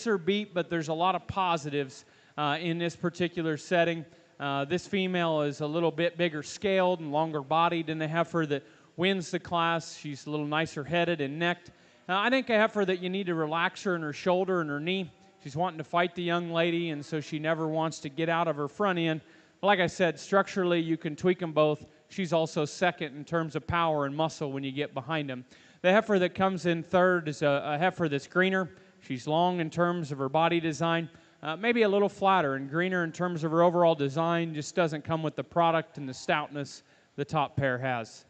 her beat, but there's a lot of positives in this particular setting. This female is a little bit bigger scaled and longer bodied than the heifer that wins the class. She's a little nicer headed and necked. I think a heifer that you need to relax her in her shoulder and her knee. She's wanting to fight the young lady, and so she never wants to get out of her front end. But like I said, structurally you can tweak them both. She's also second in terms of power and muscle when you get behind them. The heifer that comes in third is a heifer that's greener. She's long in terms of her body design, maybe a little flatter and greener in terms of her overall design, just doesn't come with the product and the stoutness the top pair has.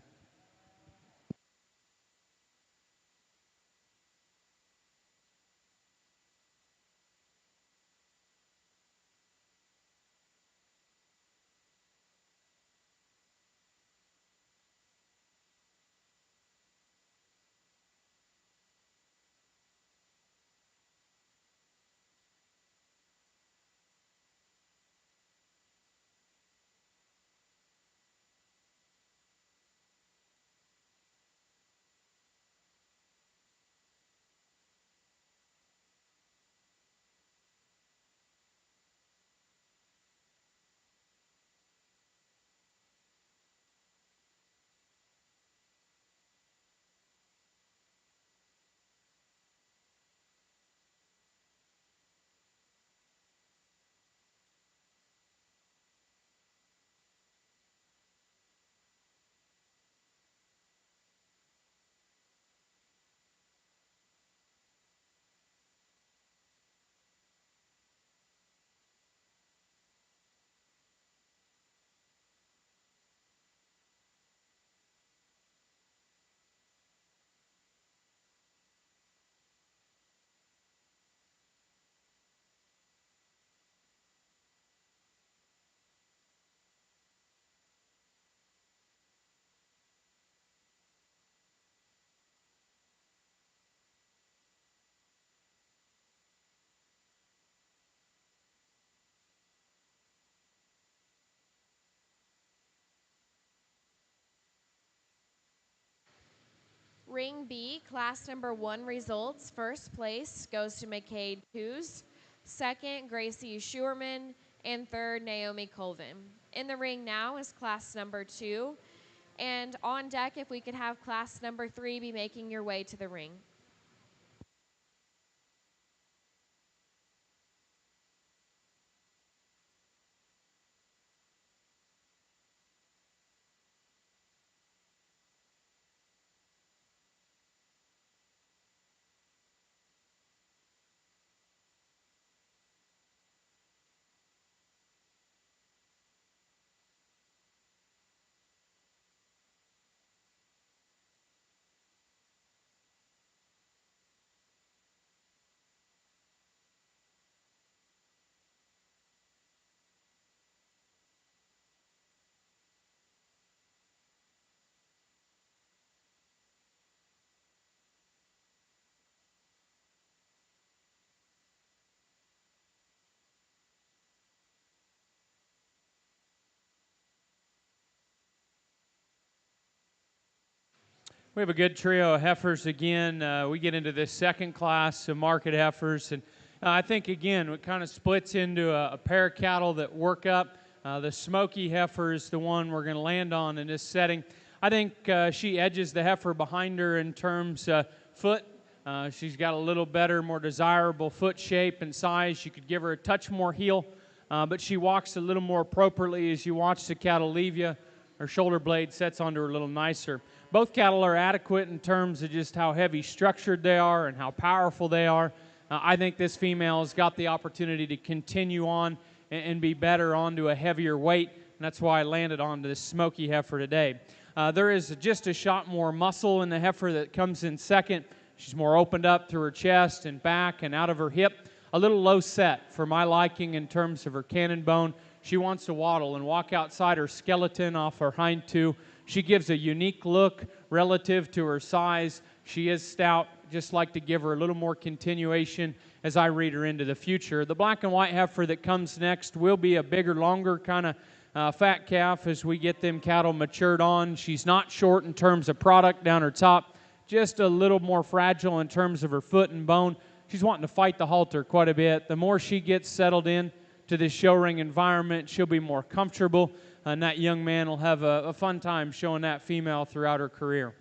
Ring B, class number 1 results. First place goes to McCade Coos, second, Gracie Schuerman, and third, Naomi Colvin. In the ring now is class number 2, and on deck, if we could have class number 3 be making your way to the ring. We have a good trio of heifers again. We get into this second class of market heifers, and I think, again, it kind of splits into a pair of cattle that work up. The smoky heifer is the one we're going to land on in this setting. I think she edges the heifer behind her in terms of foot. She's got a little better, more desirable foot shape and size. You could give her a touch more heel, but she walks a little more appropriately as you watch the cattle leave you. Her shoulder blade sets onto her a little nicer. Both cattle are adequate in terms of just how heavy structured they are and how powerful they are. I think this female has got the opportunity to continue on and be better onto a heavier weight, and that's why I landed on this smoky heifer today. There is just a shot more muscle in the heifer that comes in second. She's more opened up through her chest and back and out of her hip. A little low set for my liking in terms of her cannon bone. She wants to waddle and walk outside her skeleton off her hind two. She gives a unique look relative to her size. She is stout. Just like to give her a little more continuation as I read her into the future. The black and white heifer that comes next will be a bigger, longer kind of fat calf as we get them cattle matured on. She's not short in terms of product down her top, just a little more fragile in terms of her foot and bone. she's wanting to fight the halter quite a bit. The more she gets settled in to this show ring environment, she'll be more comfortable, and that young man will have a fun time showing that female throughout her career.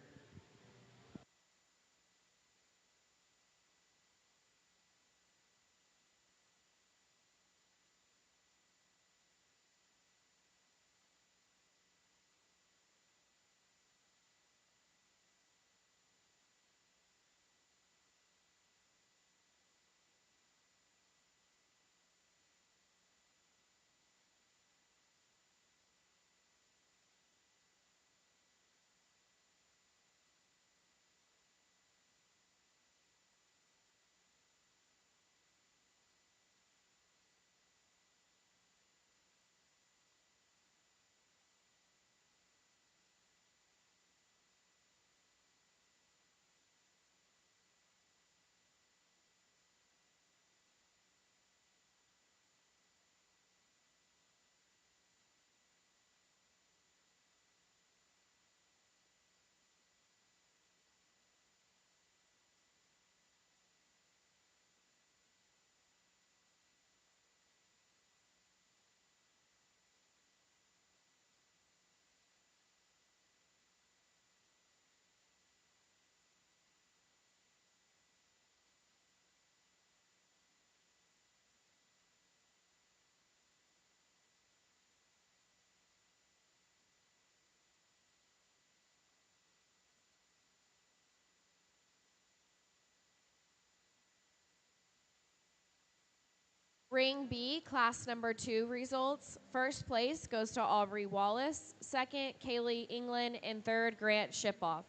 Ring B, class number 2 results. First place goes to Aubrey Wallace, second, Kaylee England, and third, Grant Shipoff.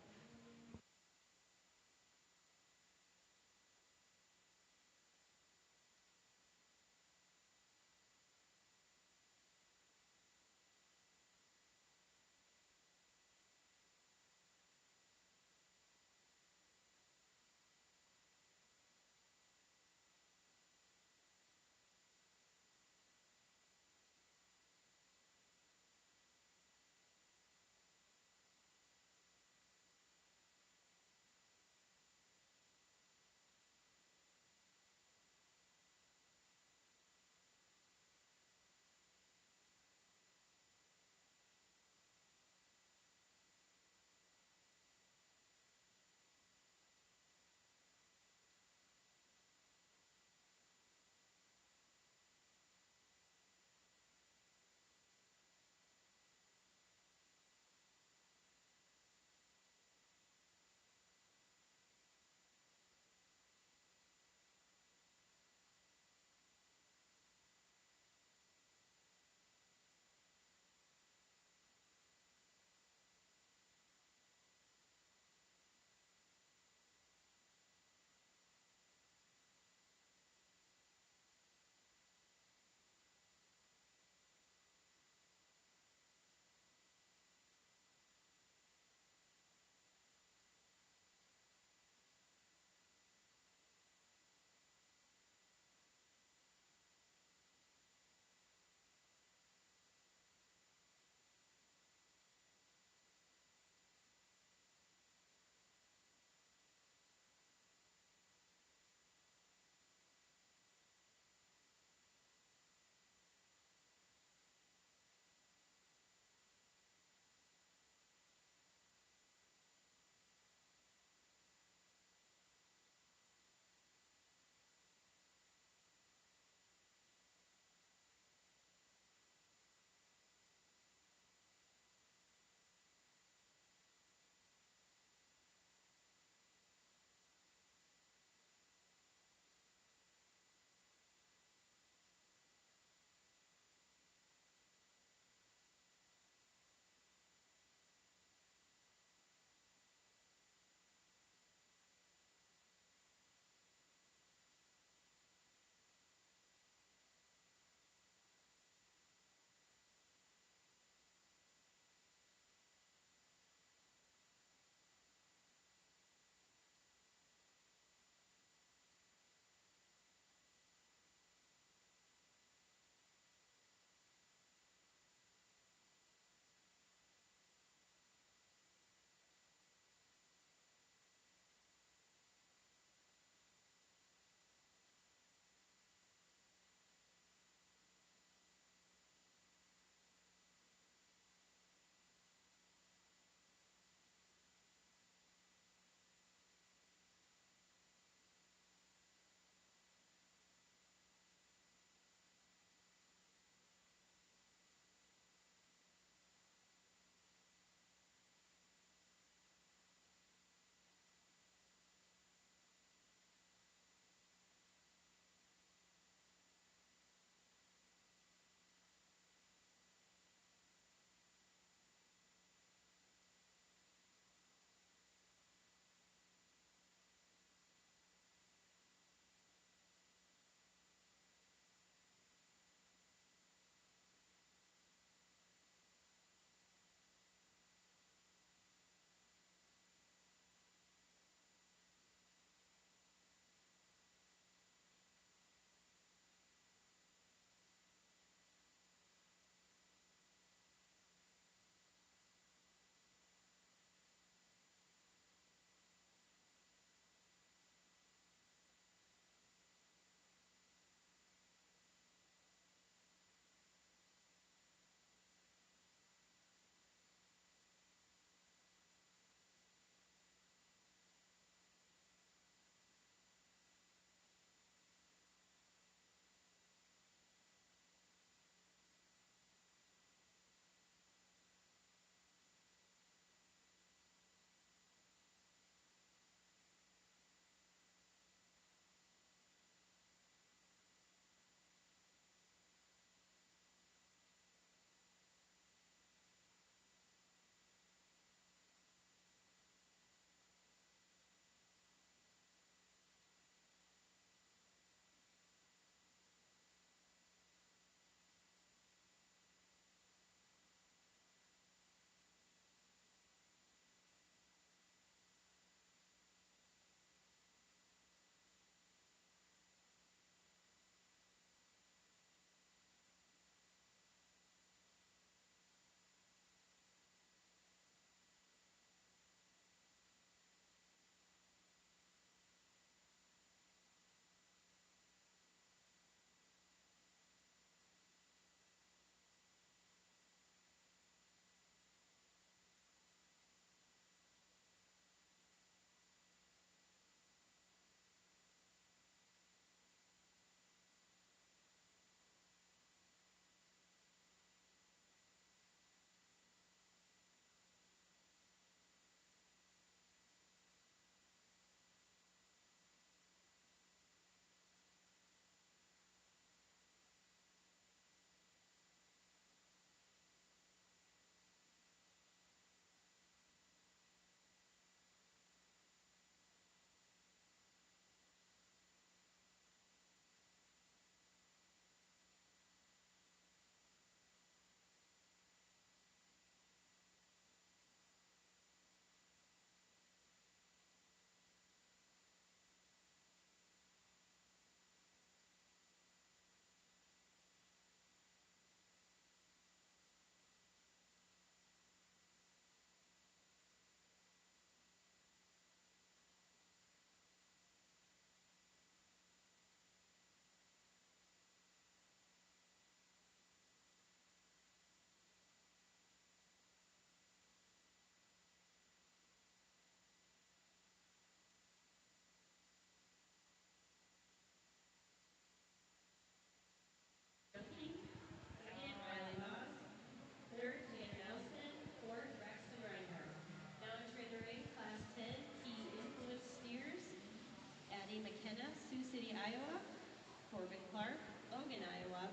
Corbin Clark, Logan, Iowa,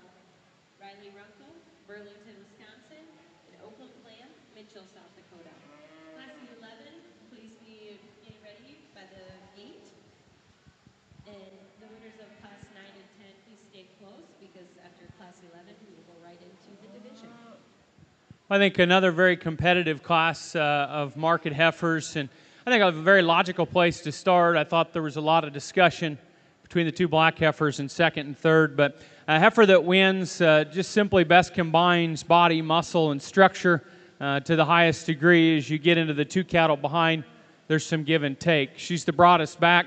Riley Runkle, Burlington, Wisconsin, and Oakland Clam, Mitchell, South Dakota. Class C11, please be getting ready by the gate. And the winners of class 9 and 10, please stay close because after class 11, we will go right into the division. I think another very competitive class of market heifers, and I think a very logical place to start. I thought there was a lot of discussion between the two black heifers in second and third, but a heifer that wins just simply best combines body, muscle, and structure to the highest degree. As you get into the two cattle behind, there's some give and take. She's the broadest back,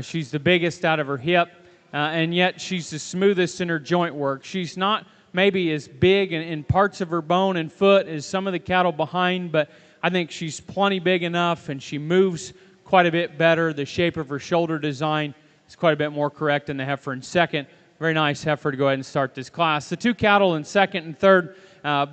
she's the biggest out of her hip, and yet she's the smoothest in her joint work. She's not maybe as big in parts of her bone and foot as some of the cattle behind, but I think she's plenty big enough, and she moves quite a bit better. The shape of her shoulder design is quite a bit more correct than the heifer in second. Very nice heifer to go ahead and start this class. The two cattle in second and third,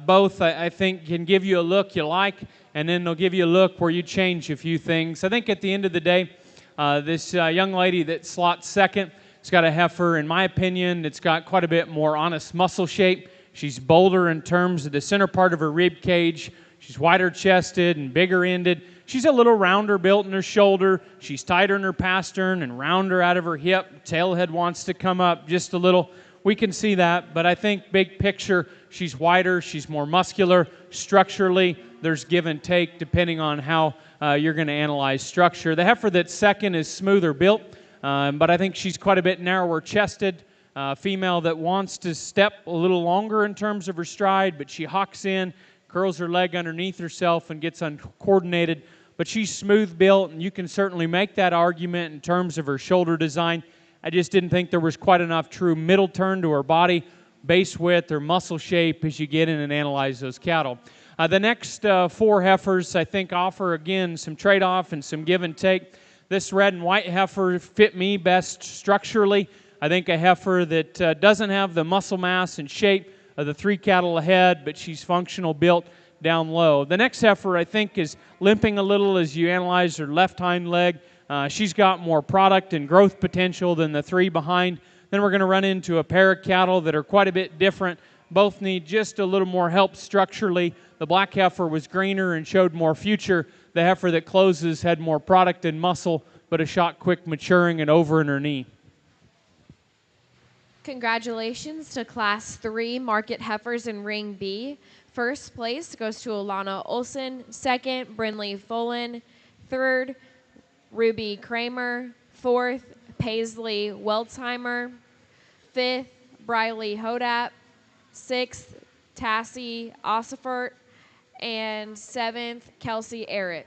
both I think can give you a look you like, and then they'll give you a look where you change a few things. I think at the end of the day, this young lady that slots second, it's got a heifer, in my opinion, it's got quite a bit more honest muscle shape. She's bolder in terms of the center part of her rib cage. She's wider chested and bigger ended. She's a little rounder built in her shoulder. She's tighter in her pastern and rounder out of her hip. Tailhead wants to come up just a little. We can see that, but I think big picture, she's wider, she's more muscular. Structurally, there's give and take depending on how you're going to analyze structure. The heifer that's second is smoother built. But I think she's quite a bit narrower chested, female that wants to step a little longer in terms of her stride, but she hawks in, curls her leg underneath herself and gets uncoordinated. But she's smooth built, and you can certainly make that argument in terms of her shoulder design. I just didn't think there was quite enough true middle turn to her body, base width, or muscle shape as you get in and analyze those cattle. The next four heifers, I think, offer, again, some trade-off and some give and take. This red and white heifer fit me best structurally. I think a heifer that doesn't have the muscle mass and shape of the three cattle ahead, but she's functional built down low. The next heifer, I think, is limping a little as you analyze her left hind leg. She's got more product and growth potential than the three behind. Then we're going to run into a pair of cattle that are quite a bit different. Both need just a little more help structurally. The black heifer was greener and showed more future. The heifer that closes had more product and muscle, but a shot quick maturing and over in her knee. Congratulations to Class 3 market heifers in Ring B. First place goes to Alana Olson. Second, Brinley Fullen. Third, Ruby Kramer. Fourth, Paisley Weltzheimer. Fifth, Briley Hodap. Sixth, Tassie Ossifert. And seventh, Kelsey Arrett.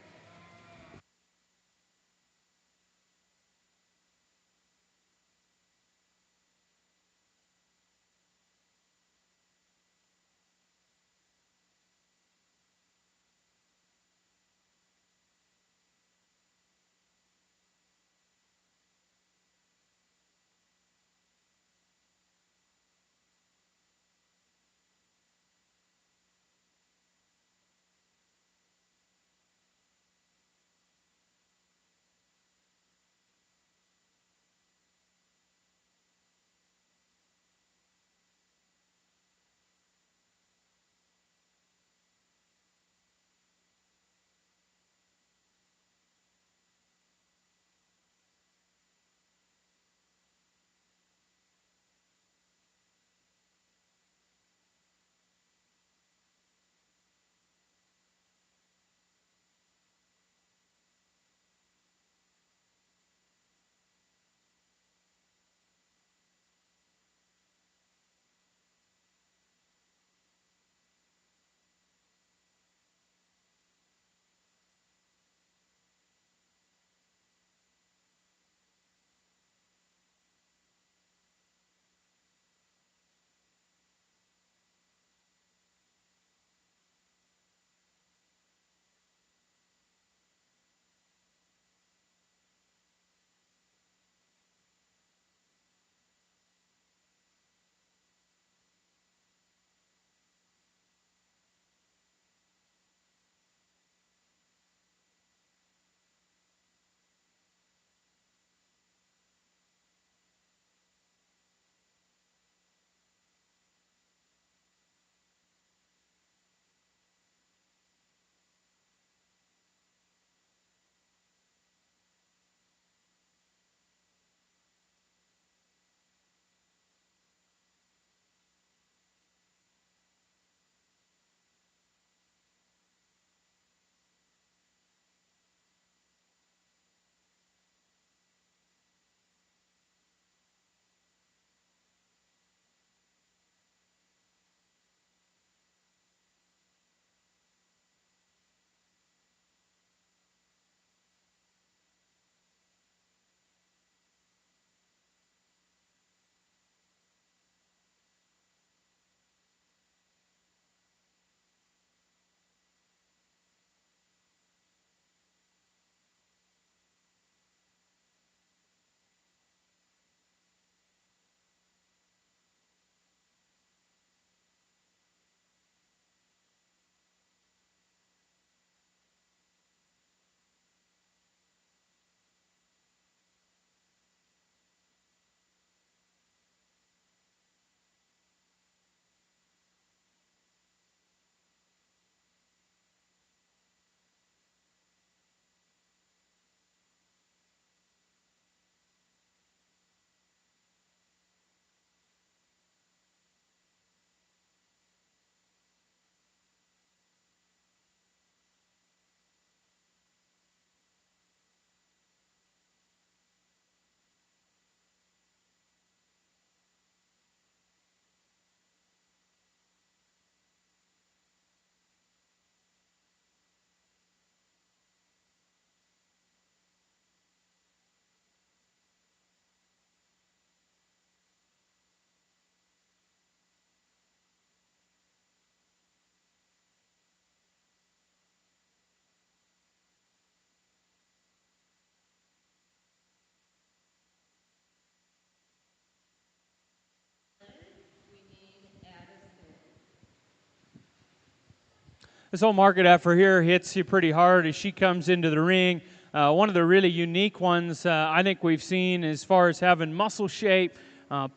This old market heifer here hits you pretty hard as she comes into the ring. One of the really unique ones I think we've seen as far as having muscle shape,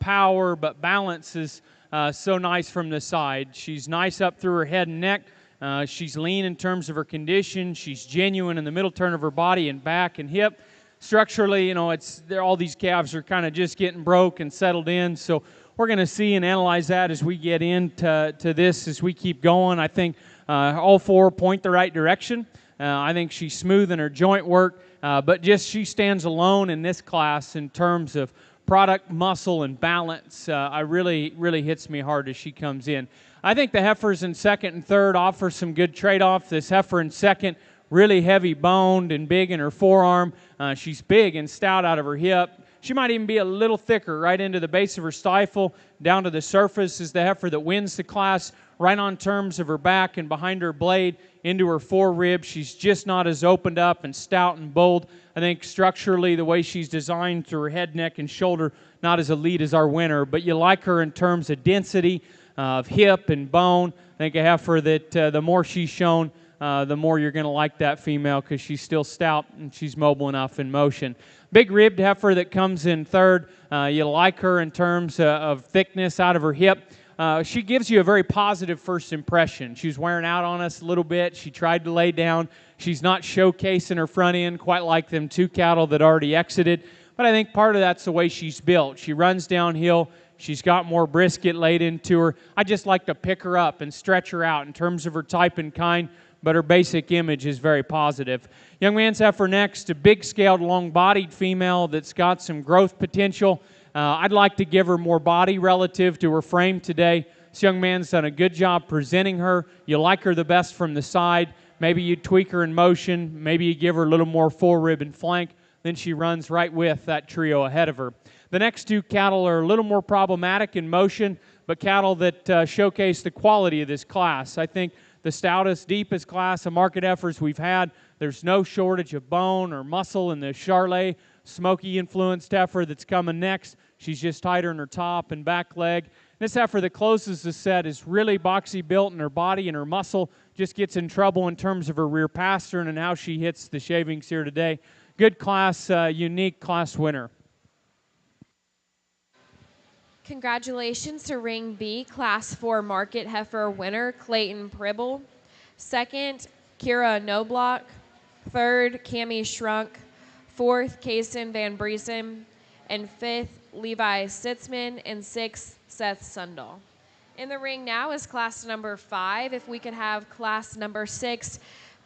power, but balance is so nice from the side. She's nice up through her head and neck. She's lean in terms of her condition. She's genuine in the middle turn of her body and back and hip. Structurally, you know, all these calves are kind of just getting broke and settled in. So we're going to see and analyze that as we get into this, as we keep going. I think all four point the right direction. I think she's smooth in her joint work, but just she stands alone in this class in terms of product, muscle, and balance. I really hits me hard as she comes in. I think the heifers in second and third offer some good trade-off. This heifer in second, really heavy boned and big in her forearm. She's big and stout out of her hip. She might even be a little thicker right into the base of her stifle, down to the surface is the heifer that wins the class, right on terms of her back and behind her blade into her forerib. She's just not as opened up and stout and bold. I think structurally the way she's designed through her head, neck, and shoulder, not as elite as our winner, but you like her in terms of density, of hip and bone. I think a heifer that the more she's shown, the more you're going to like that female because she's still stout and she's mobile enough in motion. Big ribbed heifer that comes in third. You like her in terms of thickness out of her hip. She gives you a very positive first impression. She was wearing out on us a little bit. She tried to lay down. She's not showcasing her front end quite like them two cattle that already exited. But I think part of that's the way she's built. She runs downhill. She's got more brisket laid into her. I just like to pick her up and stretch her out in terms of her type and kind, but her basic image is very positive. Young man's heifer next, a big-scaled, long-bodied female that's got some growth potential. I'd like to give her more body relative to her frame today. This young man's done a good job presenting her. You like her the best from the side. Maybe you tweak her in motion. Maybe you give her a little more forerib and flank. Then she runs right with that trio ahead of her. The next two cattle are a little more problematic in motion, but cattle that showcase the quality of this class. I think the stoutest, deepest class of market heifers we've had. There's no shortage of bone or muscle in the Charlet smoky-influenced heifer that's coming next. She's just tighter in her top and back leg. This heifer that closes the set is really boxy built in her body and her muscle. Just gets in trouble in terms of her rear pastern and how she hits the shavings here today. Good class, unique class winner. Congratulations to Ring B, Class 4 Market Heifer winner, Clayton Pribble. Second, Kira Noblock. Third, Cami Shrunk. Fourth, Kason Van Briesen. And fifth, Levi Sitzman. And sixth, Seth Sundahl. In the ring now is class number 5. If we could have class number 6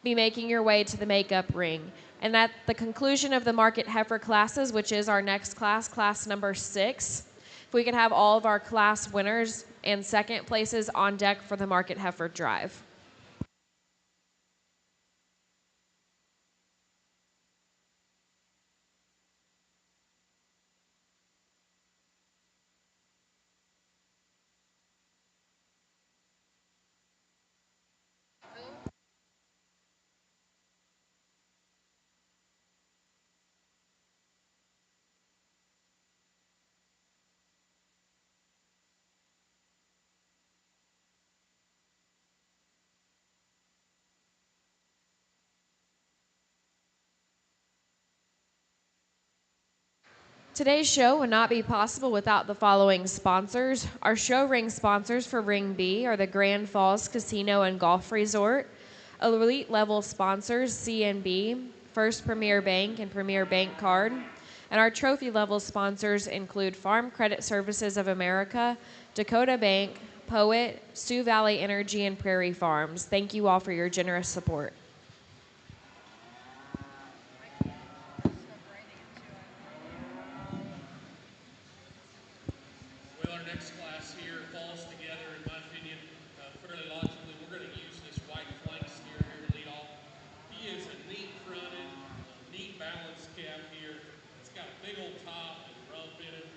be making your way to the makeup ring. And at the conclusion of the Market Heifer classes, which is our next class, class number 6, if we could have all of our class winners and second places on deck for the Market Heifer Drive. Today's show would not be possible without the following sponsors. Our show ring sponsors for Ring B are the Grand Falls Casino and Golf Resort. Elite level sponsors, CNB, First Premier Bank and Premier Bank Card. And our trophy level sponsors include Farm Credit Services of America, Dakota Bank, Poet, Sioux Valley Energy, and Prairie Farms. Thank you all for your generous support. Well, our next class here falls together, in my opinion, fairly logically. We're going to use this white flank steer here to lead off. He is a neat fronted, neat balanced calf here. It's got a big old top and rump in him.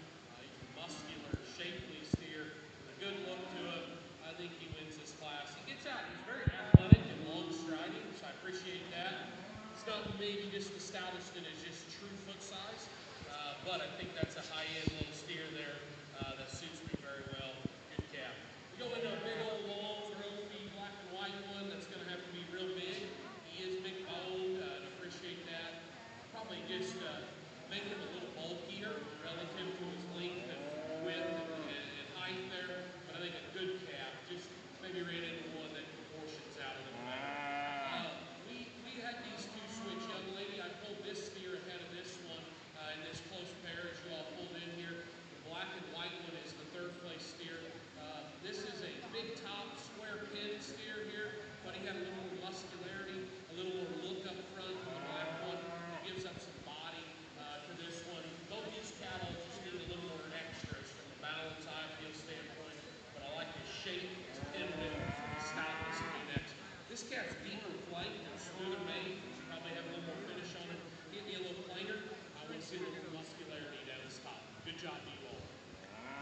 He's a muscular, shapely steer with a good look to him. I think he wins this class. He gets out. He's very athletic and long striding, so I appreciate that. It's not maybe just the stoutest in his just true foot size, but I think that's a high-end little steer there. That suits me very well. Good calf. We go into a big old long, growthy, black and white one that's going to have shape, it's pivoted for the stoutness to be next. This calf's deeper flanked and smoother made. You probably have a little more finish on it. Get me a little plainer. I want to see a little more muscularity down this top. Good job to you all.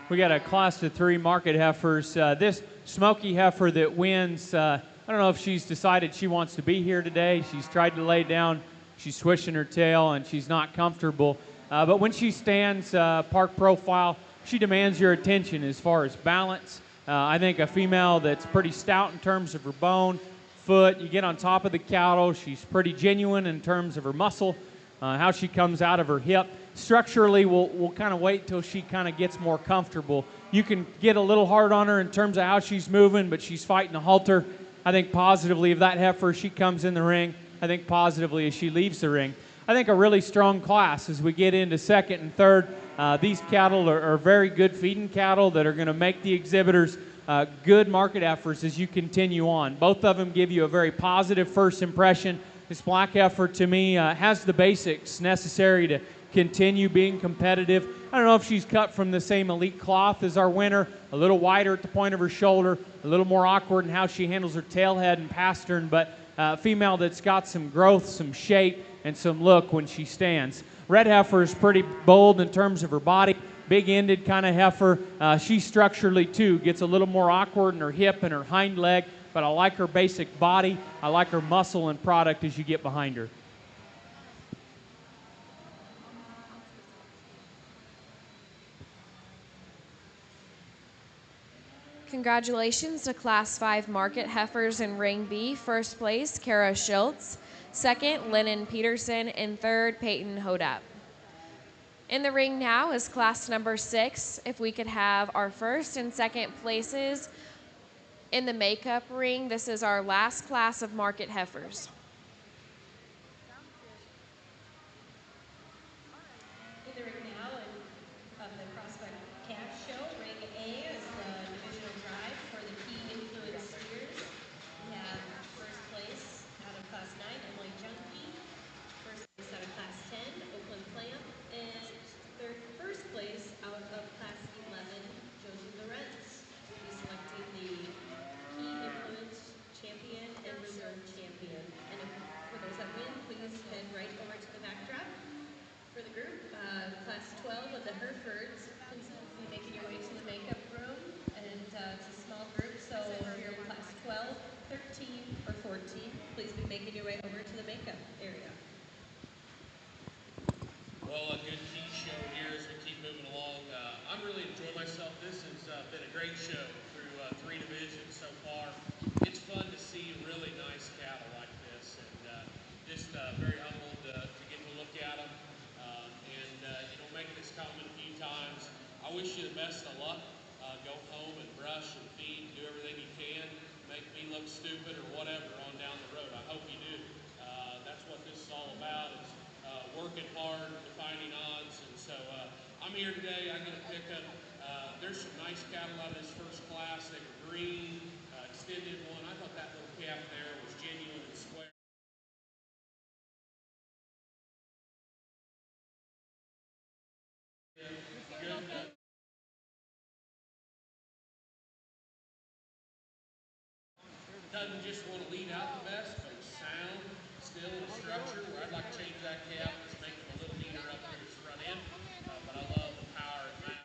We got a class of 3 market heifers. This smoky heifer that wins, I don't know if she's decided she wants to be here today. She's tried to lay down. She's swishing her tail, and she's not comfortable. But when she stands park profile, she demands your attention as far as balance. I think a female that's pretty stout in terms of her bone, foot. You get on top of the cattle. She's pretty genuine in terms of her muscle, how she comes out of her hip. Structurally, we'll kind of wait till she kind of gets more comfortable. You can get a little hard on her in terms of how she's moving, but she's fighting a halter. I think positively of that heifer, she comes in the ring. I think positively as she leaves the ring. I think a really strong class as we get into second and third. These cattle are very good feeding cattle that are going to make the exhibitors good market heifers as you continue on. Both of them give you a very positive first impression. This black heifer, to me, has the basics necessary to continue being competitive. I don't know if she's cut from the same elite cloth as our winner, a little wider at the point of her shoulder, a little more awkward in how she handles her tail head and pastern, but a female that's got some growth, some shape, and some look when she stands. Red heifer is pretty bold in terms of her body, big-ended kind of heifer. She structurally, too, gets a little more awkward in her hip and her hind leg, but I like her basic body. I like her muscle and product as you get behind her. Congratulations to Class 5 market heifers in Ring B. First place, Kara Schultz. Second, Lennon Peterson. And third, Peyton Hodap. In the ring now is class number 6. If we could have our first and second places in the makeup ring, this is our last class of market heifers. In the ring now of the Prospect Calf Show, Ring A is the divisional drive for the key influence steers. We have first place out of class 9, Emily Junkie. First place out of class 10, Oakland Clamp. And first place out of class 11, Josie Lorenz. We'll be selecting the key influence champion and reserve champion. And for those that win, please head right over to the backdrop. For the group, class 12 of the Herefords, please be making your way to the makeup room. And it's a small group, so if you're in class 12, 13, or 14, please be making your way over to the makeup area. Well, a good key show here as we keep moving along. I'm really enjoying myself. This has been a great show through 3 divisions so far. It's fun to see really nice cattle like this, and just very humbled to get to look at them. Making this comment a few times. I wish you the best of luck. Go home and brush and feed, do everything you can, make me look stupid or whatever on down the road. I hope you do. That's what this is all about, is working hard, defining odds. And so I'm here today. I get a pickup. There's some nice cattle out of this first class. They were green, extended one. I thought that little calf there was genuine and square. Doesn't just want to lead out the best, but it's sound, still in structure. Where I'd like to change that calf is make him a little neater up here his front end. But I love the power and mass.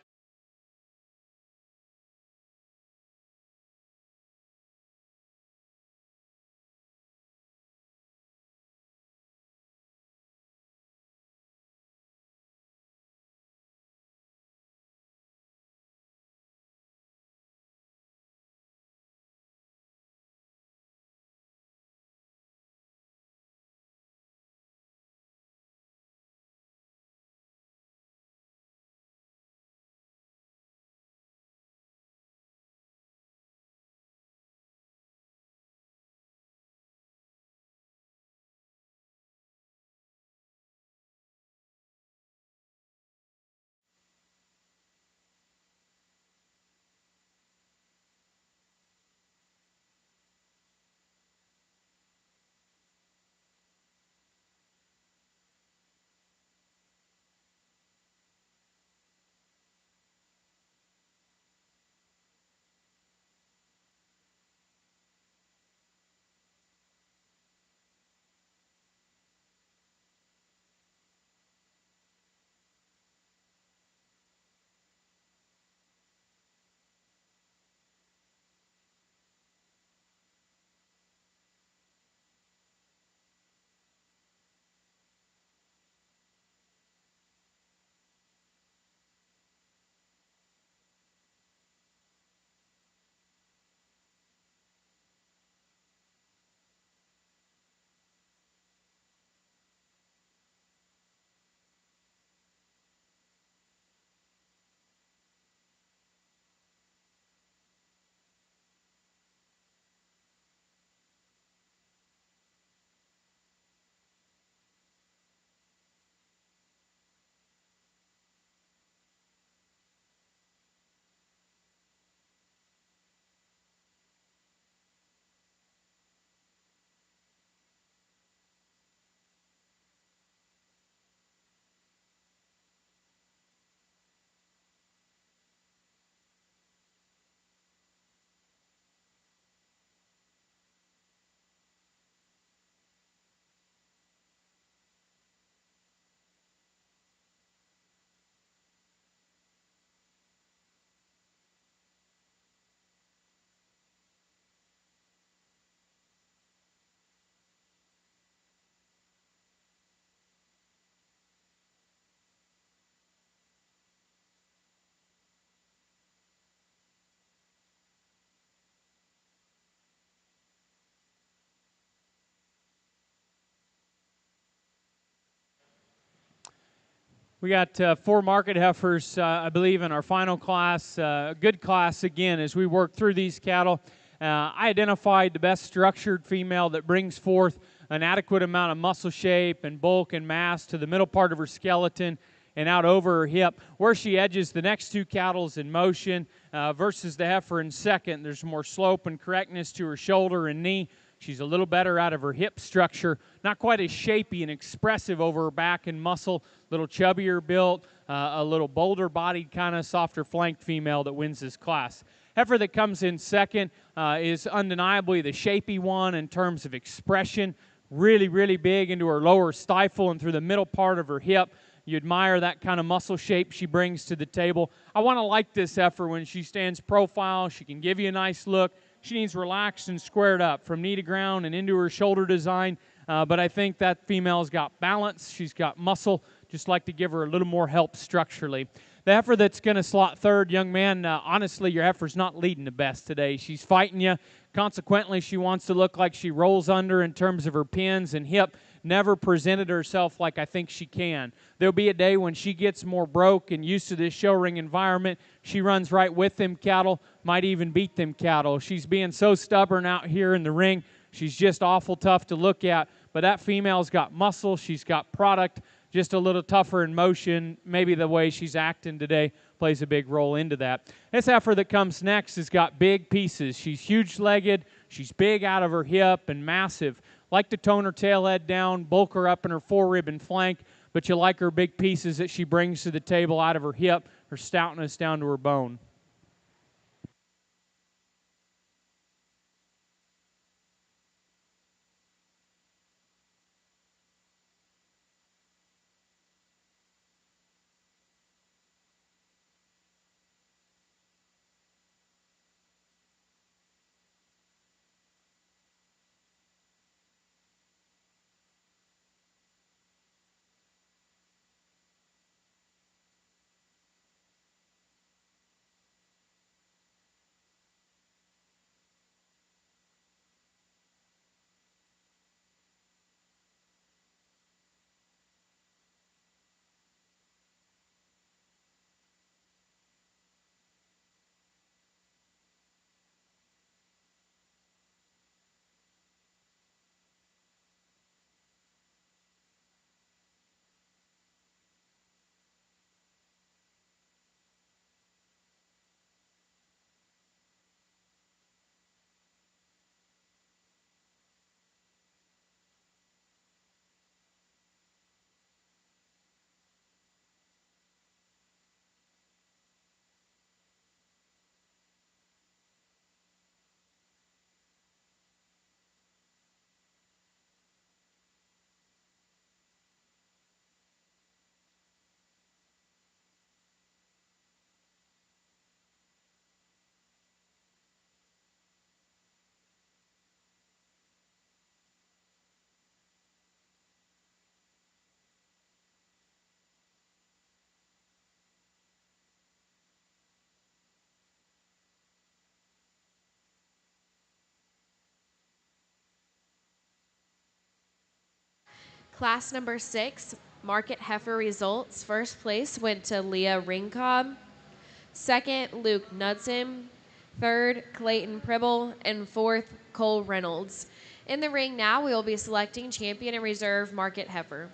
We got 4 market heifers, I believe, in our final class. A good class, again, as we work through these cattle. I identified the best structured female that brings forth an adequate amount of muscle shape and bulk and mass to the middle part of her skeleton and out over her hip, where she edges the next 2 cattle's in motion versus the heifer in second. There's more slope and correctness to her shoulder and knee. She's a little better out of her hip structure, not quite as shapy and expressive over her back and muscle, a little chubbier built, a little bolder bodied, kind of softer flanked female that wins this class. Heifer that comes in second is undeniably the shapy one in terms of expression, really, really big into her lower stifle and through the middle part of her hip. You admire that kind of muscle shape she brings to the table. I want to like this heifer when she stands profile. She can give you a nice look. She needs relaxed and squared up from knee to ground and into her shoulder design. But I think that female's got balance. She's got muscle. Just like to give her a little more help structurally. The heifer that's going to slot third, young man, honestly, your heifer's not leading the best today. She's fighting you. Consequently, she wants to look like she rolls under in terms of her pins and hip. Never presented herself like I think she can. There'll be a day when she gets more broke and used to this show ring environment. She runs right with them cattle, might even beat them cattle. She's being so stubborn out here in the ring. She's just awful tough to look at. But that female's got muscle. She's got product. Just a little tougher in motion. Maybe the way she's acting today plays a big role into that. This heifer that comes next has got big pieces. She's huge-legged. She's big out of her hip and massive. Like to tone her tail head down, bulk her up in her forerib and flank, but you like her big pieces that she brings to the table out of her hip, her stoutness down to her bone. Class number 6, market heifer results. First place went to Leah Ringcobb. Second, Luke Knudsen. Third, Clayton Pribble. And fourth, Cole Reynolds. In the ring now, we will be selecting champion and reserve market heifer.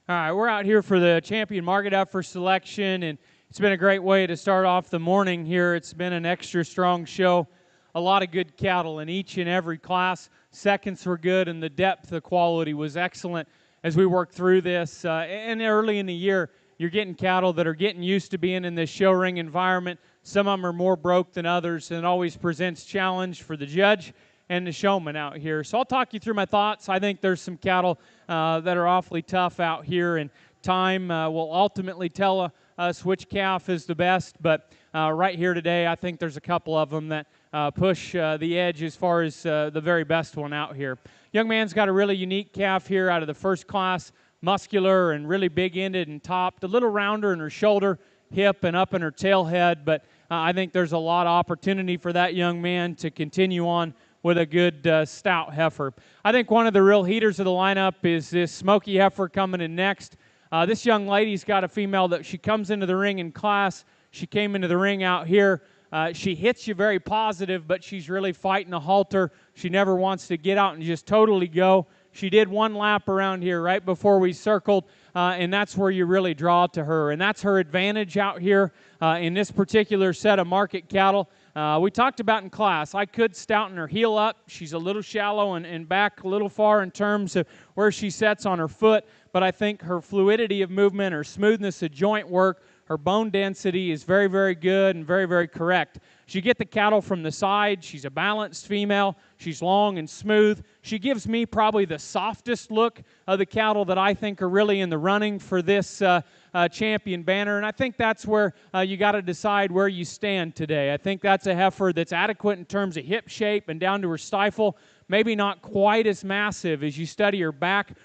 All right, we're out here for the champion market heifer selection, and it's been a great way to start off the morning here. It's been an extra strong show. A lot of good cattle in each and every class. Seconds were good, and the depth, the quality was excellent as we worked through this. And early in the year, you're getting cattle that are getting used to being in this show ring environment. Some of them are more broke than others, and it always presents challenge for the judge and the showman out here. So I'll talk you through my thoughts. I think there's some cattle that are awfully tough out here, and time will ultimately tell us which calf is the best. But right here today, I think there's a couple of them that push the edge as far as the very best one out here. Young man's got a really unique calf here out of the first class, muscular and really big-ended and topped, a little rounder in her shoulder, hip, and up in her tail head. But I think there's a lot of opportunity for that young man to continue on with a good stout heifer. I think one of the real heaters of the lineup is this smoky heifer coming in next. This young lady's got a female that she comes into the ring in class. She came into the ring out here. She hits you very positive, but she's really fighting a halter. She never wants to get out and just totally go. She did one lap around here right before we circled, and that's where you really draw to her. And that's her advantage out here in this particular set of market cattle. We talked about in class, I could stouten her heel up. She's a little shallow and back a little far in terms of where she sets on her foot, but I think her fluidity of movement, her smoothness of joint work, her bone density is very, very good and very, very correct. She get the cattle from the side. She's a balanced female. She's long and smooth. She gives me probably the softest look of the cattle that I think are really in the running for this champion banner. And I think that's where you got to decide where you stand today. I think that's a heifer that's adequate in terms of hip shape and down to her stifle. Maybe not quite as massive as you study her back,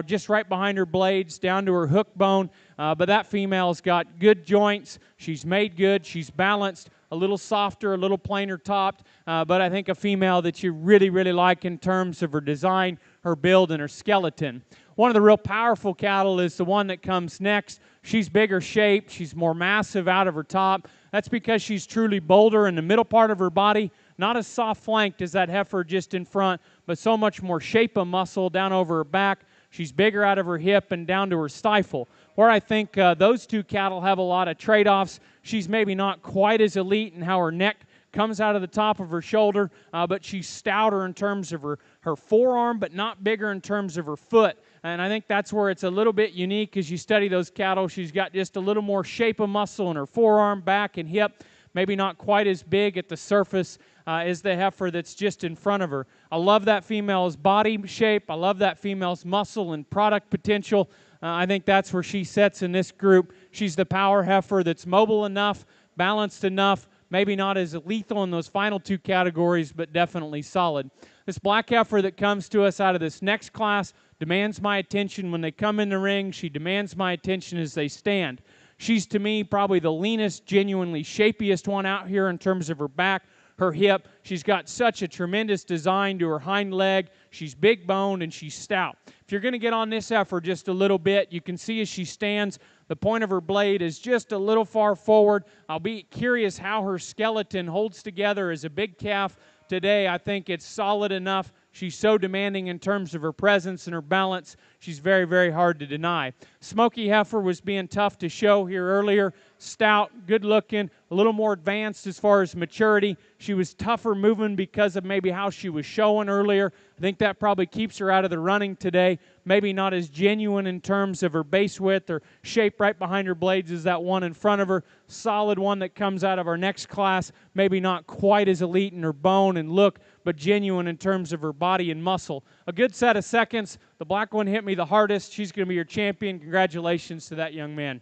just right behind her blades, down to her hook bone. But that female's got good joints. She's made good. She's balanced, a little softer, a little plainer topped. But I think a female that you really, really like in terms of her design, her build, and her skeleton. One of the real powerful cattle is the one that comes next. She's bigger shaped. She's more massive out of her top. That's because she's truly bolder in the middle part of her body. Not as soft flanked as that heifer just in front, but so much more shape of muscle down over her back. She's bigger out of her hip and down to her stifle. Where I think those two cattle have a lot of trade-offs. She's maybe not quite as elite in how her neck comes out of the top of her shoulder, but she's stouter in terms of her forearm, but not bigger in terms of her foot. And I think that's where it's a little bit unique as you study those cattle. She's got just a little more shape of muscle in her forearm, back, and hip. Maybe not quite as big at the surface as the heifer that's just in front of her. I love that female's body shape. I love that female's muscle and product potential. I think that's where she sets in this group. She's the power heifer that's mobile enough, balanced enough, maybe not as lethal in those final two categories, but definitely solid. This black heifer that comes to us out of this next class demands my attention when they come in the ring. She demands my attention as they stand. She's, to me, probably the leanest, genuinely shapiest one out here in terms of her back, her hip. She's got such a tremendous design to her hind leg. She's big boned and she's stout. If you're going to get on this heifer just a little bit, you can see as she stands, the point of her blade is just a little far forward. I'll be curious how her skeleton holds together as a big calf. Today, I think it's solid enough. She's so demanding in terms of her presence and her balance. She's very, very hard to deny. Smoky heifer was being tough to show here earlier. Stout, good looking, a little more advanced as far as maturity. She was tougher moving because of maybe how she was showing earlier. I think that probably keeps her out of the running today. Maybe not as genuine in terms of her base width or shape right behind her blades as that one in front of her. Solid one that comes out of our next class. Maybe not quite as elite in her bone and look, but genuine in terms of her body and muscle. A good set of seconds. The black one hit me the hardest. She's going to be your champion. Congratulations to that young man.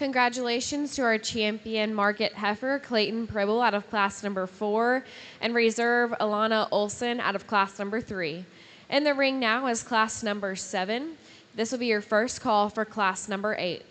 Congratulations to our champion market heifer, Clayton Pribble, out of class number 4, and reserve Alana Olson out of class number 3. In the ring now is class number 7. This will be your first call for class number 8.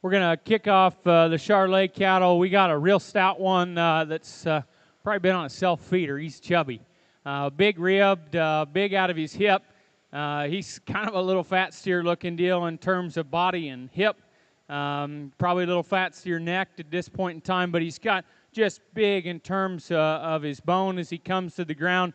We're going to kick off the Charolais cattle. We got a real stout one that's probably been on a self-feeder. He's chubby. Big ribbed, big out of his hip. He's kind of a little fat steer looking deal in terms of body and hip. Probably a little fat steer neck at this point in time, but he's got just big in terms of his bone as he comes to the ground.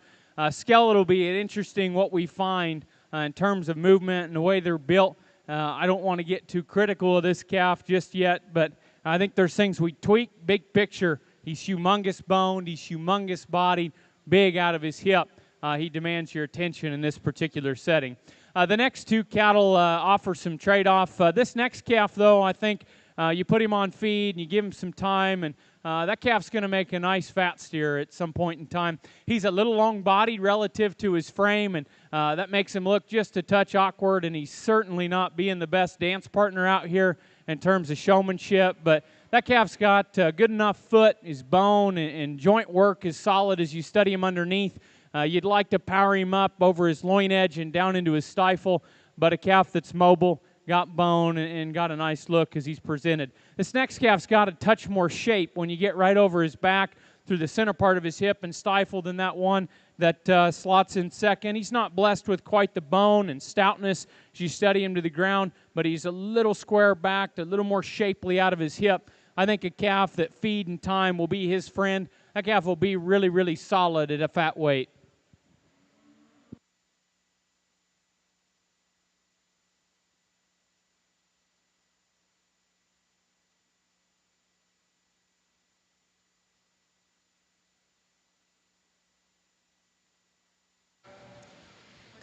Skeletal will be interesting what we find in terms of movement and the way they're built. I don't want to get too critical of this calf just yet, but I think there's things we tweak. Big picture, he's humongous boned, he's humongous bodied, big out of his hip. He demands your attention in this particular setting. The next two cattle offer some trade-off. This next calf, though, I think you put him on feed and you give him some time, and that calf's going to make a nice fat steer at some point in time. He's a little long-bodied relative to his frame, and that makes him look just a touch awkward, and he's certainly not being the best dance partner out here in terms of showmanship. But that calf's got good enough foot. His bone and joint work is solid as you study him underneath. You'd like to power him up over his loin edge and down into his stifle, but a calf that's mobile, got bone, and got a nice look as he's presented. This next calf's got a touch more shape when you get right over his back through the center part of his hip and stifle than that one that slots in second. He's not blessed with quite the bone and stoutness as you study him to the ground, but he's a little square-backed, a little more shapely out of his hip. I think a calf that feed and time will be his friend. That calf will be really, really solid at a fat weight.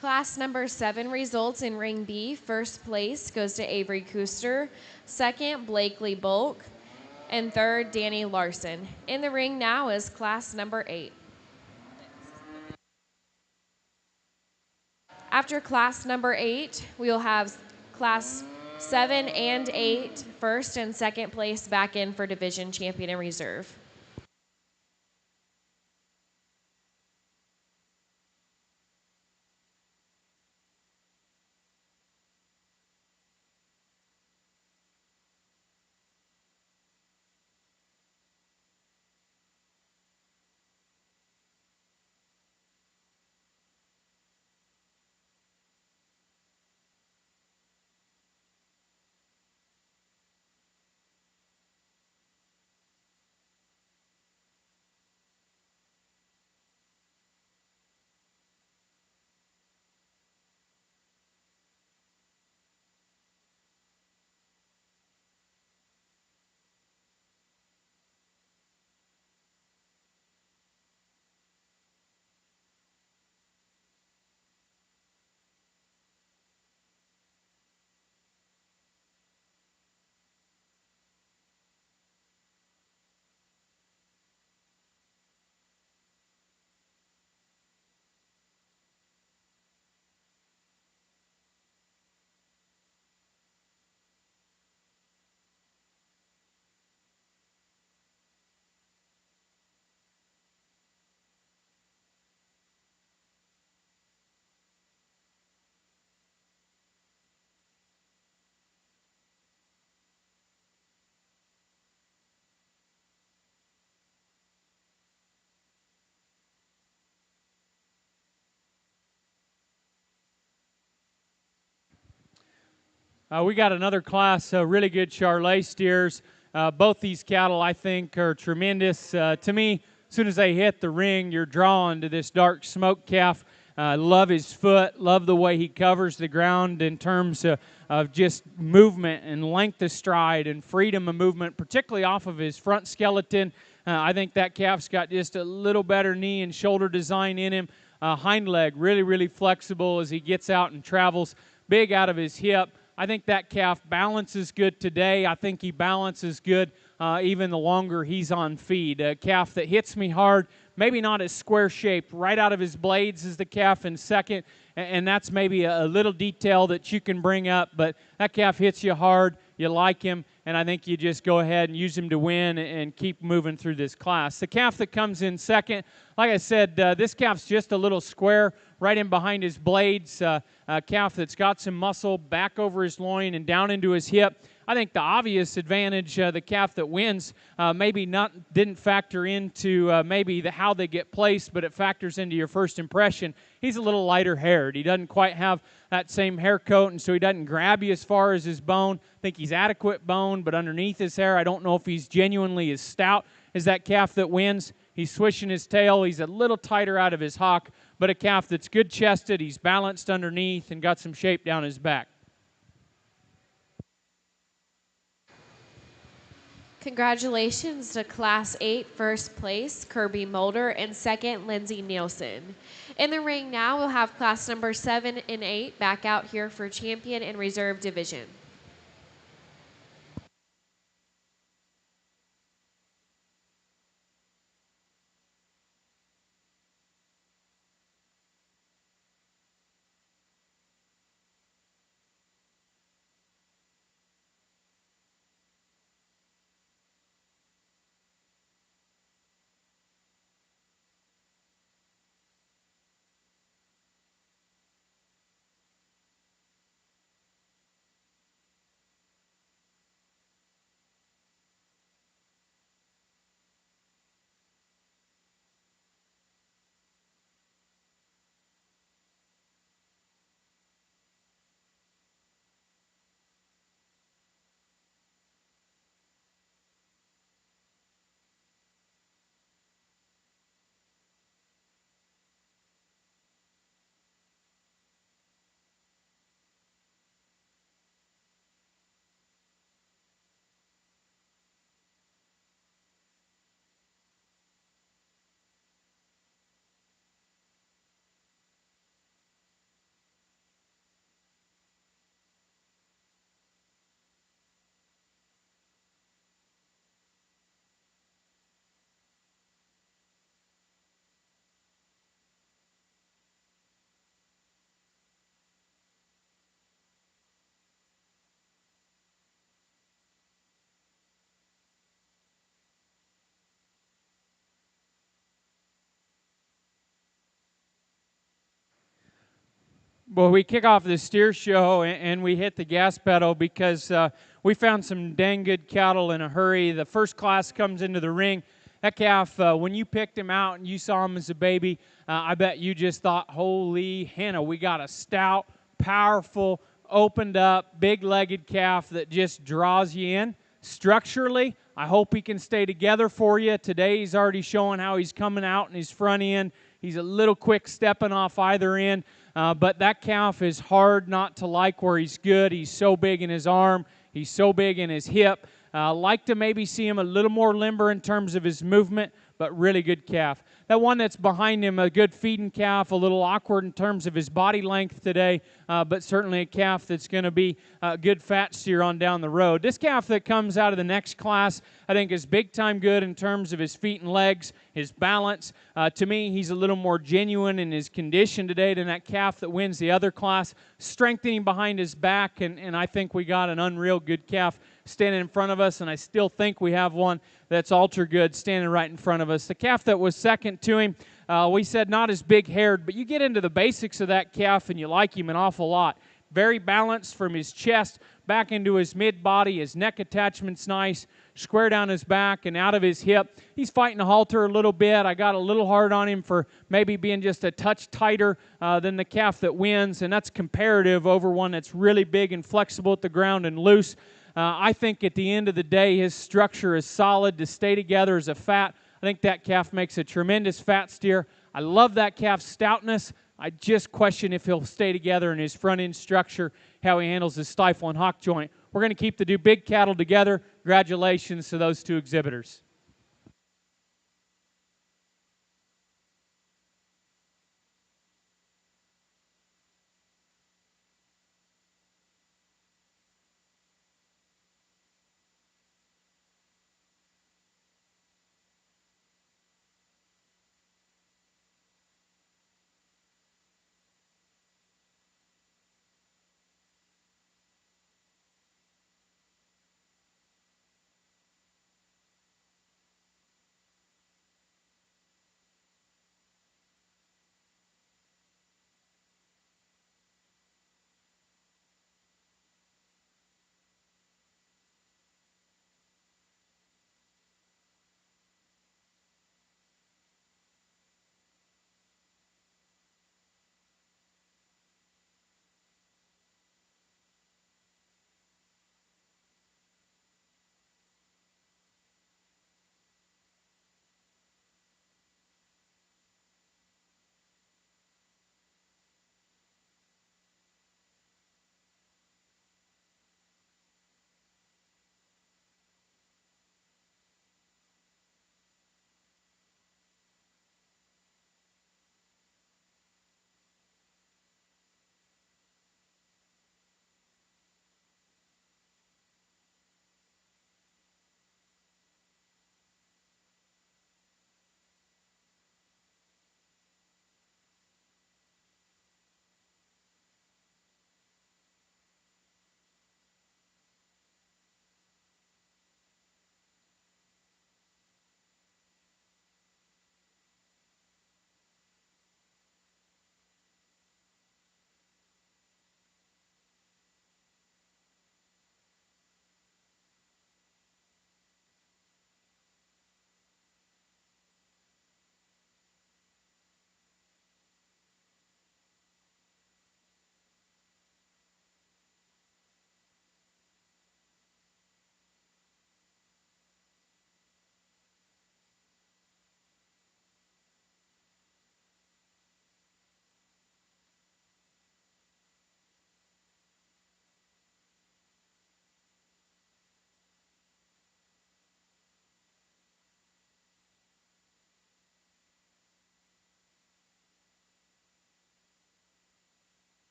Class number 7 results in Ring B. First place goes to Avery Cooster, second, Blakely Bulk, and third, Danny Larson. In the ring now is class number 8. After class number 8, we will have class 7 and 8, first and second place back in for division champion and reserve. We got another class, really good Charolais steers. Both these cattle, I think, are tremendous. To me, as soon as they hit the ring, you're drawn to this dark smoke calf. Love his foot, love the way he covers the ground in terms of just movement and length of stride and freedom of movement, particularly off of his front skeleton. I think that calf's got just a little better knee and shoulder design in him. Hind leg, really, really flexible as he gets out and travels. Big out of his hip. I think that calf balances good today. I think he balances good even the longer he's on feed. A calf that hits me hard, maybe not as square-shaped. Right out of his blades is the calf in second, and that's maybe a little detail that you can bring up, but that calf hits you hard. You like him, and I think you just go ahead and use him to win and keep moving through this class. The calf that comes in second, like I said, this calf's just a little square right in behind his blades. A calf that's got some muscle back over his loin and down into his hip. I think the obvious advantage, the calf that wins, maybe didn't factor into maybe how they get placed, but it factors into your first impression. He's a little lighter haired. He doesn't quite have that same hair coat, and so he doesn't grab you as far as his bone. I think he's adequate bone, but underneath his hair, I don't know if he's genuinely as stout as that calf that wins. He's swishing his tail. He's a little tighter out of his hock, but a calf that's good chested. He's balanced underneath and got some shape down his back. Congratulations to Class 8 first place, Kirby Mulder, and second, Lindsey Nielsen. In the ring now, we'll have class number 7 and 8 back out here for champion and reserve division. Well, we kick off the steer show and we hit the gas pedal because we found some dang good cattle in a hurry. The first class comes into the ring. That calf, when you picked him out and you saw him as a baby, I bet you just thought, holy henna, we got a stout, powerful, opened up, big-legged calf that just draws you in. Structurally, I hope he can stay together for you. Today he's already showing how he's coming out in his front end. He's a little quick stepping off either end. But that calf is hard not to like where he's good. He's so big in his arm. He's so big in his hip. Like to maybe see him a little more limber in terms of his movement, but really good calf. That one that's behind him, a good feeding calf, a little awkward in terms of his body length today, but certainly a calf that's going to be a good fat steer on down the road. This calf that comes out of the next class, I think is big time good in terms of his feet and legs, his balance. To me, he's a little more genuine in his condition today than that calf that wins the other class. Strengthening behind his back, and I think we got an unreal good calf standing in front of us, and I still think we have one that's ultra good standing right in front of us. The calf that was second to him, we said not as big-haired, but you get into the basics of that calf and you like him an awful lot. very balanced from his chest back into his mid-body. His neck attachment's nice, square down his back and out of his hip. He's fighting the halter a little bit. I got a little hard on him for maybe being just a touch tighter than the calf that wins, and that's comparative over one that's really big and flexible at the ground and loose. I think at the end of the day, his structure is solid to stay together as a fat. I think that calf makes a tremendous fat steer. I love that calf's stoutness. I just question if he'll stay together in his front end structure, how he handles his stifle and hock joint. We're going to keep the two big cattle together. Congratulations to those two exhibitors.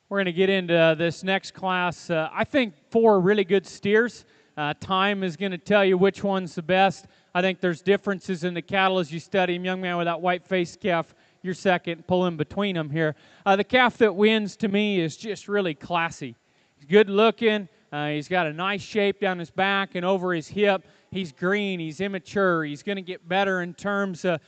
We're going to get into this next class. I think 4 really good steers. Time is going to tell you which one's the best. I think there's differences in the cattle as you study them. Young man with that white-faced calf, you're second, pull in between them here. The calf that wins to me is just really classy. He's good looking. He's got a nice shape down his back and over his hip. He's green. He's immature. He's going to get better in terms of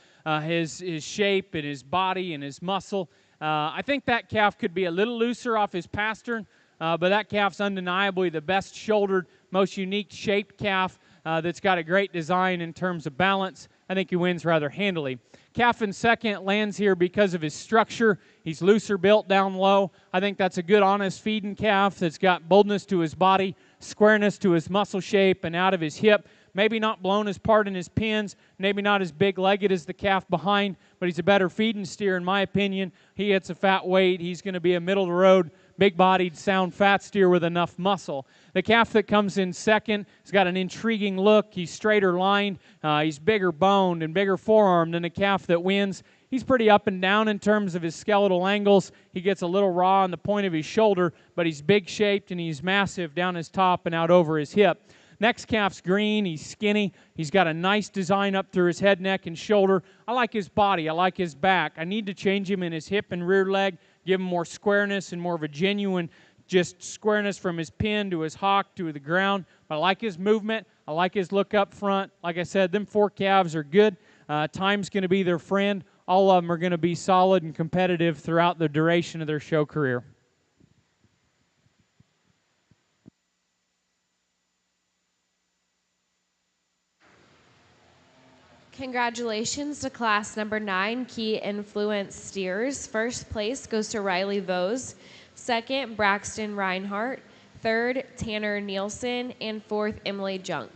his shape and his body and his muscle. I think that calf could be a little looser off his pastern, but that calf's undeniably the best shouldered, most unique shaped calf that's got a great design in terms of balance. I think he wins rather handily. Calf in second lands here because of his structure. He's looser built down low. I think that's a good, honest feeding calf that's got boldness to his body, squareness to his muscle shape, and out of his hip. maybe not blown as part in his pins, maybe not as big-legged as the calf behind, but he's a better feeding steer in my opinion. He hits a fat weight. He's going to be a middle-of-the-road, big-bodied, sound fat steer with enough muscle. The calf that comes in second has got an intriguing look. He's straighter lined. He's bigger boned and bigger forearmed than the calf that wins. He's pretty up and down in terms of his skeletal angles. He gets a little raw on the point of his shoulder, but he's big-shaped and he's massive down his top and out over his hip. Next calf's green. He's skinny. He's got a nice design up through his head, neck, and shoulder. I like his body. I like his back. I need to change him in his hip and rear leg, give him more squareness and more of a genuine just squareness from his pin to his hock to the ground. But I like his movement. I like his look up front. Like I said, them 4 calves are good. Time's going to be their friend. All of them are going to be solid and competitive throughout the duration of their show career. Congratulations to class number 9, Key Influence Steers. First place goes to Riley Vose. Second, Braxton Reinhart. Third, Tanner Nielsen. And fourth, Emily Junk.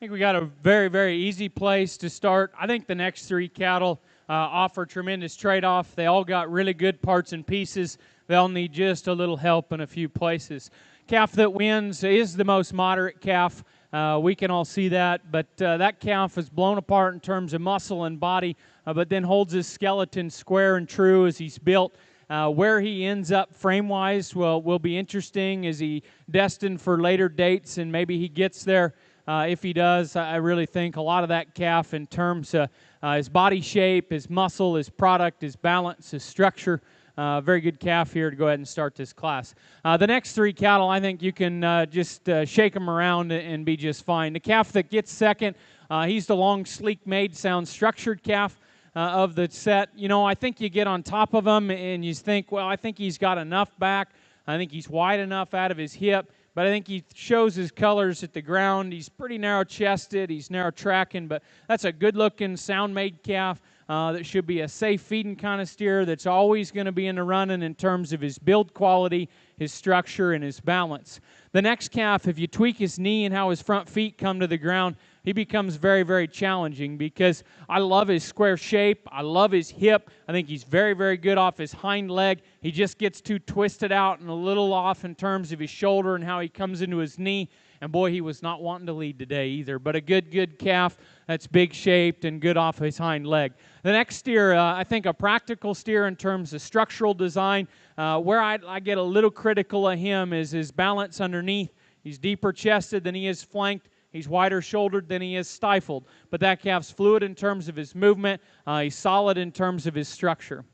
think we got a very, very easy place to start. I think the next three cattle offer tremendous trade-off. They all got really good parts and pieces. They'll need just a little help in a few places. Calf that wins is the most moderate calf. We can all see that, but that calf is blown apart in terms of muscle and body, but then holds his skeleton square and true as he's built. Where he ends up frame-wise will be interesting. Is he destined for later dates, and maybe he gets there? If he does, I really think a lot of that calf in terms of his body shape, his muscle, his product, his balance, his structure. Very good calf here to go ahead and start this class. The next three cattle, I think you can just shake them around and be just fine. The calf that gets second, he's the long, sleek, made, sound, structured calf of the set. You know, I think you get on top of him and you think, well, I think he's got enough back. I think he's wide enough out of his hip. But I think he shows his colors at the ground. He's pretty narrow-chested. He's narrow-tracking, but that's a good-looking, sound-made calf that should be a safe feeding kind of steer that's always going to be in the running in terms of his build quality, his structure, and his balance. The next calf, if you tweak his knee and how his front feet come to the ground, he becomes very, very challenging because I love his square shape. I love his hip. I think he's very, very good off his hind leg. He just gets too twisted out and a little off in terms of his shoulder and how he comes into his knee. And boy, he was not wanting to lead today either. But a good calf that's big shaped and good off his hind leg. The next steer, I think a practical steer in terms of structural design. Where I get a little critical of him is his balance underneath. He's deeper chested than he is flanked. He's wider shouldered than he is stifled. But that calf's fluid in terms of his movement. He's solid in terms of his structure.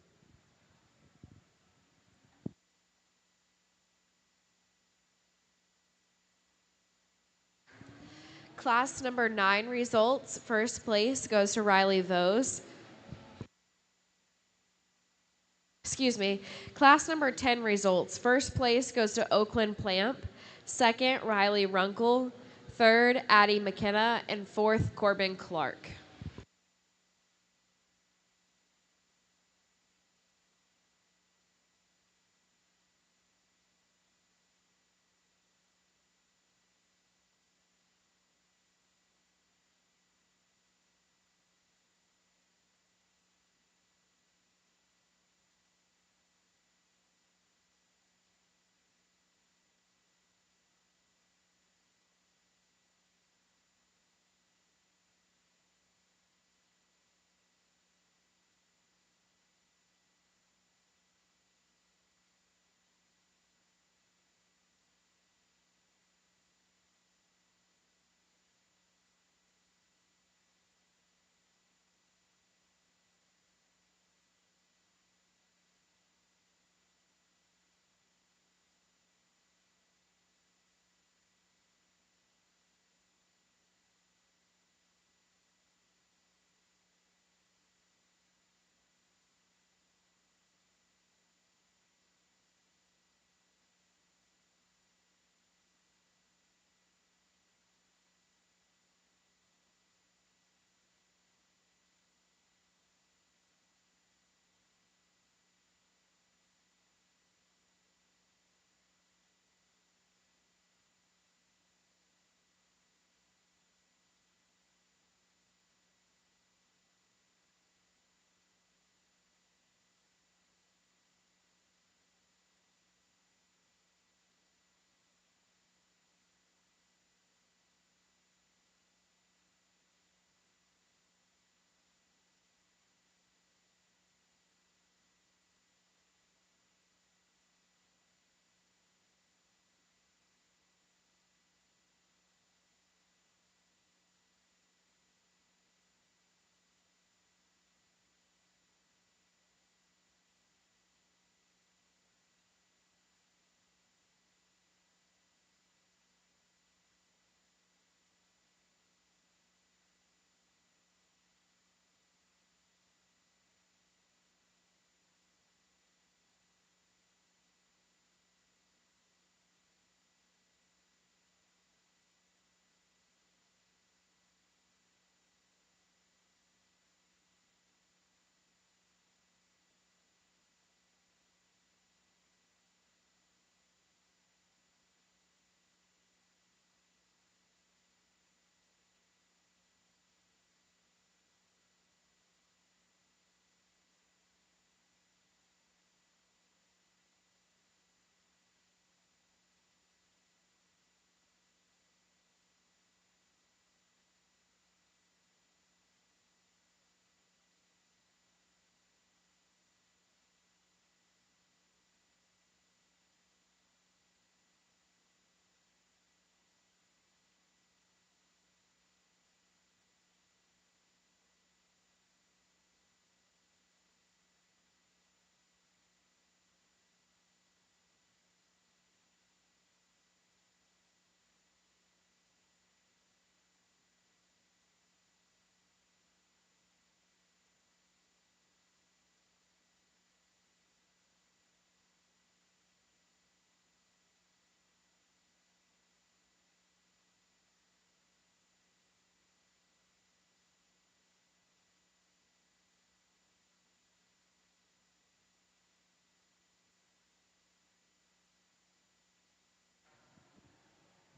Class number 9 results. First place goes to Riley Vose. Excuse me. Class number 10 results. First place goes to Oakland Plamp. Second, Riley Runkle. Third, Addie McKenna. And fourth, Corbin Clark.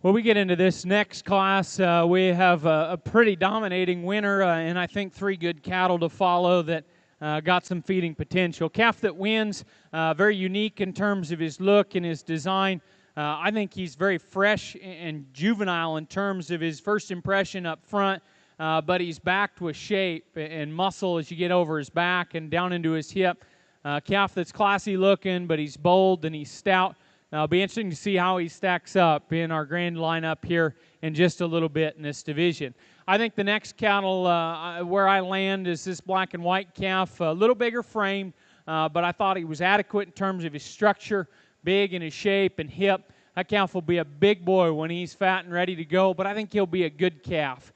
Well, we get into this next class. We have a pretty dominating winner, and I think 3 good cattle to follow that got some feeding potential. Calf that wins, very unique in terms of his look and his design. I think he's very fresh and juvenile in terms of his first impression up front, but he's backed with shape and muscle as you get over his back and down into his hip. Calf that's classy looking, but he's bold and he's stout. Now, it'll be interesting to see how he stacks up in our grand lineup here in just a little bit in this division. I think the next cattle where I land is this black and white calf, a little bigger framed, but I thought he was adequate in terms of his structure, big in his shape and hip. That calf will be a big boy when he's fat and ready to go, but I think he'll be a good calf.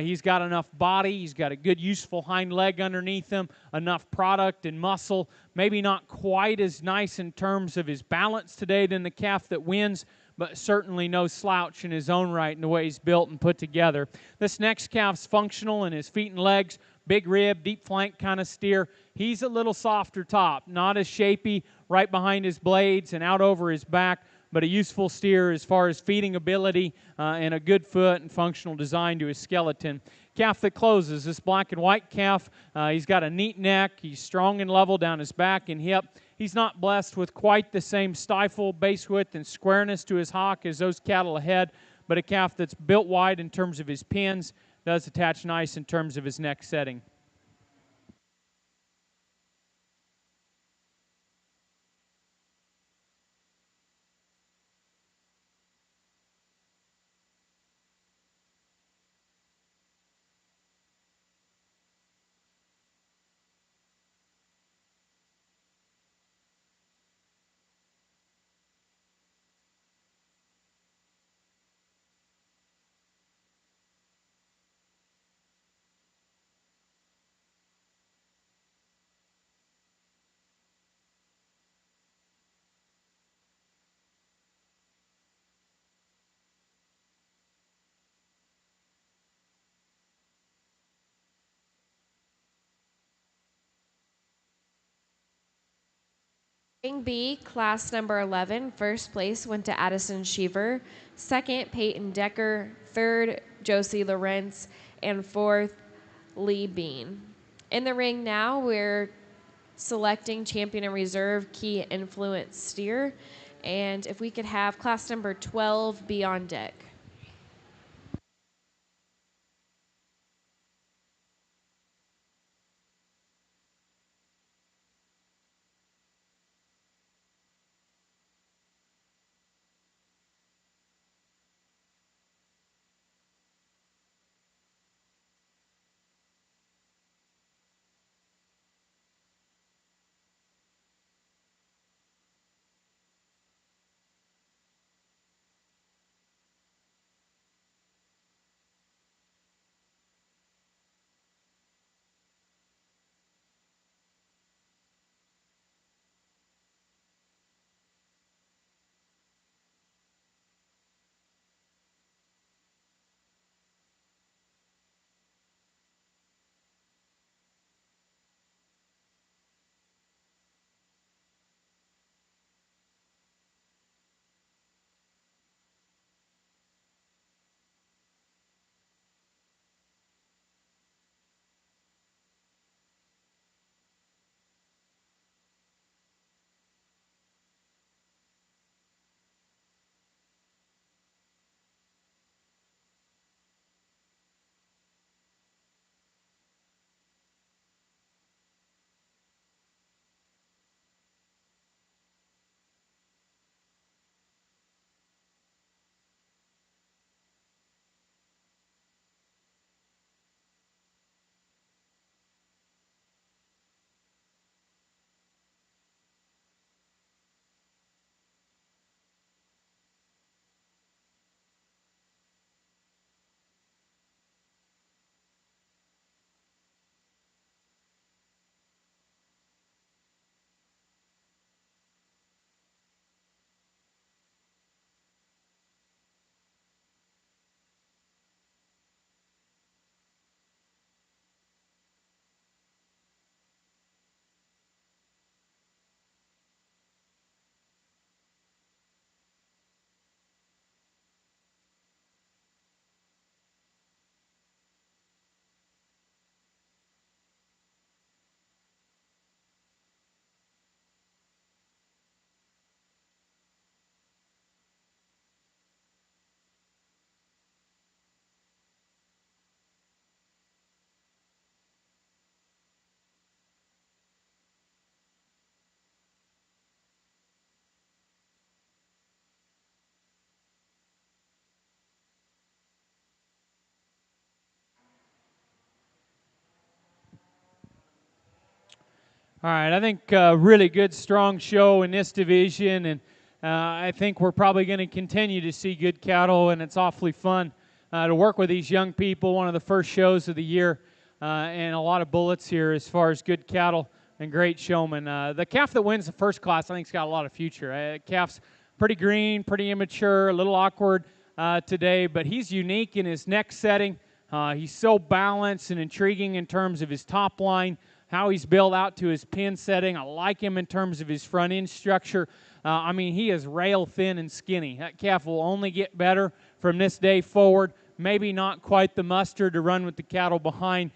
He's got enough body. He's got a good, useful hind leg underneath him, enough product and muscle. Maybe not quite as nice in terms of his balance today than the calf that wins, but certainly no slouch in his own right in the way he's built and put together. This next calf's functional in his feet and legs, big rib, deep flank kind of steer. He's a little softer top, not as shapy right behind his blades and out over his back, but a useful steer as far as feeding ability and a good foot and functional design to his skeleton. Calf that closes, this black and white calf, he's got a neat neck. He's strong and level down his back and hip. He's not blessed with quite the same stifle, base width, and squareness to his hock as those cattle ahead, but a calf that's built wide in terms of his pins, does attach nice in terms of his neck setting. Ring B, class number 11, first place went to Addison Sheaver, second, Peyton Decker, third, Josie Lawrence, and fourth, Lee Bean. In the ring now, we're selecting champion and reserve key influence steer, and if we could have class number 12 be on deck. All right, I think really good, strong show in this division, and I think we're probably going to continue to see good cattle, and it's awfully fun to work with these young people. One of the first shows of the year, and a lot of bullets here as far as good cattle and great showmen. The calf that wins the first class, I think, has got a lot of future. Calf's pretty green, pretty immature, a little awkward today, but he's unique in his neck setting. He's so balanced and intriguing in terms of his top line, how he's built out to his pin setting. I like him in terms of his front end structure. I mean, he is rail thin and skinny. That calf will only get better from this day forward. Maybe not quite the mustard to run with the cattle behind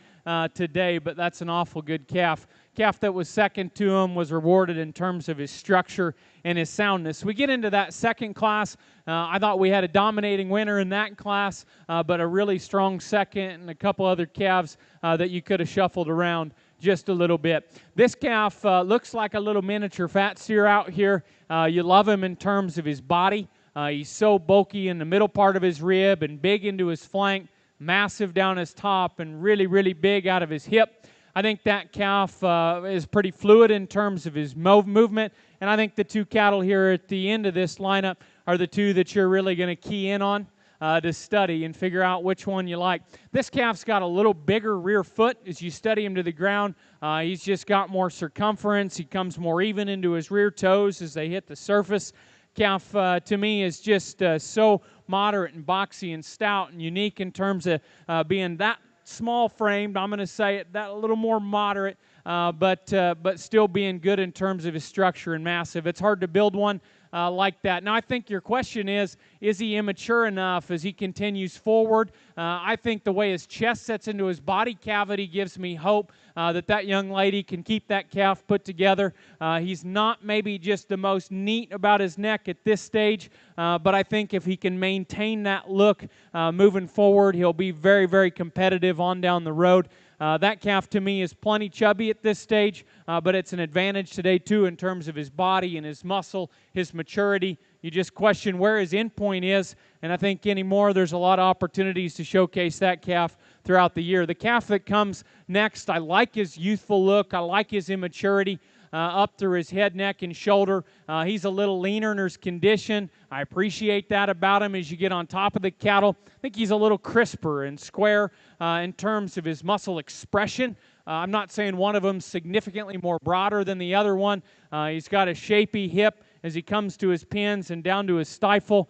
today, but that's an awful good calf. Calf that was second to him was rewarded in terms of his structure and his soundness. We get into that second class. I thought we had a dominating winner in that class, but a really strong second and a couple other calves that you could have shuffled around just a little bit. This calf looks like a little miniature fat steer out here. You love him in terms of his body. He's so bulky in the middle part of his rib and big into his flank, massive down his top, and really, really big out of his hip. I think that calf is pretty fluid in terms of his movement, and I think the two cattle here at the end of this lineup are the two that you're really going to key in on to study and figure out which one you like. This calf's got a little bigger rear foot as you study him to the ground. He's just got more circumference. He comes more even into his rear toes as they hit the surface. Calf, to me, is just so moderate and boxy and stout and unique in terms of being that small framed. I'm going to say it that a little more moderate, but still being good in terms of his structure and massive. It's hard to build one like that. Now, I think your question is he immature enough as he continues forward? I think the way his chest sets into his body cavity gives me hope that young lady can keep that calf put together. He's not maybe just the most neat about his neck at this stage, but I think if he can maintain that look moving forward, he'll be very, very competitive on down the road. That calf, to me, is plenty chubby at this stage, but it's an advantage today, too, in terms of his body and his muscle, his maturity. You just question where his endpoint is, and I think anymore there's a lot of opportunities to showcase that calf throughout the year. The calf that comes next, I like his youthful look. I like his immaturity up through his head, neck, and shoulder. He's a little leaner in his condition. I appreciate that about him as you get on top of the cattle. I think he's a little crisper and square in terms of his muscle expression. I'm not saying one of them's significantly more broader than the other one. He's got a shapy hip as he comes to his pins and down to his stifle.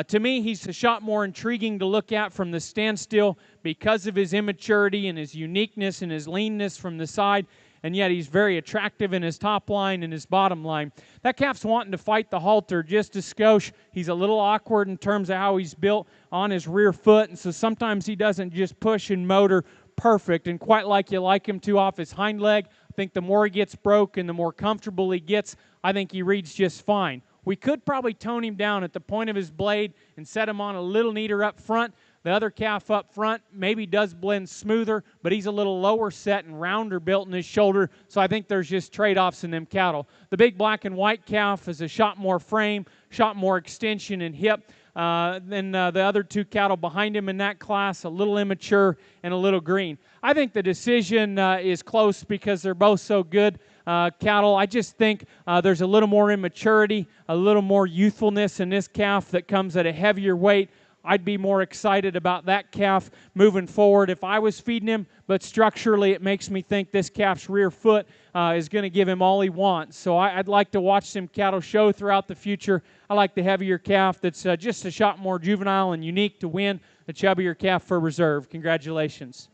To me, he's a shot more intriguing to look at from the standstill because of his immaturity and his uniqueness and his leanness from the side, and yet he's very attractive in his top line and his bottom line. That calf's wanting to fight the halter just a skosh. He's a little awkward in terms of how he's built on his rear foot, and so sometimes he doesn't just push and motor perfect and quite like you like him to off his hind leg. I think the more he gets broke and the more comfortable he gets, I think he reads just fine. We could probably tone him down at the point of his blade and set him on a little neater up front. The other calf up front maybe does blend smoother, but he's a little lower set and rounder built in his shoulder, so I think there's just trade-offs in them cattle. The big black and white calf is a shot more frame, shot more extension and hip than the other two cattle behind him in that class, a little immature and a little green. I think the decision is close because they're both so good cattle. I just think there's a little more immaturity, a little more youthfulness in this calf that comes at a heavier weight. I'd be more excited about that calf moving forward if I was feeding him, but structurally it makes me think this calf's rear foot is going to give him all he wants. So I'd like to watch some cattle show throughout the future. I like the heavier calf that's just a shot more juvenile and unique to win, the chubbier calf for reserve. Congratulations.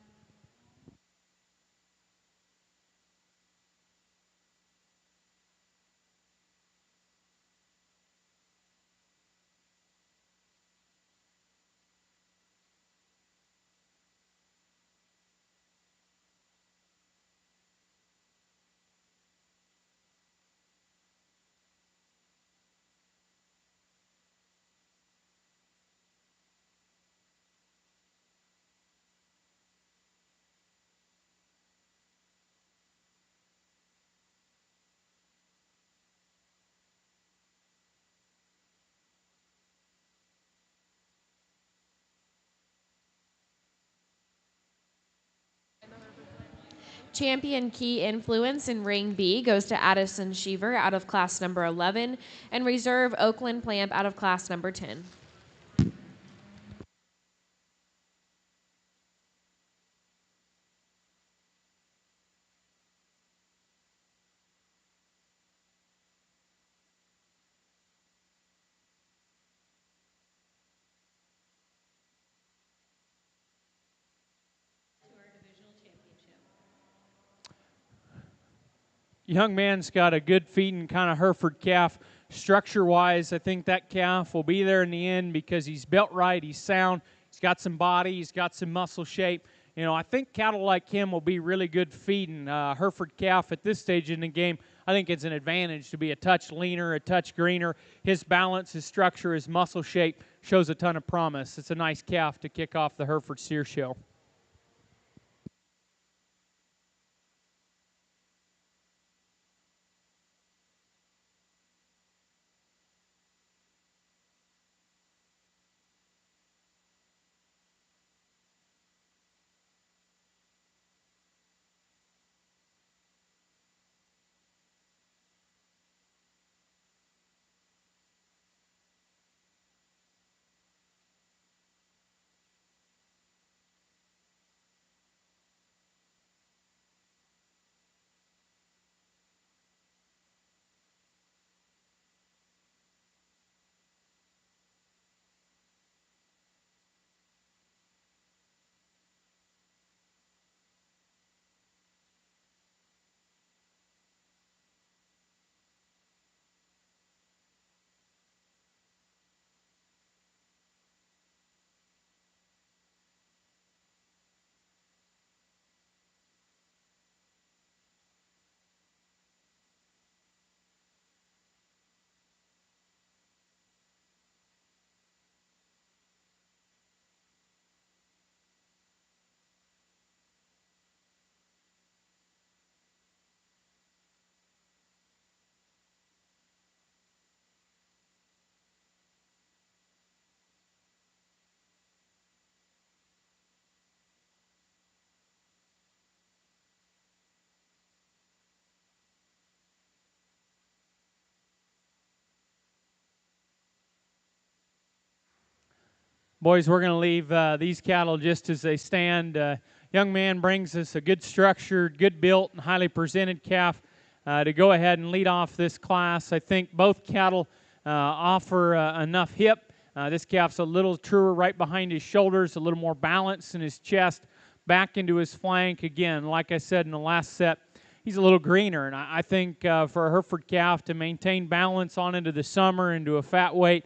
Champion Key Influence in Ring B goes to Addison Sheaver out of class number 11, and Reserve Oakland Plamp out of class number 10. To our divisional championship. Young man's got a good feeding kind of Hereford calf. Structure-wise, I think that calf will be there in the end because he's built right, he's sound, he's got some body, he's got some muscle shape. You know, I think cattle like him will be really good feeding. Hereford calf at this stage in the game, I think it's an advantage to be a touch leaner, a touch greener. His balance, his structure, his muscle shape shows a ton of promise. It's a nice calf to kick off the Hereford Steer Show. Boys, we're going to leave these cattle just as they stand. Young man brings us a good structured, good built, and highly presented calf to go ahead and lead off this class. I think both cattle offer enough hip. This calf's a little truer right behind his shoulders, a little more balance in his chest, back into his flank. Again, like I said in the last set, he's a little greener, and I think for a Hereford calf to maintain balance on into the summer, into a fat weight,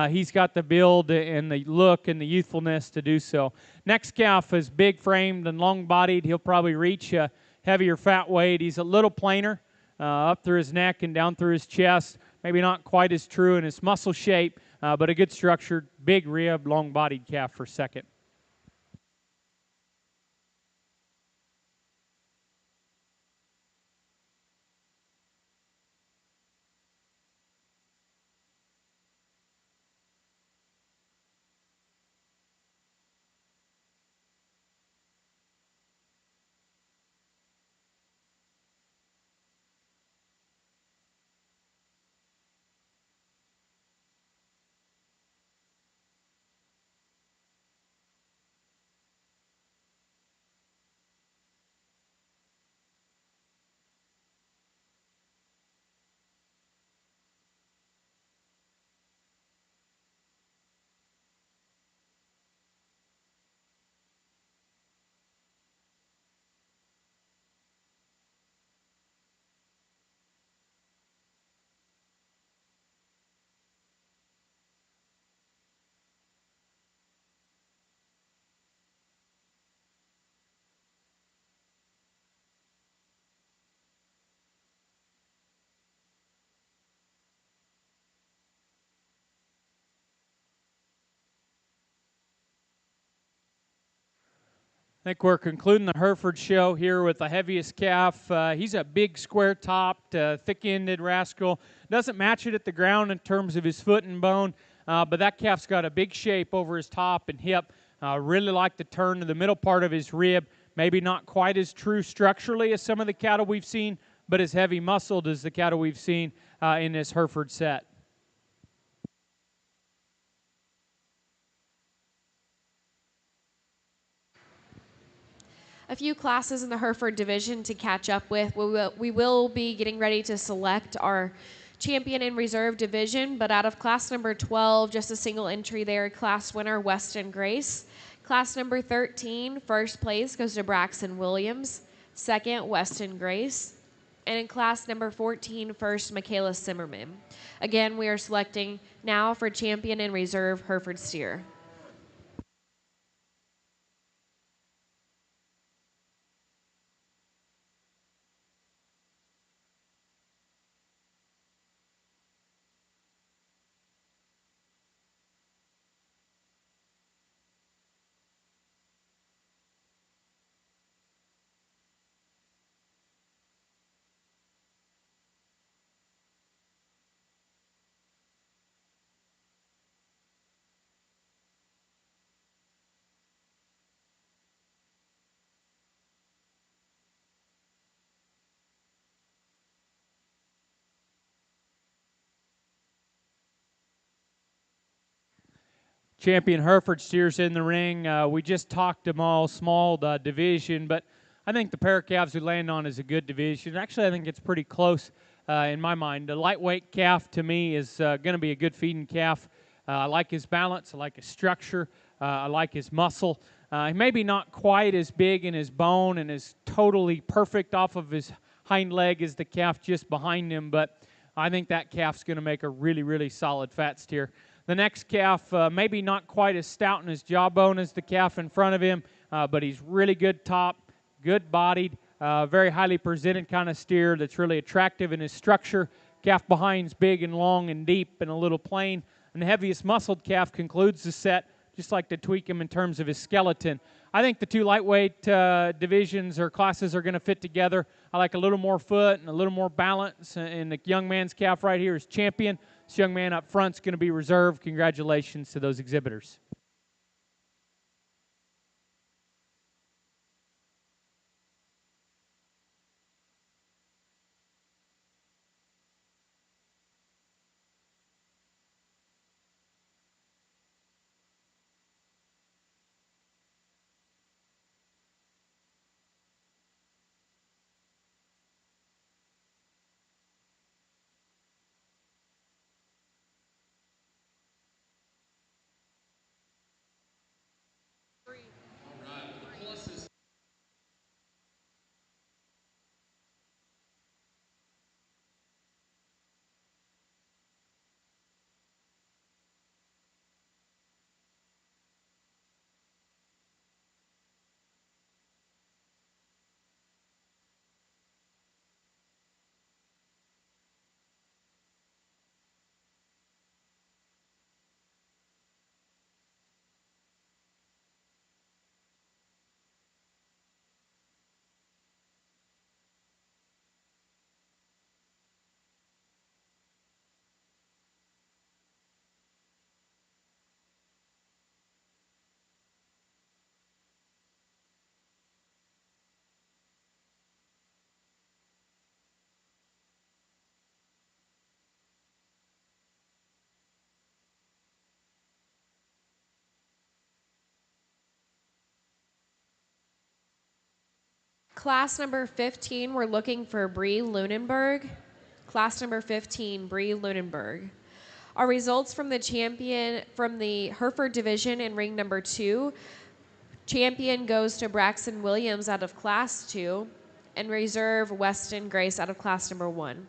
he's got the build and the look and the youthfulness to do so. Next calf is big-framed and long-bodied. He'll probably reach a heavier fat weight. He's a little plainer up through his neck and down through his chest. Maybe not quite as true in his muscle shape, but a good structured, big rib, long-bodied calf for second. I think we're concluding the Hereford show here with the heaviest calf. He's a big, square-topped, thick-ended rascal. Doesn't match it at the ground in terms of his foot and bone, but that calf's got a big shape over his top and hip. Really like the turn to the middle part of his rib. maybe not quite as true structurally as some of the cattle we've seen, but as heavy muscled as the cattle we've seen in this Hereford set. A few classes in the Hereford division to catch up with. We will be getting ready to select our champion in reserve division, but out of class number 12, just a single entry there, class winner Weston Grace. Class number 13, first place goes to Braxton Williams. Second, Weston Grace. And in class number 14, first, Michaela Simmerman. Again, we are selecting now for champion in reserve Hereford steer. Champion Hereford steers in the ring. We just talked them all small division, but I think the pair of calves we land on is a good division. Actually, I think it's pretty close in my mind. The lightweight calf to me is going to be a good feeding calf. I like his balance. I like his structure. I like his muscle. Maybe not quite as big in his bone and as totally perfect off of his hind leg as the calf just behind him, but I think that calf's going to make a really, really solid fat steer. The next calf, maybe not quite as stout in his jawbone as the calf in front of him, but he's really good top, good bodied, very highly presented kind of steer that's really attractive in his structure. Calf behind's big and long and deep and a little plain. And the heaviest muscled calf concludes the set. Just like to tweak him in terms of his skeleton. I think the two lightweight divisions or classes are going to fit together. I like a little more foot and a little more balance. And the young man's calf right here is champion. This young man up front is going to be reserved. Congratulations to those exhibitors. Class number 15, we're looking for Bree Lunenburg. Class number 15, Bree Lunenburg. Our results from the champion from the Hereford division in ring number 2. Champion goes to Braxton Williams out of class 2, and reserve Weston Grace out of class number 1.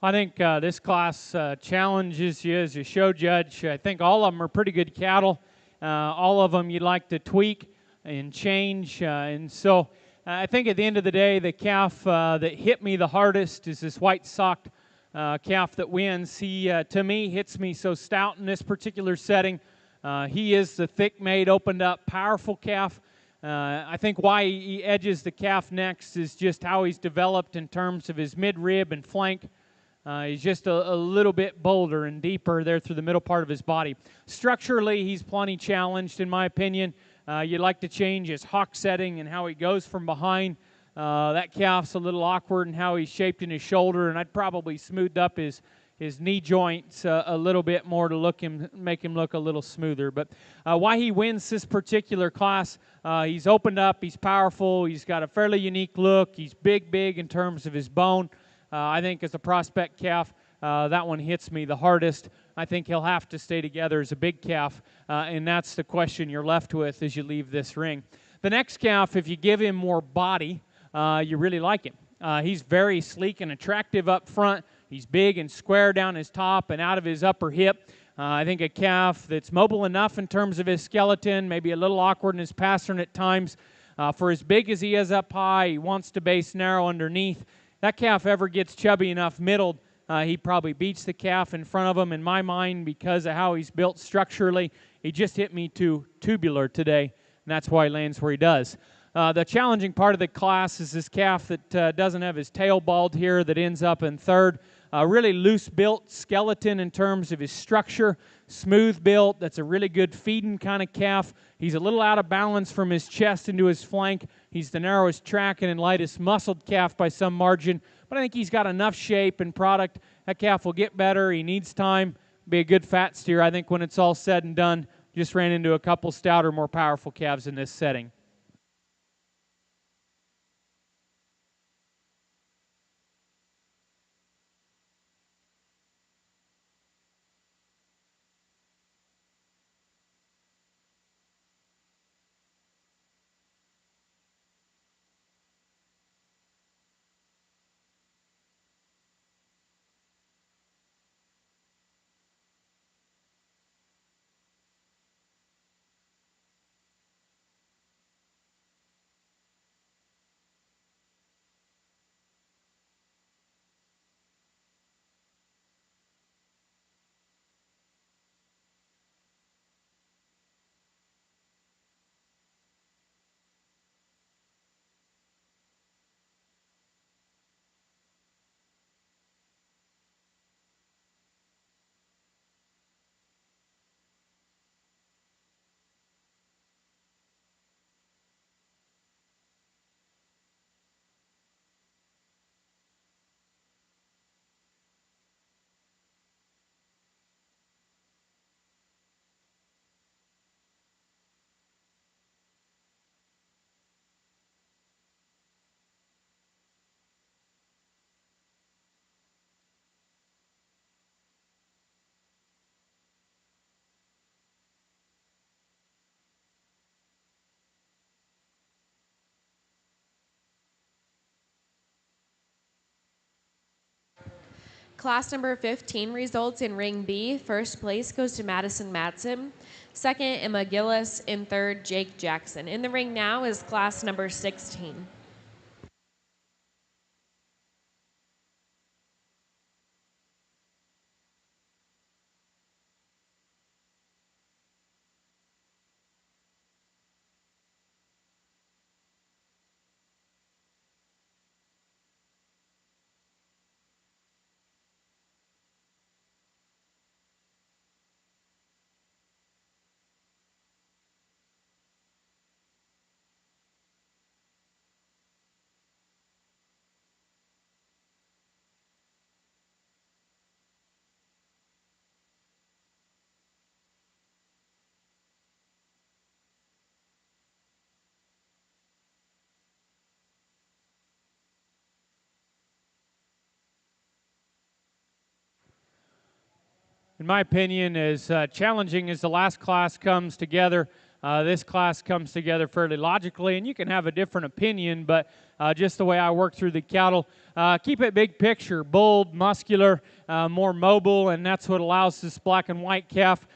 I think this class challenges you as a show judge. I think all of them are pretty good cattle. All of them you'd like to tweak and change. And so I think at the end of the day, the calf that hit me the hardest is this white-socked calf that wins. He, to me, hits me so stout in this particular setting. He is the thick-made, opened-up, powerful calf. I think why he edges the calf next is just how he's developed in terms of his midrib and flank. He's just a little bit bolder and deeper there through the middle part of his body. Structurally, he's plenty challenged, in my opinion. You'd like to change his hock setting and how he goes from behind. That calf's a little awkward in how he's shaped in his shoulder, and I'd probably smoothed up his knee joints a little bit more to make him look a little smoother. But why he wins this particular class, he's opened up, he's powerful, he's got a fairly unique look, he's big in terms of his bone. I think as a prospect calf, that one hits me the hardest. I think he'll have to stay together as a big calf, and that's the question you're left with as you leave this ring. The next calf, if you give him more body, you really like him. He's very sleek and attractive up front. He's big and square down his top and out of his upper hip. I think a calf that's mobile enough in terms of his skeleton, maybe a little awkward in his pattern at times. For as big as he is up high, he wants to base narrow underneath. That calf ever gets chubby enough middled, he probably beats the calf in front of him. In my mind, because of how he's built structurally, he just hit me too tubular today, and that's why he lands where he does. The challenging part of the class is this calf that doesn't have his tail bald here that ends up in third. Really loose-built skeleton in terms of his structure, smooth built. That's a really good feeding kind of calf. He's a little out of balance from his chest into his flank. He's the narrowest tracking and lightest muscled calf by some margin. But I think he's got enough shape and product. That calf will get better. He needs time. Be a good fat steer, I think, when it's all said and done. Just ran into a couple stouter, more powerful calves in this setting. Class number 15 results in Ring B. First place goes to Madison Matson. Second, Emma Gillis. And third, Jake Jackson. In the ring now is class number 16. In my opinion, as challenging as the last class comes together, This class comes together fairly logically, and you can have a different opinion, but just the way I work through the cattle, keep it big picture, bold, muscular, more mobile, and that's what allows this black and white calf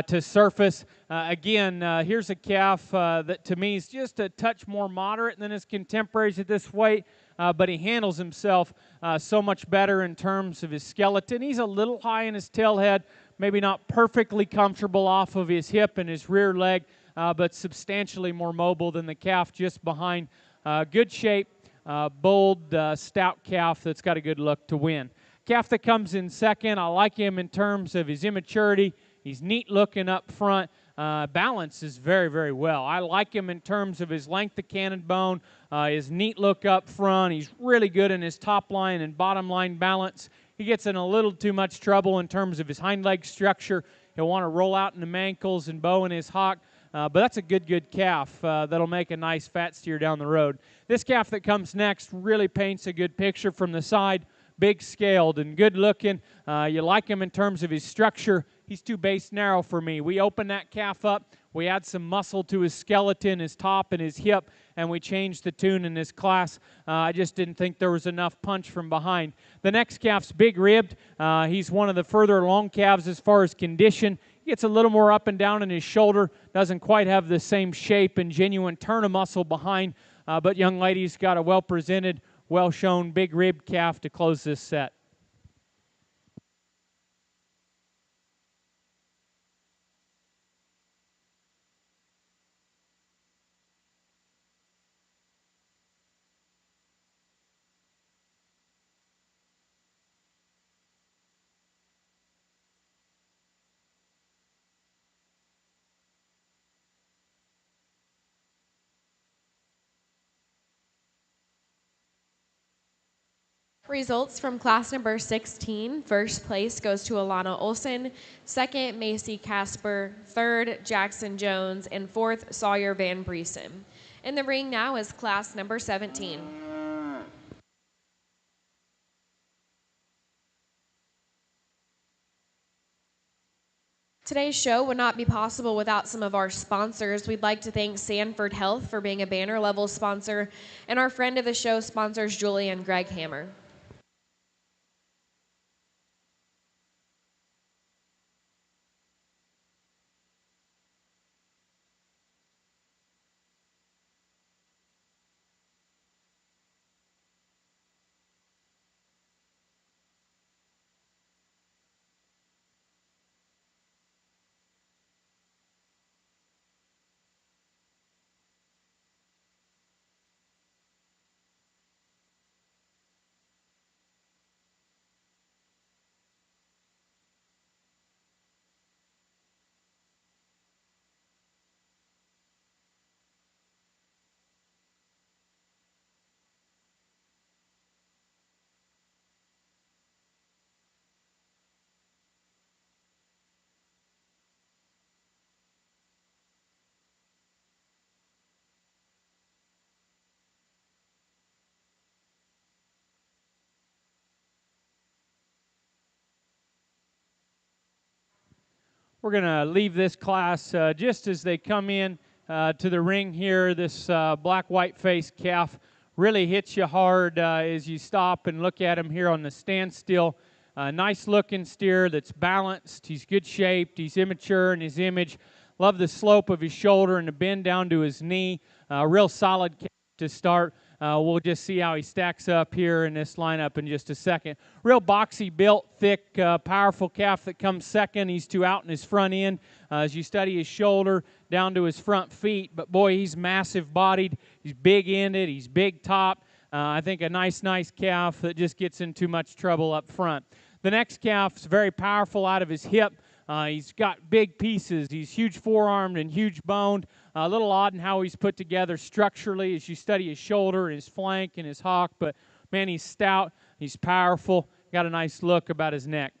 to surface. Again, here's a calf that to me is just a touch more moderate than his contemporaries at this weight, but he handles himself so much better in terms of his skeleton. He's a little high in his tail head, maybe not perfectly comfortable off of his hip and his rear leg, but substantially more mobile than the calf just behind. Good shape, bold, stout calf that's got a good look to win. Calf that comes in second, I like him in terms of his immaturity. He's neat looking up front. Balances very, very well. I like him in terms of his length of cannon bone, his neat look up front. He's really good in his top line and bottom line balance. He gets in a little too much trouble in terms of his hind leg structure. He'll want to roll out in the mankles and bow in his hock. But that's a good calf that'll make a nice fat steer down the road. This calf that comes next really paints a good picture from the side. Big scaled and good looking. You like him in terms of his structure. He's too base narrow for me. We open that calf up. We add some muscle to his skeleton, his top, and his hip, and we change the tune in this class. I just didn't think there was enough punch from behind. The next calf's big ribbed. He's one of the further along calves as far as condition. He gets a little more up and down in his shoulder. Doesn't quite have the same shape and genuine turn of muscle behind, but young lady's got a well-presented, well-shown big ribbed calf to close this set. Results from class number 16. First place goes to Alana Olson. Second, Macy Casper. Third, Jackson Jones. And fourth, Sawyer Van Briesen. In the ring now is class number 17. Today's show would not be possible without some of our sponsors. We'd like to thank Sanford Health for being a banner level sponsor, and our friend of the show sponsors Julie and Greg Hammer. We're going to leave this class just as they come in to the ring here. This black-white-faced calf really hits you hard as you stop and look at him here on the standstill. Nice-looking steer that's balanced. He's good shaped. He's immature in his image. Love the slope of his shoulder and the bend down to his knee. Real solid calf to start. We'll just see how he stacks up here in this lineup in just a second. Real boxy built, thick, powerful calf that comes second. He's too out in his front end as you study his shoulder down to his front feet. But boy, he's massive bodied. He's big ended. He's big top. I think a nice calf that just gets in too much trouble up front. The next calf's very powerful out of his hip. He's got big pieces. He's huge forearmed and huge boned. A little odd in how he's put together structurally as you study his shoulder and his flank and his hock. But, man, he's stout. He's powerful. Got a nice look about his neck.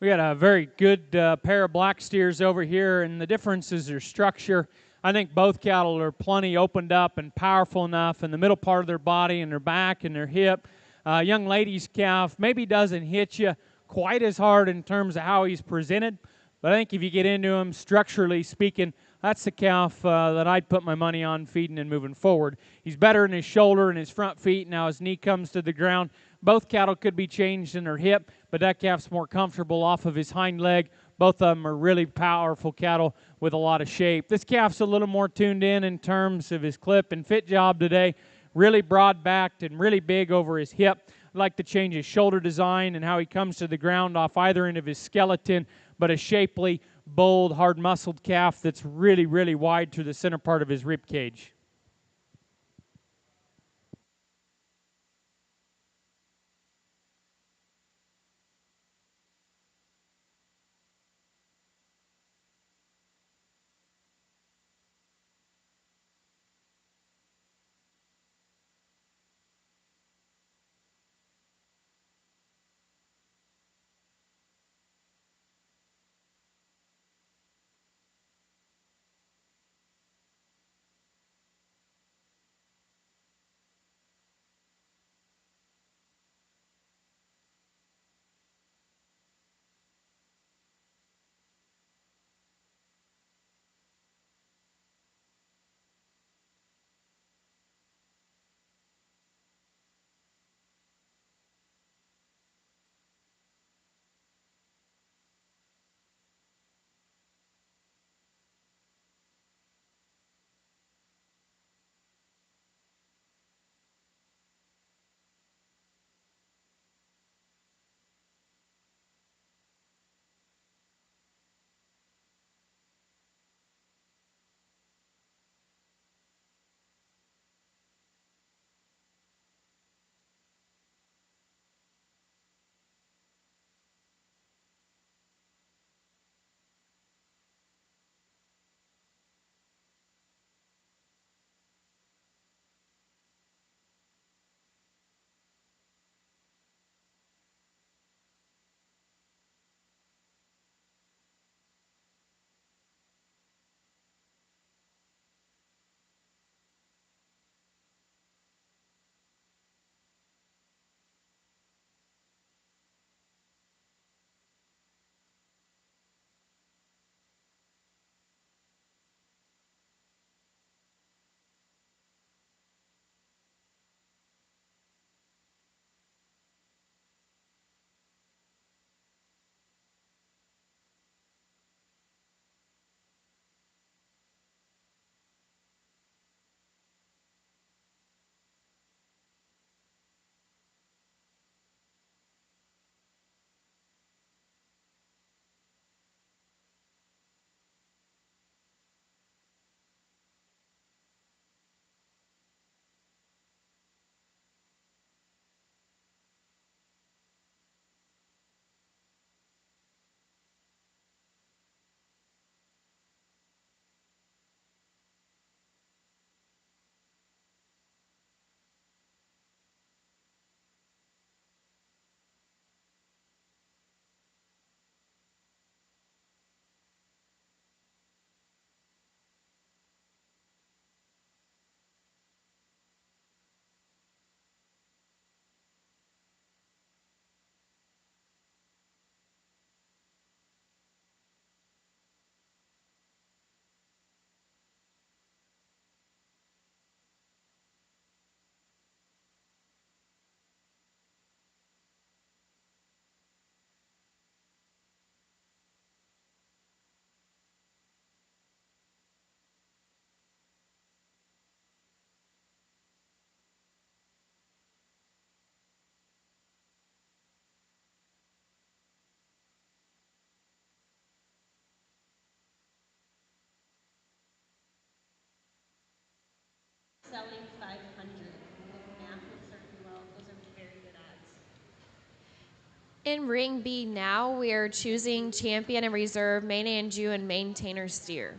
We got a very good pair of black steers over here, and the difference is their structure. I think both cattle are plenty opened up and powerful enough in the middle part of their body and their back and their hip. Young lady's calf maybe doesn't hit you quite as hard in terms of how he's presented, but I think if you get into him, structurally speaking, that's the calf that I'd put my money on feeding and moving forward. He's better in his shoulder and his front feet. Now his knee comes to the ground. Both cattle could be changed in their hip, but that calf's more comfortable off of his hind leg. Both of them are really powerful cattle with a lot of shape. This calf's a little more tuned in terms of his clip and fit job today. Really broad-backed and really big over his hip. I'd like to change his shoulder design and how he comes to the ground off either end of his skeleton, but a shapely, bold, hard-muscled calf that's really, really wide through the center part of his rib cage. Selling 500. The math would serve you well. Those are very good odds. In Ring B now, we are choosing champion and reserve main Anjou and maintainer steer.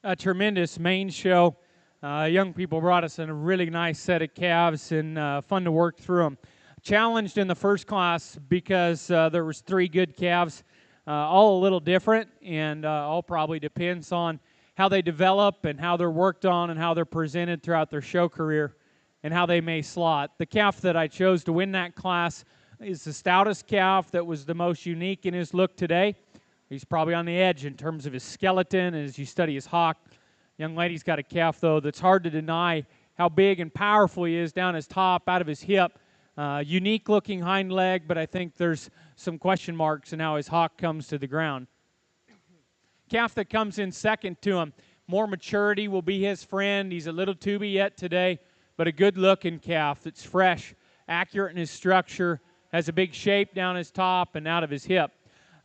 a tremendous main show. Young people brought us in a really nice set of calves, and fun to work through them. Challenged in the first class because there was 3 good calves, all a little different, and all probably depends on how they develop and how they're worked on and how they're presented throughout their show career and how they may slot. The calf that I chose to win that class is the stoutest calf that was the most unique in his look today. He's probably on the edge in terms of his skeleton as you study his hock. Young lady's got a calf, though, that's hard to deny how big and powerful he is down his top, out of his hip. Unique-looking hind leg, but I think there's some question marks in how his hock comes to the ground. Calf that comes in second to him, more maturity will be his friend. He's a little tubey yet today, but a good-looking calf that's fresh, accurate in his structure, has a big shape down his top and out of his hip.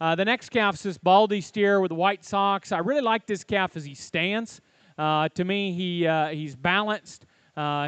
The next calf's this Baldy steer with white socks. I really like this calf as he stands. To me, he's balanced.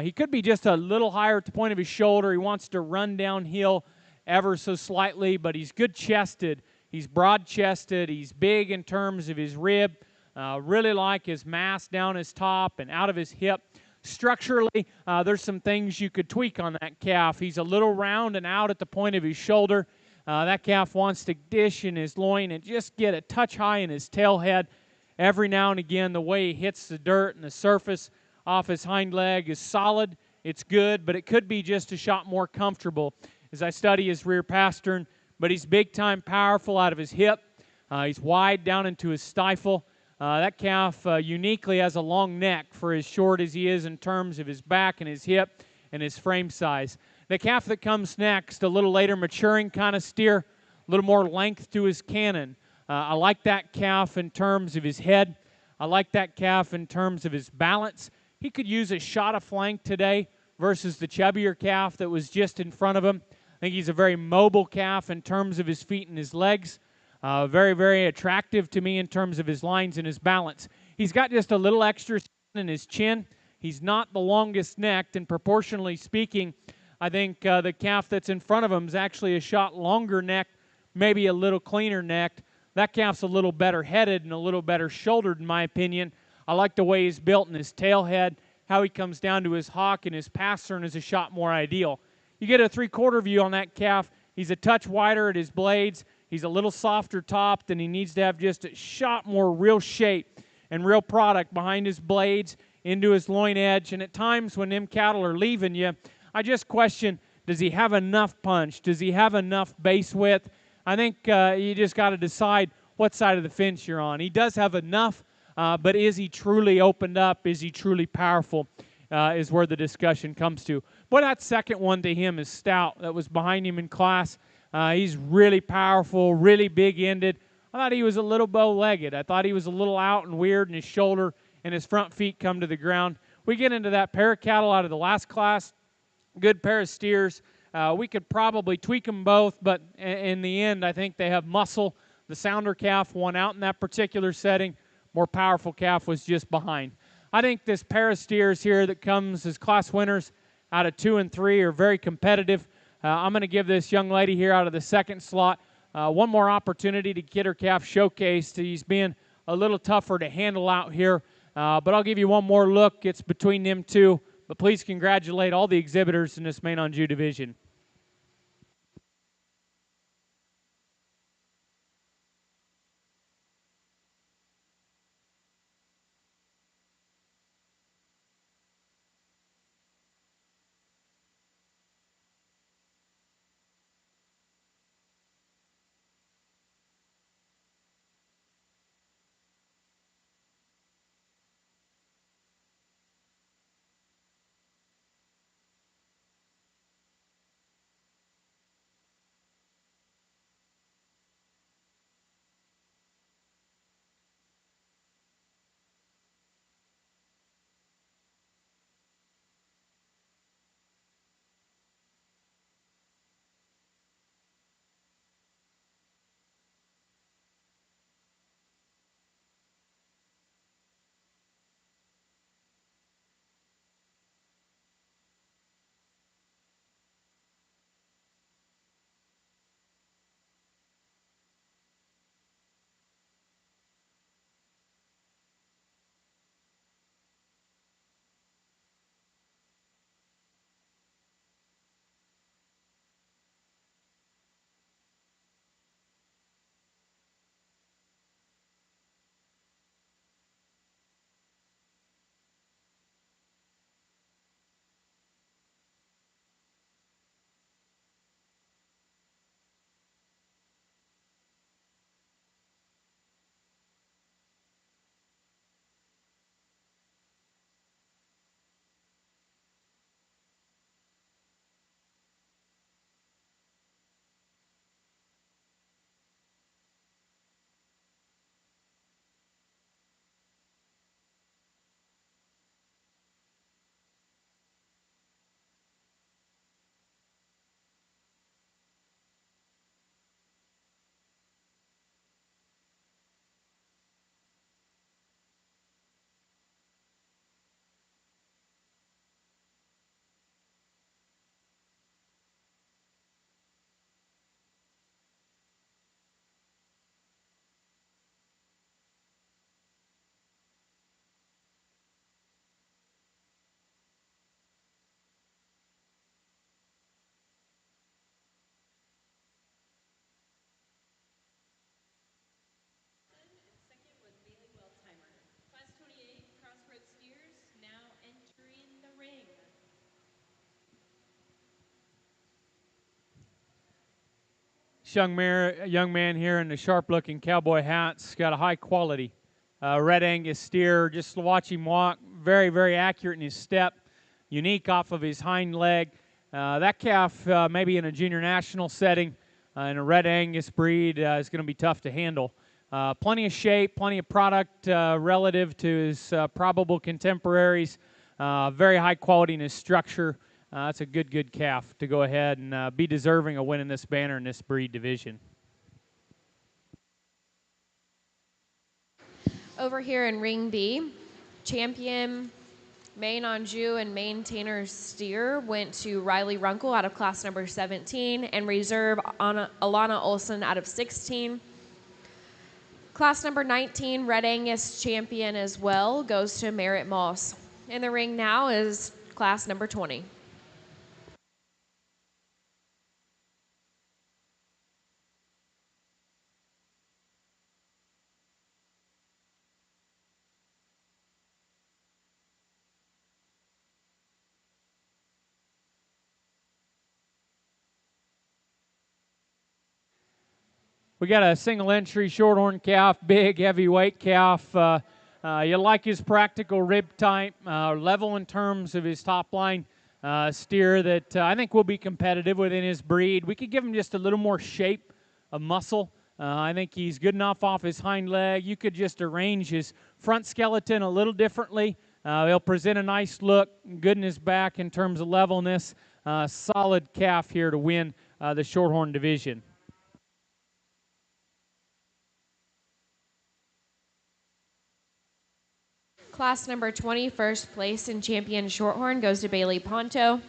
He could be just a little higher at the point of his shoulder. He wants to run downhill ever so slightly, but he's good-chested. He's broad-chested. He's big in terms of his rib. Really like his mass down his top and out of his hip. Structurally, there's some things you could tweak on that calf. He's a little round and out at the point of his shoulder. That calf wants to dish in his loin and just get a touch high in his tail head. Every now and again, the way he hits the dirt and the surface off his hind leg is solid. It's good, but it could be just a shot more comfortable as I study his rear pastern. But he's big-time powerful out of his hip. He's wide down into his stifle. That calf uniquely has a long neck for as short as he is in terms of his back and his hip and his frame size. The calf that comes next, a little later maturing kind of steer, a little more length to his cannon. I like that calf in terms of his head. I like that calf in terms of his balance. He could use a shot of flank today versus the chubbier calf that was just in front of him. I think he's a very mobile calf in terms of his feet and his legs. Very, very attractive to me in terms of his lines and his balance. He's got just a little extra in his chin. He's not the longest necked, and proportionally speaking, I think the calf that's in front of him is actually a shot longer necked, maybe a little cleaner necked. That calf's a little better headed and a little better shouldered, in my opinion. I like the way he's built in his tail head, how he comes down to his hock and his pastern is a shot more ideal. You get a 3/4 view on that calf. He's a touch wider at his blades. He's a little softer topped, and he needs to have just a shot more real shape and real product behind his blades into his loin edge. And at times when them cattle are leaving you, I just question, does he have enough punch? Does he have enough base width? I think you just got to decide what side of the fence you're on. He does have enough, but is he truly opened up? Is he truly powerful? Is where the discussion comes to. But that second one to him is Stout that was behind him in class. He's really powerful, really big-ended. I thought he was a little bow-legged. I thought he was a little out and weird in his shoulder, and his front feet come to the ground. We get into that pair of cattle out of the last class. Good pair of steers. We could probably tweak them both, but in the end, I think they have muscle. The sounder calf won out in that particular setting. More powerful calf was just behind. I think this pair of steers here that comes as class winners out of 2 and 3 are very competitive. I'm going to give this young lady here out of the second slot one more opportunity to get her calf showcased. He's being a little tougher to handle out here, but I'll give you one more look. It's between them two. But please congratulate all the exhibitors in this main on Jew division. Young man here in the sharp-looking cowboy hat's got a high quality Red Angus steer. Just watch him walk. Very, very accurate in his step. Unique off of his hind leg. That calf, maybe in a junior national setting, in a Red Angus breed, is going to be tough to handle. Plenty of shape, plenty of product relative to his probable contemporaries. Very high quality in his structure. That's a good calf to go ahead and be deserving of winning this banner in this breed division. Over here in Ring B, champion Main Anjou and maintainer steer went to Riley Runkle out of class number 17 and reserve Alana Olson out of 16. Class number 19, Red Angus champion as well, goes to Merritt Moss. In the ring now is class number 20. We got a single entry shorthorn calf, big heavyweight calf. You like his practical rib type, level in terms of his top line steer that I think will be competitive within his breed. We could give him just a little more shape of muscle. I think he's good enough off his hind leg. You could just arrange his front skeleton a little differently. He'll present a nice look, good in his back in terms of levelness. Solid calf here to win the shorthorn division. Class number 20, first place in champion shorthorn, goes to Bailey Ponto.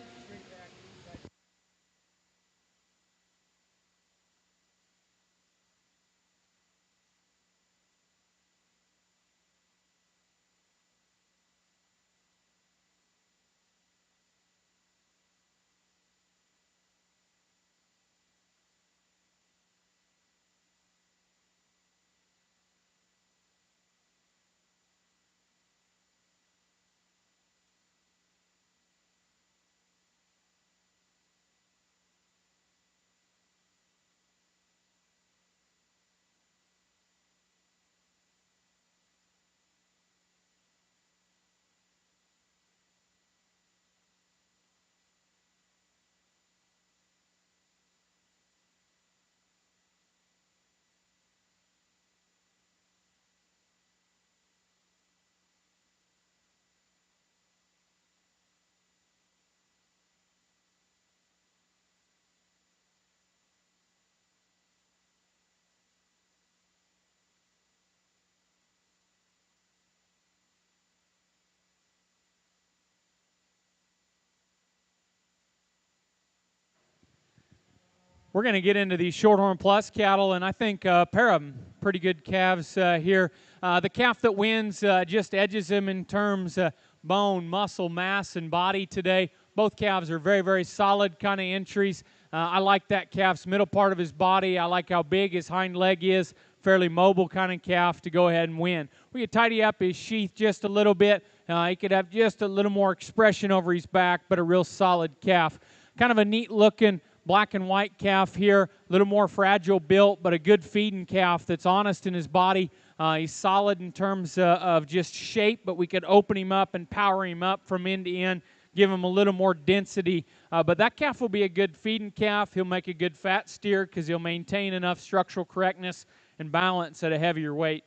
We're going to get into these Shorthorn Plus cattle, and I think a pair of pretty good calves here. The calf that wins just edges him in terms of bone, muscle, mass, and body today. Both calves are very, very solid kind of entries. I like that calf's middle part of his body. I like how big his hind leg is. Fairly mobile kind of calf to go ahead and win. We could tidy up his sheath just a little bit. He could have just a little more expression over his back, but a real solid calf. Kind of a neat looking black and white calf here, a little more fragile built, but a good feeding calf that's honest in his body. He's solid in terms of just shape, but we could open him up and power him up from end to end, give him a little more density. But that calf will be a good feeding calf. He'll make a good fat steer because he'll maintain enough structural correctness and balance at a heavier weight.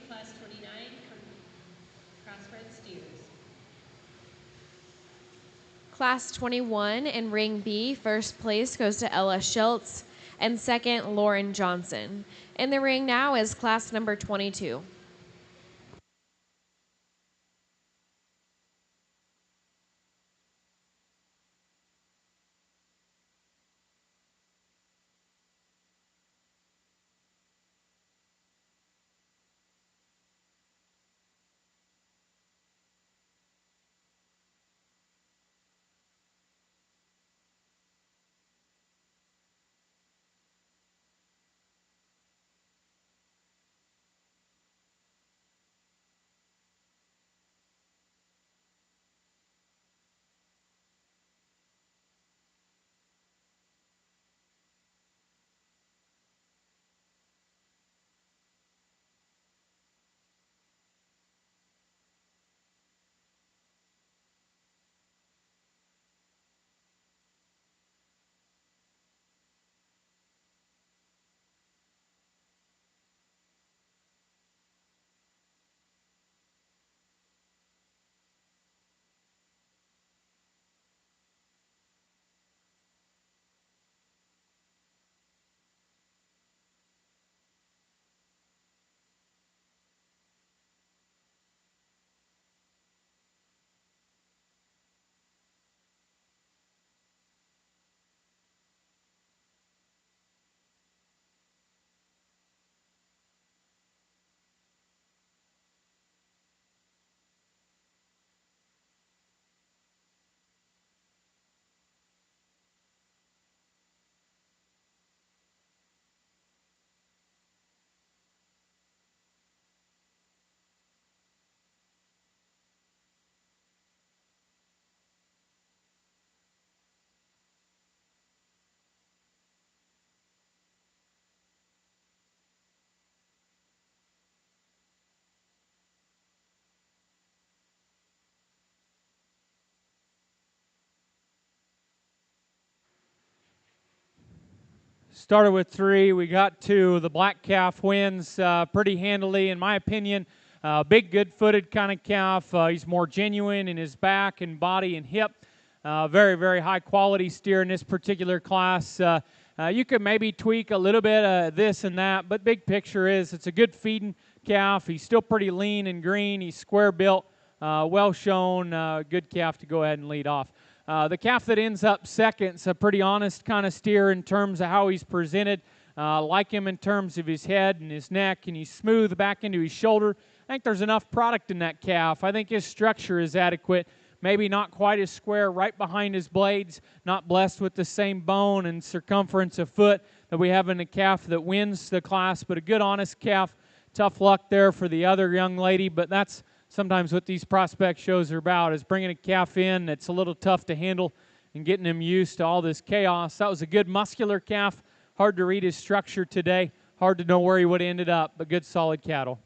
Class 29, crossbred steers. Class 21 in Ring B, first place goes to Ella Schultz, and second, Lauren Johnson. In the ring now is class number 22. Started with 3. We got 2. The black calf wins pretty handily, in my opinion. Big, good-footed kind of calf. He's more genuine in his back and body and hip. Very, very high-quality steer in this particular class. You could maybe tweak a little bit of this and that, but big picture is it's a good feeding calf. He's still pretty lean and green. He's square-built, well-shown, good calf to go ahead and lead off. The calf that ends up second is a pretty honest kind of steer in terms of how he's presented. Like him in terms of his head and his neck, and he's smooth back into his shoulder. I think there's enough product in that calf. I think his structure is adequate. Maybe not quite as square right behind his blades, not blessed with the same bone and circumference of foot that we have in the calf that wins the class, but a good, honest calf. Tough luck there for the other young lady, but that's sometimes what these prospect shows are about, is bringing a calf in that's a little tough to handle and getting him used to all this chaos. That was a good muscular calf. Hard to read his structure today. Hard to know where he would have ended up, but good, solid cattle.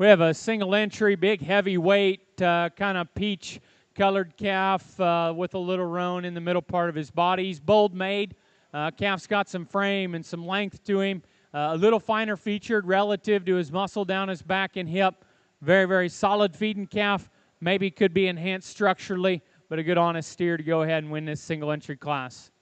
We have a single entry, big heavyweight, kind of peach colored calf with a little roan in the middle part of his body. He's bold made. Calf's got some frame and some length to him. A little finer featured relative to his muscle down his back and hip. Very, very solid feeding calf. Maybe could be enhanced structurally, but a good honest steer to go ahead and win this single entry class.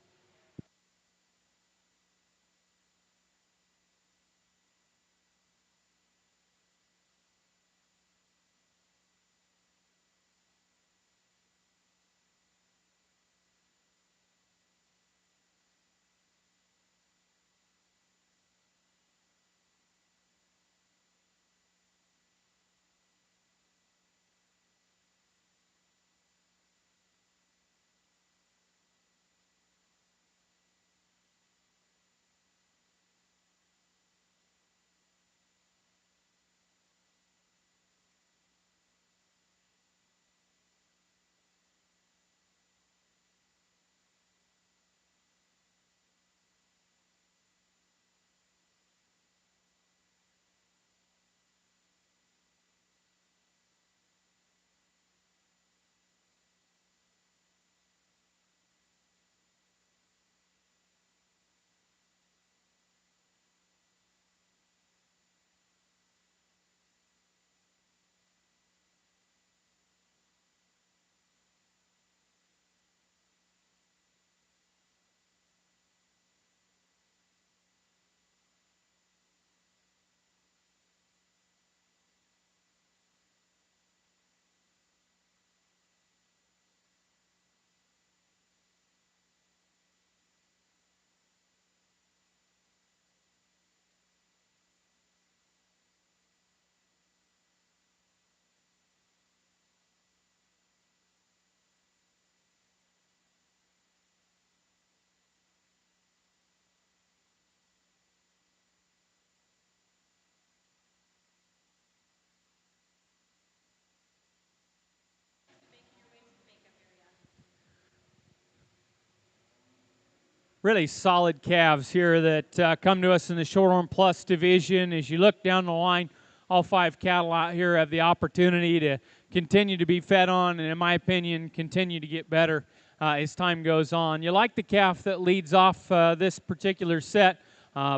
Really solid calves here that come to us in the Shorthorn Plus division. As you look down the line, all 5 cattle out here have the opportunity to continue to be fed on, and in my opinion, continue to get better as time goes on. You like the calf that leads off this particular set.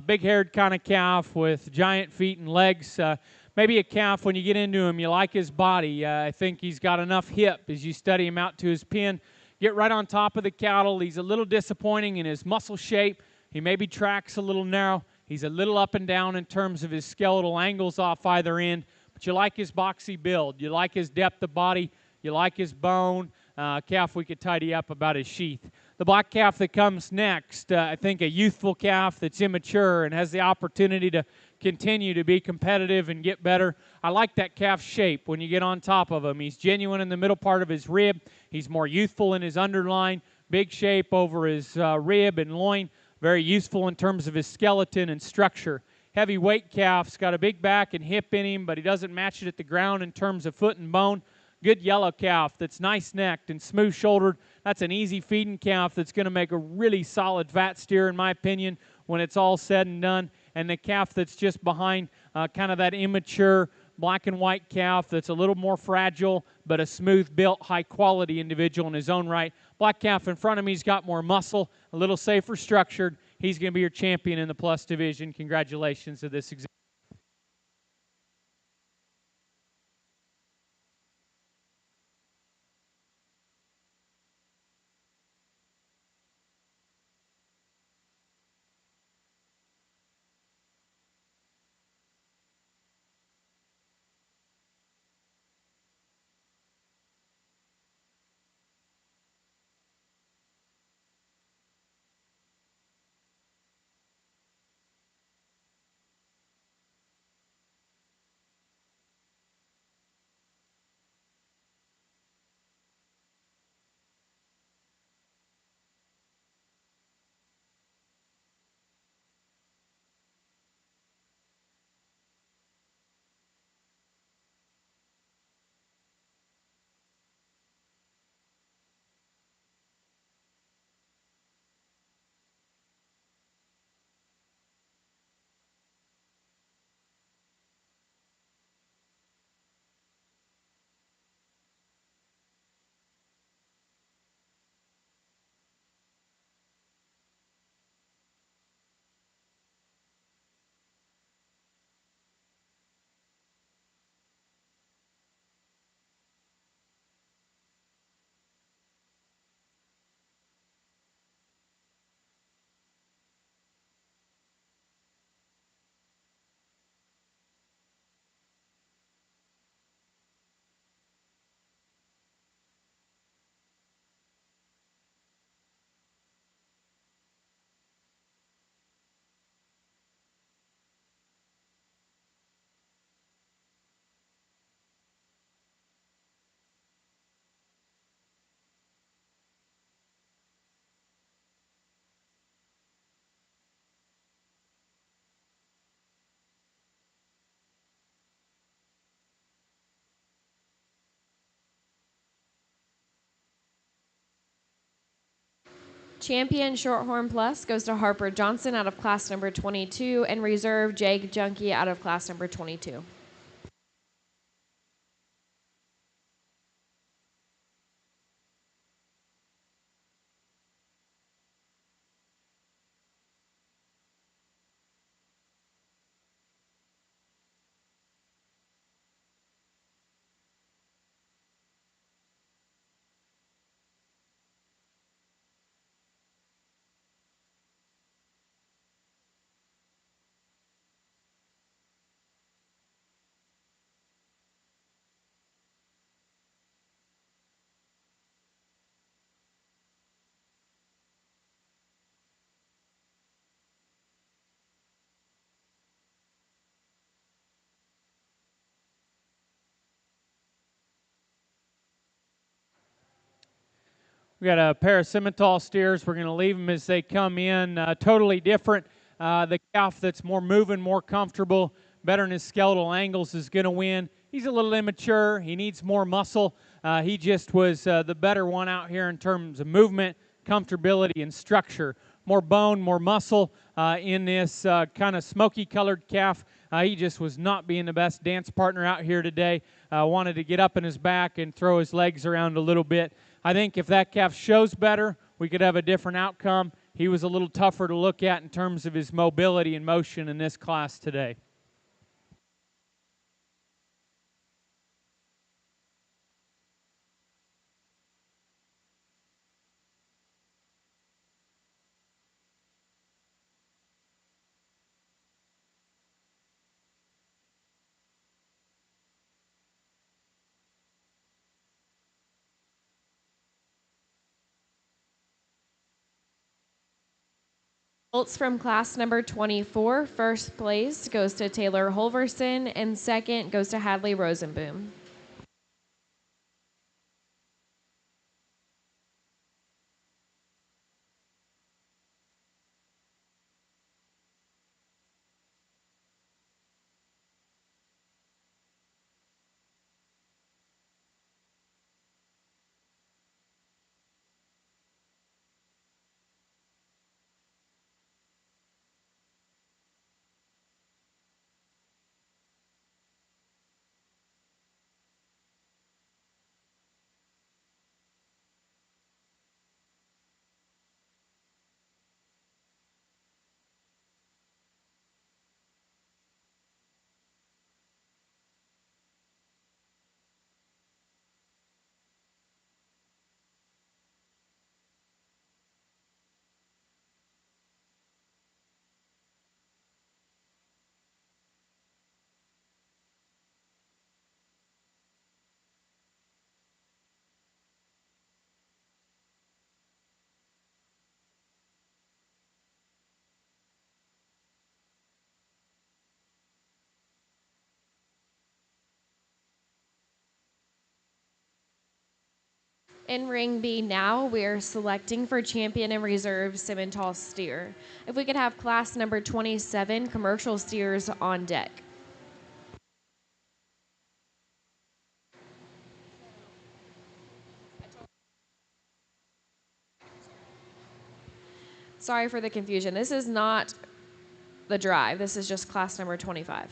Big-haired kind of calf with giant feet and legs. Maybe a calf, when you get into him, you like his body. I think he's got enough hip as you study him out to his pen. Get right on top of the cattle. He's a little disappointing in his muscle shape. He maybe tracks a little narrow. He's a little up and down in terms of his skeletal angles off either end. But you like his boxy build. You like his depth of body. You like his bone. Calf we could tidy up about his sheath. The black calf that comes next, I think a youthful calf that's immature and has the opportunity to continue to be competitive and get better. I like that calf shape when you get on top of him. He's genuine in the middle part of his rib. He's more youthful in his underline. Big shape over his rib and loin. Very useful in terms of his skeleton and structure. Heavyweight calf's got a big back and hip in him, but he doesn't match it at the ground in terms of foot and bone. good yellow calf that's nice-necked and smooth-shouldered. That's an easy feeding calf that's going to make a really solid fat steer, in my opinion, when it's all said and done. And the calf that's just behind, kind of that immature black and white calf that's a little more fragile, but a smooth-built, high-quality individual in his own right. Black calf in front of me, he's got more muscle, a little safer structured. He's going to be your champion in the plus division. Congratulations to this example. Champion Shorthorn Plus goes to Harper Johnson out of class number 22, and reserve Jake Junkie out of class number 22. We got a pair of Simmental steers. We're going to leave them as they come in. Totally different. The calf that's more moving, more comfortable, better in his skeletal angles is going to win. He's a little immature. He needs more muscle. He just was the better one out here in terms of movement, comfortability, and structure. More bone, more muscle in this kind of smoky-colored calf. He just was not being the best dance partner out here today. Wanted to get up in his back and throw his legs around a little bit. I think if that calf shows better, we could have a different outcome. He was a little tougher to look at in terms of his mobility and motion in this class today. Results from class number 24. First place goes to Taylor Holverson, and second goes to Hadley Rosenboom. In Ring B now, we are selecting for champion and reserve Simmental steer. If we could have class number 27 commercial steers on deck. Sorry for the confusion. This is not the drive. This is just class number 25.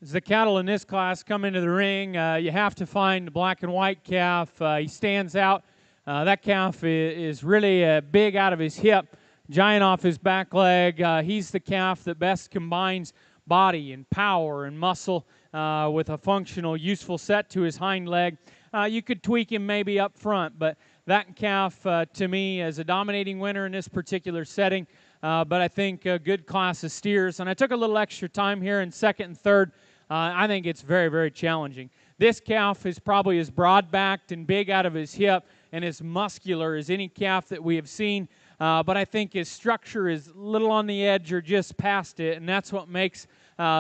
As the cattle in this class come into the ring, you have to find the black and white calf. He stands out. That calf is really big out of his hip, giant off his back leg. He's the calf that best combines body and power and muscle with a functional, useful set to his hind leg. You could tweak him maybe up front, but that calf, to me, is a dominating winner in this particular setting. But I think a good class of steers. And I took a little extra time here in second and third. I think it's very, very challenging. This calf is probably as broad-backed and big out of his hip and as muscular as any calf that we have seen. But I think his structure is a little on the edge or just past it, and that's what makes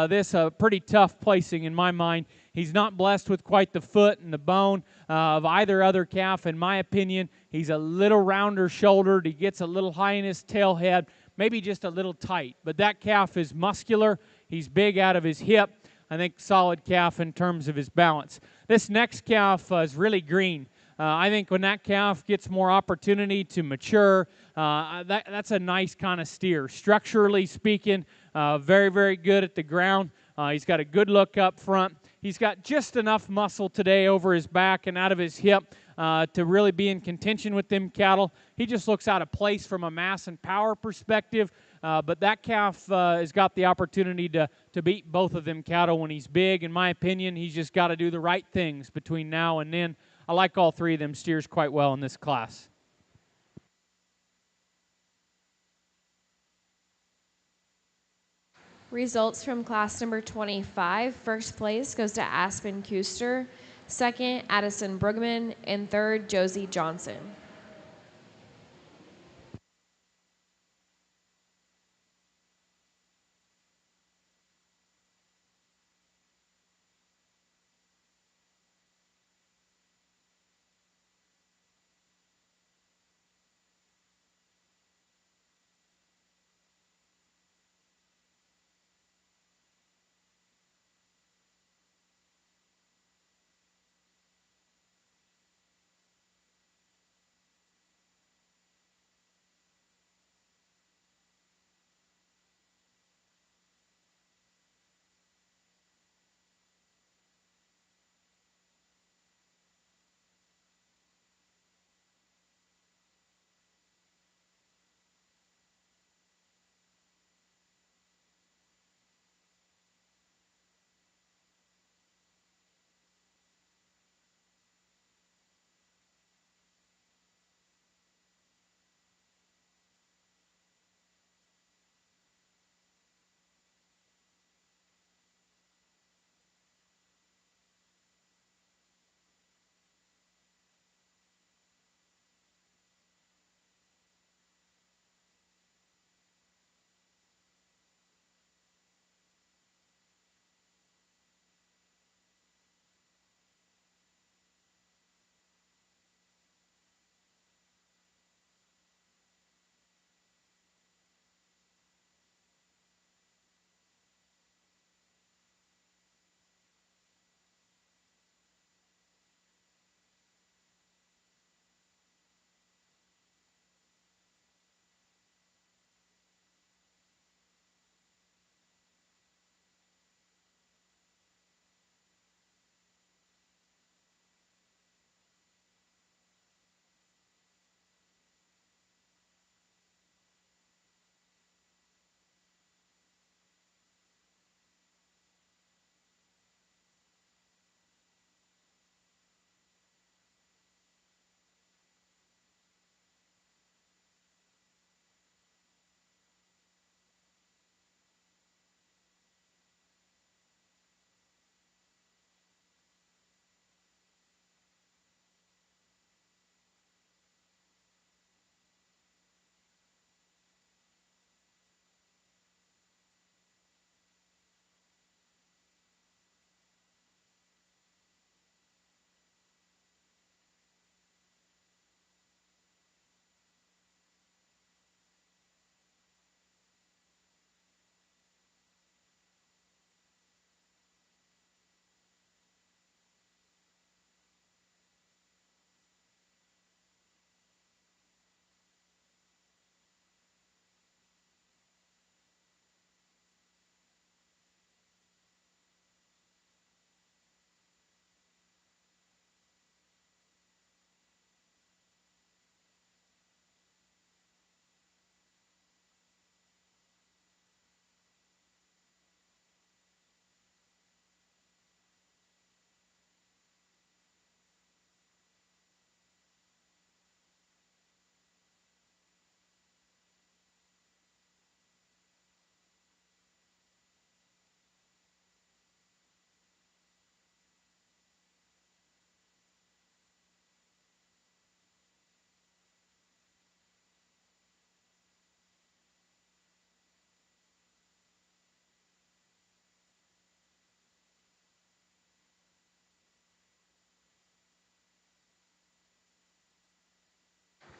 this a pretty tough placing in my mind. He's not blessed with quite the foot and the bone of either other calf, in my opinion. He's a little rounder shouldered. He gets a little high in his tail head, maybe just a little tight. But that calf is muscular. He's big out of his hip. I think solid calf in terms of his balance. This next calf is really green. I think when that calf gets more opportunity to mature, that's a nice kind of steer. Structurally speaking, very, very good at the ground. He's got a good look up front. He's got just enough muscle today over his back and out of his hip to really be in contention with them cattle. He just looks out of place from a mass and power perspective, but that calf has got the opportunity to beat both of them cattle when he's big. In my opinion, he's just got to do the right things between now and then. I like all three of them steers quite well in this class. Results from class number 25. First place goes to Aspen Kuster. Second, Addison Brugman. And third, Josie Johnson.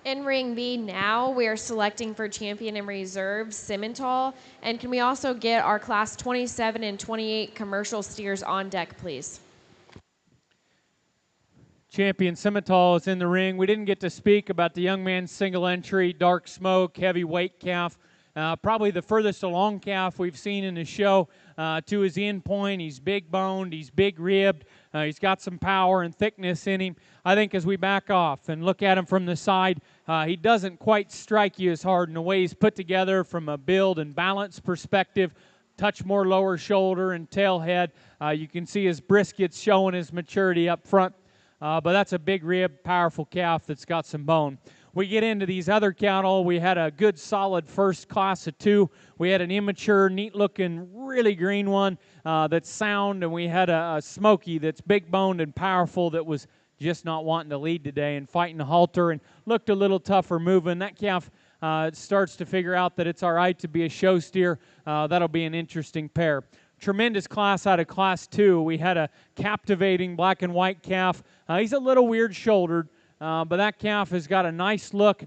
In Ring B now, we are selecting for champion and reserve Simmental. And can we also get our class 27 and 28 commercial steers on deck, please? Champion Simmental is in the ring. We didn't get to speak about the young man's single entry, dark smoke, heavyweight calf. Probably the furthest along calf we've seen in the show to his end point. He's big boned, he's big ribbed, he's got some power and thickness in him. I think as we back off and look at him from the side, he doesn't quite strike you as hard in the way he's put together from a build and balance perspective. Touch more lower shoulder and tail head. You can see his briskets showing his maturity up front. But that's a big rib, powerful calf that's got some bone. We get into these other cattle. We had a good, solid first class of 2. We had an immature, neat-looking, really green one that's sound, and we had a smoky that's big-boned and powerful that was just not wanting to lead today and fighting the halter and looked a little tougher moving. That calf starts to figure out that it's all right to be a show steer. That'll be an interesting pair. Tremendous class out of Class 2. We had a captivating black and white calf. He's a little weird-shouldered, but that calf has got a nice look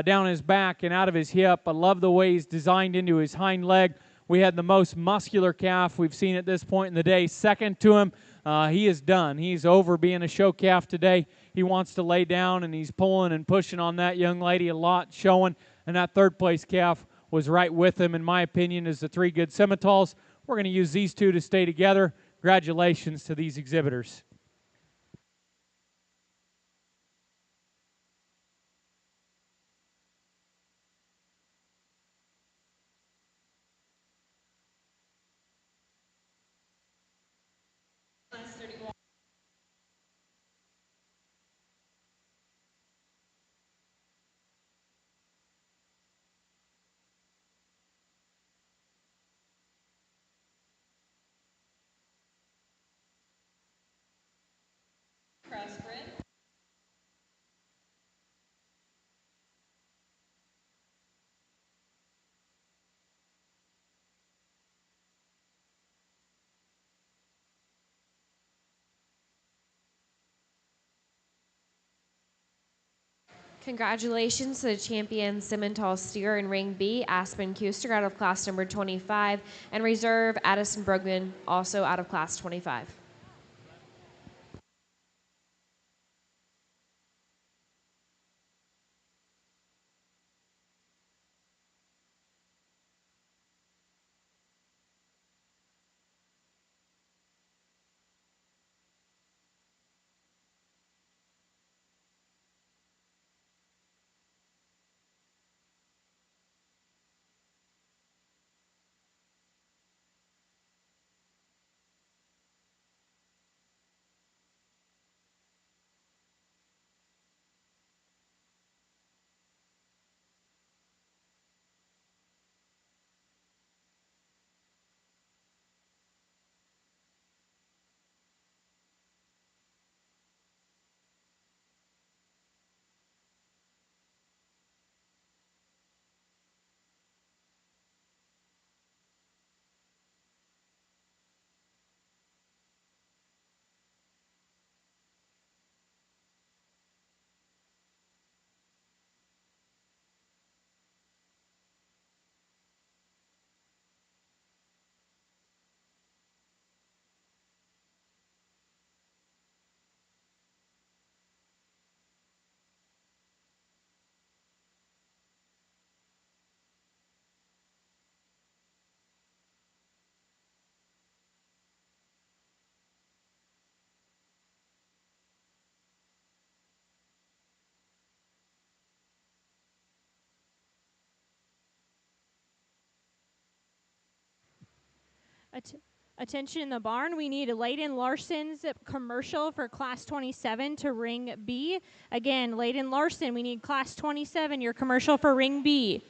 down his back and out of his hip. I love the way he's designed into his hind leg. We had the most muscular calf we've seen at this point in the day. Second to him, he is done. He's over being a show calf today. He wants to lay down, and he's pulling and pushing on that young lady a lot, showing. And that third-place calf was right with him, in my opinion, as the 3 good Simmentals. We're going to use these 2 to stay together. Congratulations to these exhibitors. Class 31. Crossbred. Congratulations to the champion Simmental steer in Ring B, Aspen Kuster, out of class number 25, and reserve Addison Brugman, also out of class 25. Attention in the barn, we need Layden Larson's commercial for Class 27 to Ring B. Again, Layden Larson, we need Class 27, your commercial for Ring B.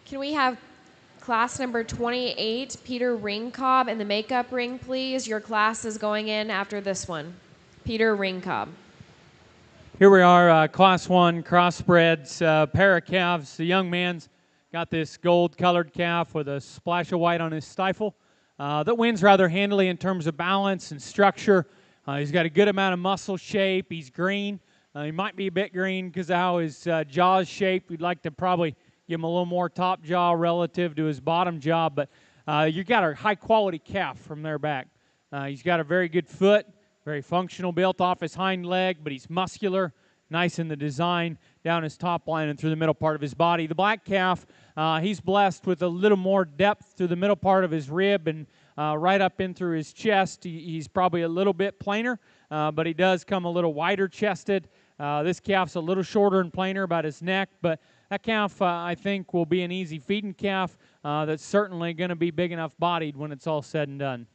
Can we have class number 28, Peter Ringcobb, in the makeup ring, please? Your class is going in after this one. Peter Ringcobb. Here we are, Class 1 crossbreds, pair of calves. The young man's got this gold-colored calf with a splash of white on his stifle that wins rather handily in terms of balance and structure. He's got a good amount of muscle shape. He's green. He might be a bit green because of how his jaw is shaped. We'd like to probably give him a little more top jaw relative to his bottom jaw, but you've got a high-quality calf from there back. He's got a very good foot. Very functional, built off his hind leg, but he's muscular, nice in the design, down his top line and through the middle part of his body. The black calf, he's blessed with a little more depth through the middle part of his rib and right up in through his chest. He's probably a little bit plainer, but he does come a little wider chested. This calf's a little shorter and plainer about his neck, but that calf, I think, will be an easy feeding calf that's certainly going to be big enough bodied when it's all said and done.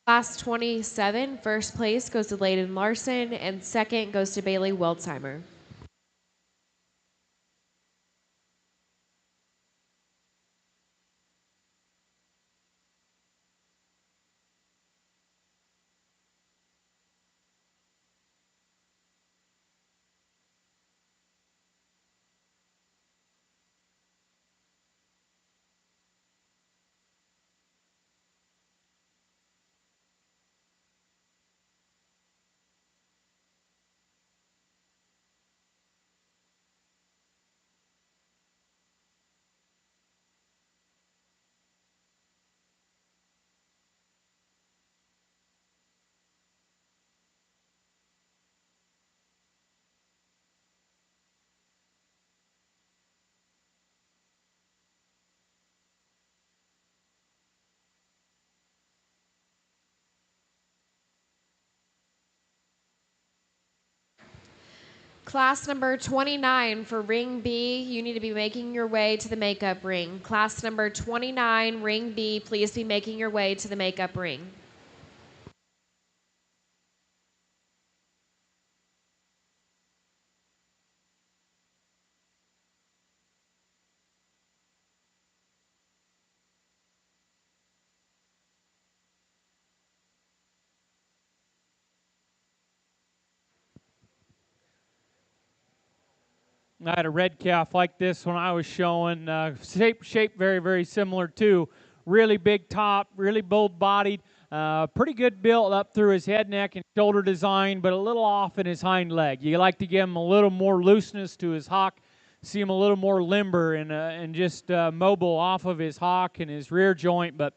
Class 27, first place goes to Layden Larson, and second goes to Bailey Weltzheimer. Class number 29 for ring B, you need to be making your way to the makeup ring. Class number 29, ring B, please be making your way to the makeup ring. I had a red calf like this when I was showing. Shape very, very similar too. Really big top, really bold-bodied, pretty good built up through his head, neck, and shoulder design, but a little off in his hind leg. You like to give him a little more looseness to his hock, see him a little more limber and just mobile off of his hock and his rear joint. But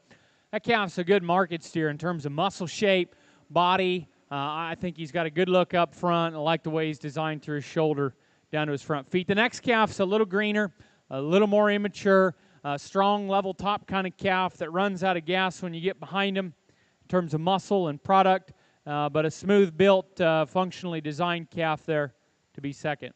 that calf's a good market steer in terms of muscle shape, body. I think he's got a good look up front. I like the way he's designed through his shoulder down to his front feet. The next calf's a little greener, a little more immature, strong level top kind of calf that runs out of gas when you get behind him in terms of muscle and product, but a smooth built, functionally designed calf there to be second.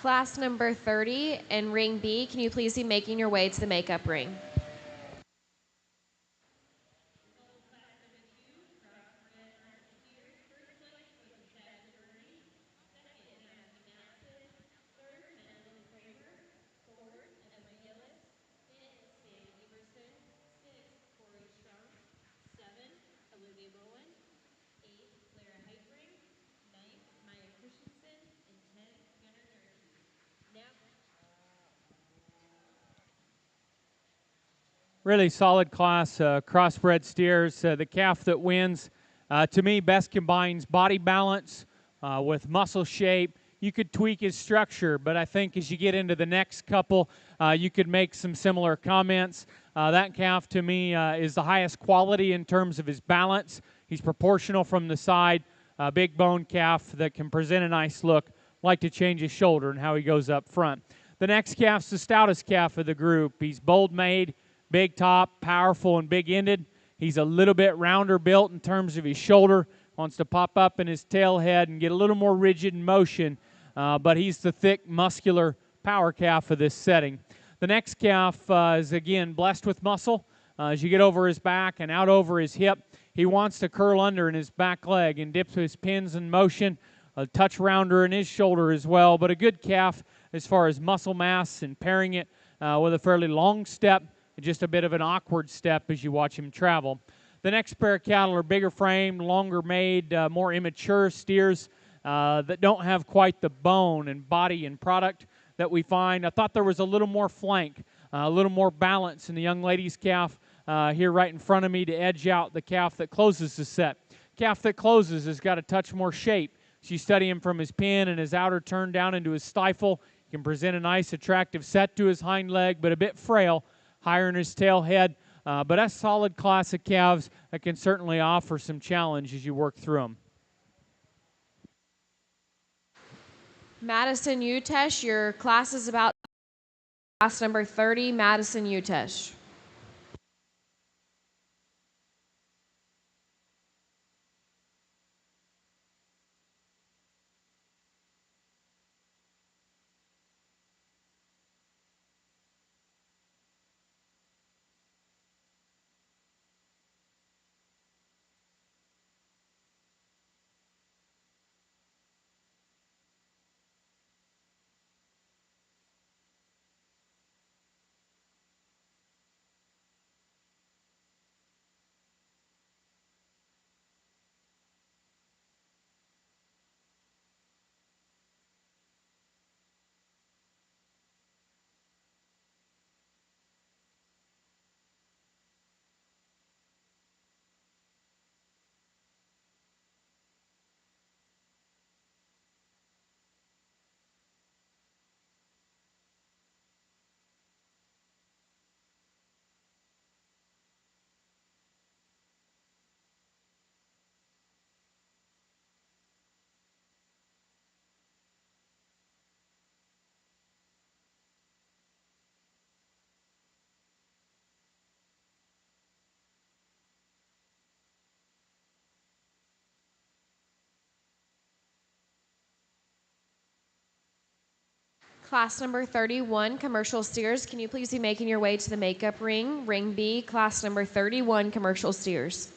Class number 30 in ring B, can you please be making your way to the makeup ring? Really solid class, crossbred steers. The calf that wins, to me, best combines body balance with muscle shape. You could tweak his structure, but I think as you get into the next couple, you could make some similar comments. That calf, to me, is the highest quality in terms of his balance. He's proportional from the side, big bone calf that can present a nice look. Like to change his shoulder and how he goes up front. The next calf's the stoutest calf of the group. He's bold-made, big top, powerful, and big-ended. He's a little bit rounder built in terms of his shoulder. Wants to pop up in his tail head and get a little more rigid in motion. But he's the thick, muscular power calf of this setting. The next calf is, again, blessed with muscle. As you get over his back and out over his hip, he wants to curl under in his back leg and dips his pins in motion. A touch rounder in his shoulder as well. But a good calf as far as muscle mass and pairing it with a fairly long step, just a bit of an awkward step as you watch him travel. The next pair of cattle are bigger framed, longer made, more immature steers that don't have quite the bone and body and product that we find. I thought there was a little more flank, a little more balance in the young lady's calf here right in front of me to edge out the calf that closes the set. Calf that closes has got a touch more shape. So you study him from his pin and his outer turn down into his stifle. He can present a nice, attractive set to his hind leg, but a bit frail, higher in his tail head. But a solid class of calves that can certainly offer some challenge as you work through them. Madison Utesh, your class is about class number 30, Madison Utesh. Class number 31, commercial steers. Can you please be making your way to the makeup ring? Ring B, class number 31, commercial steers.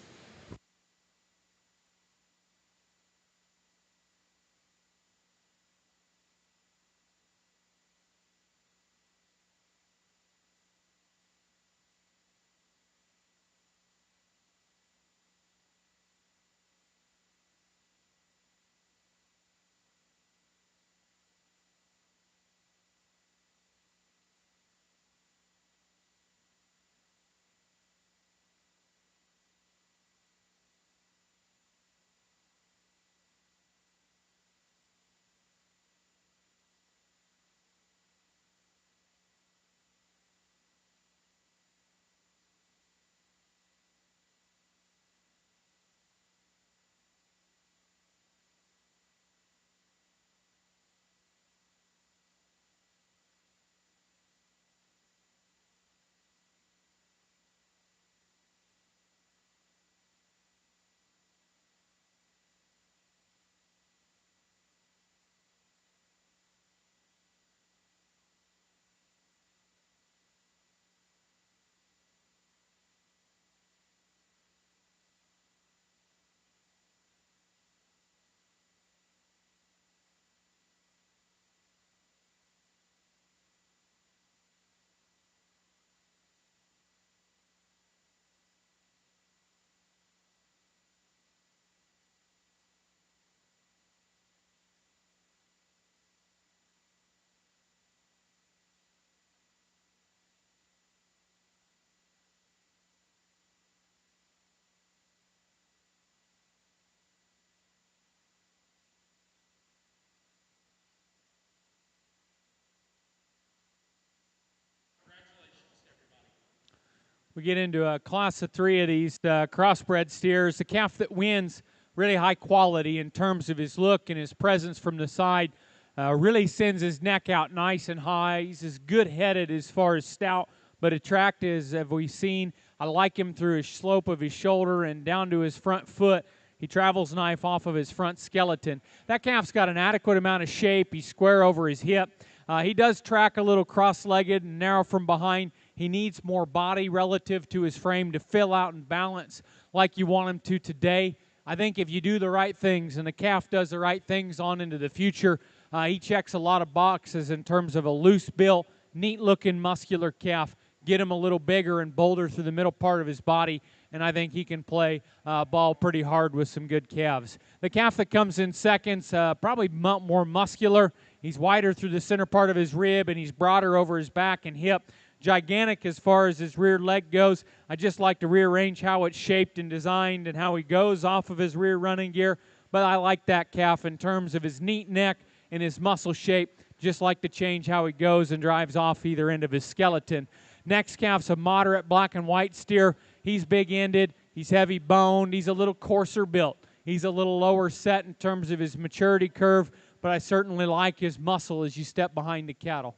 We get into a class of 3 of these crossbred steers. The calf that wins, really high quality in terms of his look and his presence from the side. Really sends his neck out nice and high. He's as good-headed as far as stout, but attractive as have we seen. I like him through his slope of his shoulder and down to his front foot. He travels knife off of his front skeleton. That calf's got an adequate amount of shape. He's square over his hip. He does track a little cross-legged and narrow from behind. He needs more body relative to his frame to fill out and balance like you want him to today. I think if you do the right things and the calf does the right things on into the future, he checks a lot of boxes in terms of a loose built, neat-looking, muscular calf. Get him a little bigger and bolder through the middle part of his body, and I think he can play ball pretty hard with some good calves. The calf that comes in second's probably more muscular. He's wider through the center part of his rib, and he's broader over his back and hip. Gigantic as far as his rear leg goes. I just like to rearrange how it's shaped and designed and how he goes off of his rear running gear. But I like that calf in terms of his neat neck and his muscle shape. Just like to change how he goes and drives off either end of his skeleton. Next calf's a moderate black and white steer. He's big-ended. He's heavy boned. He's a little coarser built. He's a little lower set in terms of his maturity curve, but I certainly like his muscle as you step behind the cattle.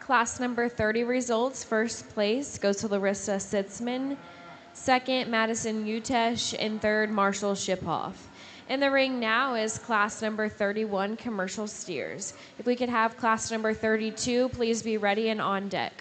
Class number 30 results. First place goes to Larissa Sitzman. Second, Madison Utesh. And third, Marshall Shiphoff. In the ring now is class number 31 commercial steers. If we could have class number 32, please be ready and on deck.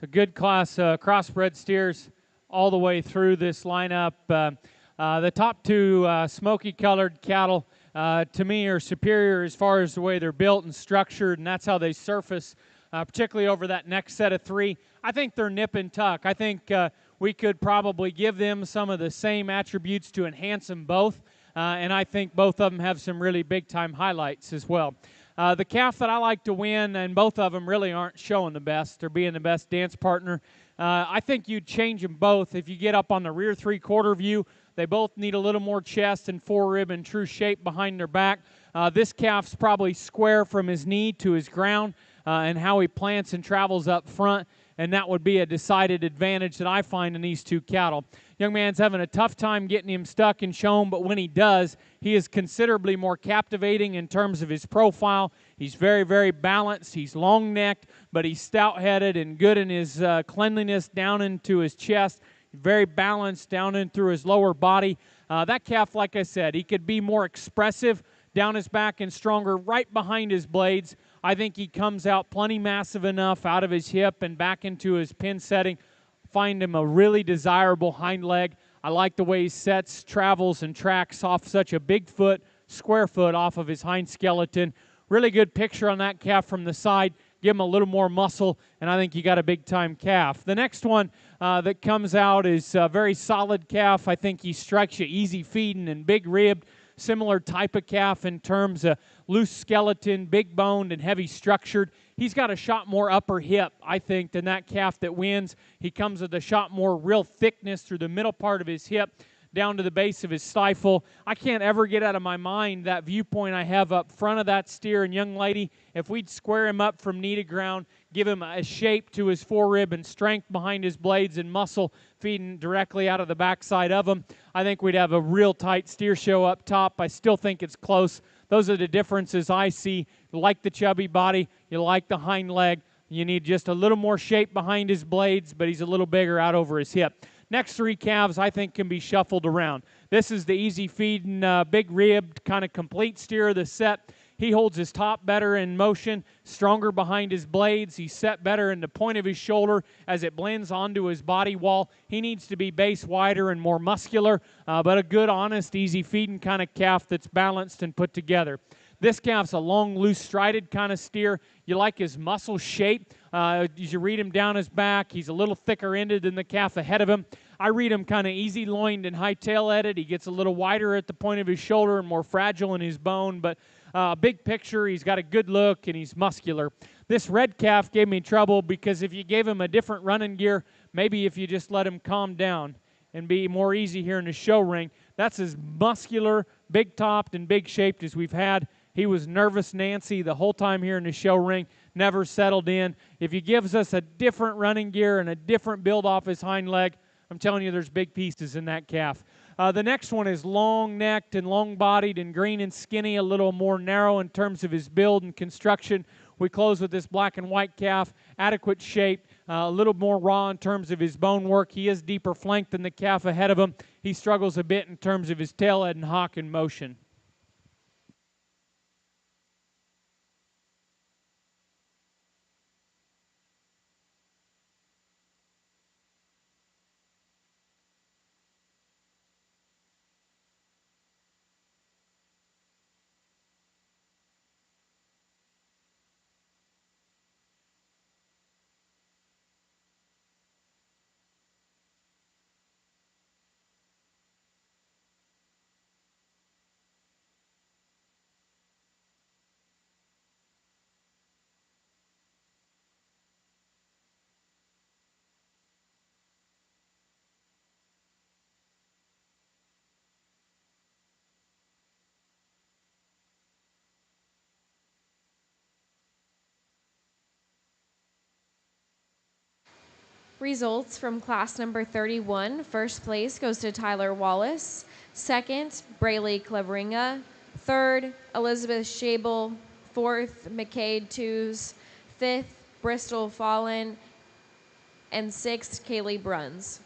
So good class crossbred steers all the way through this lineup. The top two smoky-colored cattle, to me, are superior as far as the way they're built and structured, and that's how they surface, particularly over that next set of three. I think they're nip and tuck. I think we could probably give them some of the same attributes to enhance them both, and I think both of them have some really big-time highlights as well. The calf that I like to win, and both of them really aren't showing the best or being the best dance partner. I think you'd change them both. If you get up on the rear three-quarter view, they both need a little more chest and forerib and true shape behind their back. This calf's probably square from his knee to his ground, and how he plants and travels up front, and that would be a decided advantage that I find in these two cattle. Young man's having a tough time getting him stuck and shown, but when he does, he is considerably more captivating in terms of his profile. He's very, very balanced. He's long-necked, but he's stout-headed and good in his cleanliness down into his chest. Very balanced down in through his lower body. That calf, like I said, he could be more expressive down his back and stronger right behind his blades. I think he comes out plenty massive enough out of his hip and back into his pin setting. Find him a really desirable hind leg. I like the way he sets, travels, and tracks off such a big foot, square foot off of his hind skeleton. Really good picture on that calf from the side. Give him a little more muscle, and I think you got a big-time calf. The next one that comes out is a very solid calf. I think he strikes you easy feeding and big-ribbed. Similar type of calf in terms of loose skeleton, big-boned, and heavy-structured. He's got a shot more upper hip, I think, than that calf that wins. He comes with a shot more real thickness through the middle part of his hip down to the base of his stifle. I can't ever get out of my mind that viewpoint I have up front of that steer. And young lady, if we'd square him up from knee to ground, give him a shape to his forerib and strength behind his blades and muscle feeding directly out of the backside of him, I think we'd have a real tight steer show up top. I still think it's close. Those are the differences I see. You like the chubby body. You like the hind leg. You need just a little more shape behind his blades, but he's a little bigger out over his hip. Next three calves, I think, can be shuffled around. This is the easy-feeding, big-ribbed, kind of complete steer of the set. He holds his top better in motion, stronger behind his blades. He's set better in the point of his shoulder as it blends onto his body wall. He needs to be base wider and more muscular, but a good, honest, easy-feeding kind of calf that's balanced and put together. This calf's a long, loose, strided kind of steer. You like his muscle shape. As you read him down his back, he's a little thicker-ended than the calf ahead of him. I read him kind of easy-loined and high-tail-headed. He gets a little wider at the point of his shoulder and more fragile in his bone, but big picture, he's got a good look, and he's muscular. This red calf gave me trouble because if you gave him a different running gear, maybe if you just let him calm down and be more easy here in the show ring, that's as muscular, big-topped, and big-shaped as we've had. He was nervous Nancy the whole time here in the show ring, never settled in. If he gives us a different running gear and a different build off his hind leg, I'm telling you there's big pieces in that calf. The next one is long-necked and long-bodied and green and skinny, a little more narrow in terms of his build and construction. We close with this black and white calf, adequate shape, a little more raw in terms of his bone work. He is deeper flanked than the calf ahead of him. He struggles a bit in terms of his tailhead and hock and motion. Results from class number 31. First place goes to Tyler Wallace. Second, Braylee Cleveringa. Third, Elizabeth Schabel. Fourth, McCade Tews. Fifth, Bristol Fallen. And sixth, Kaylee Bruns.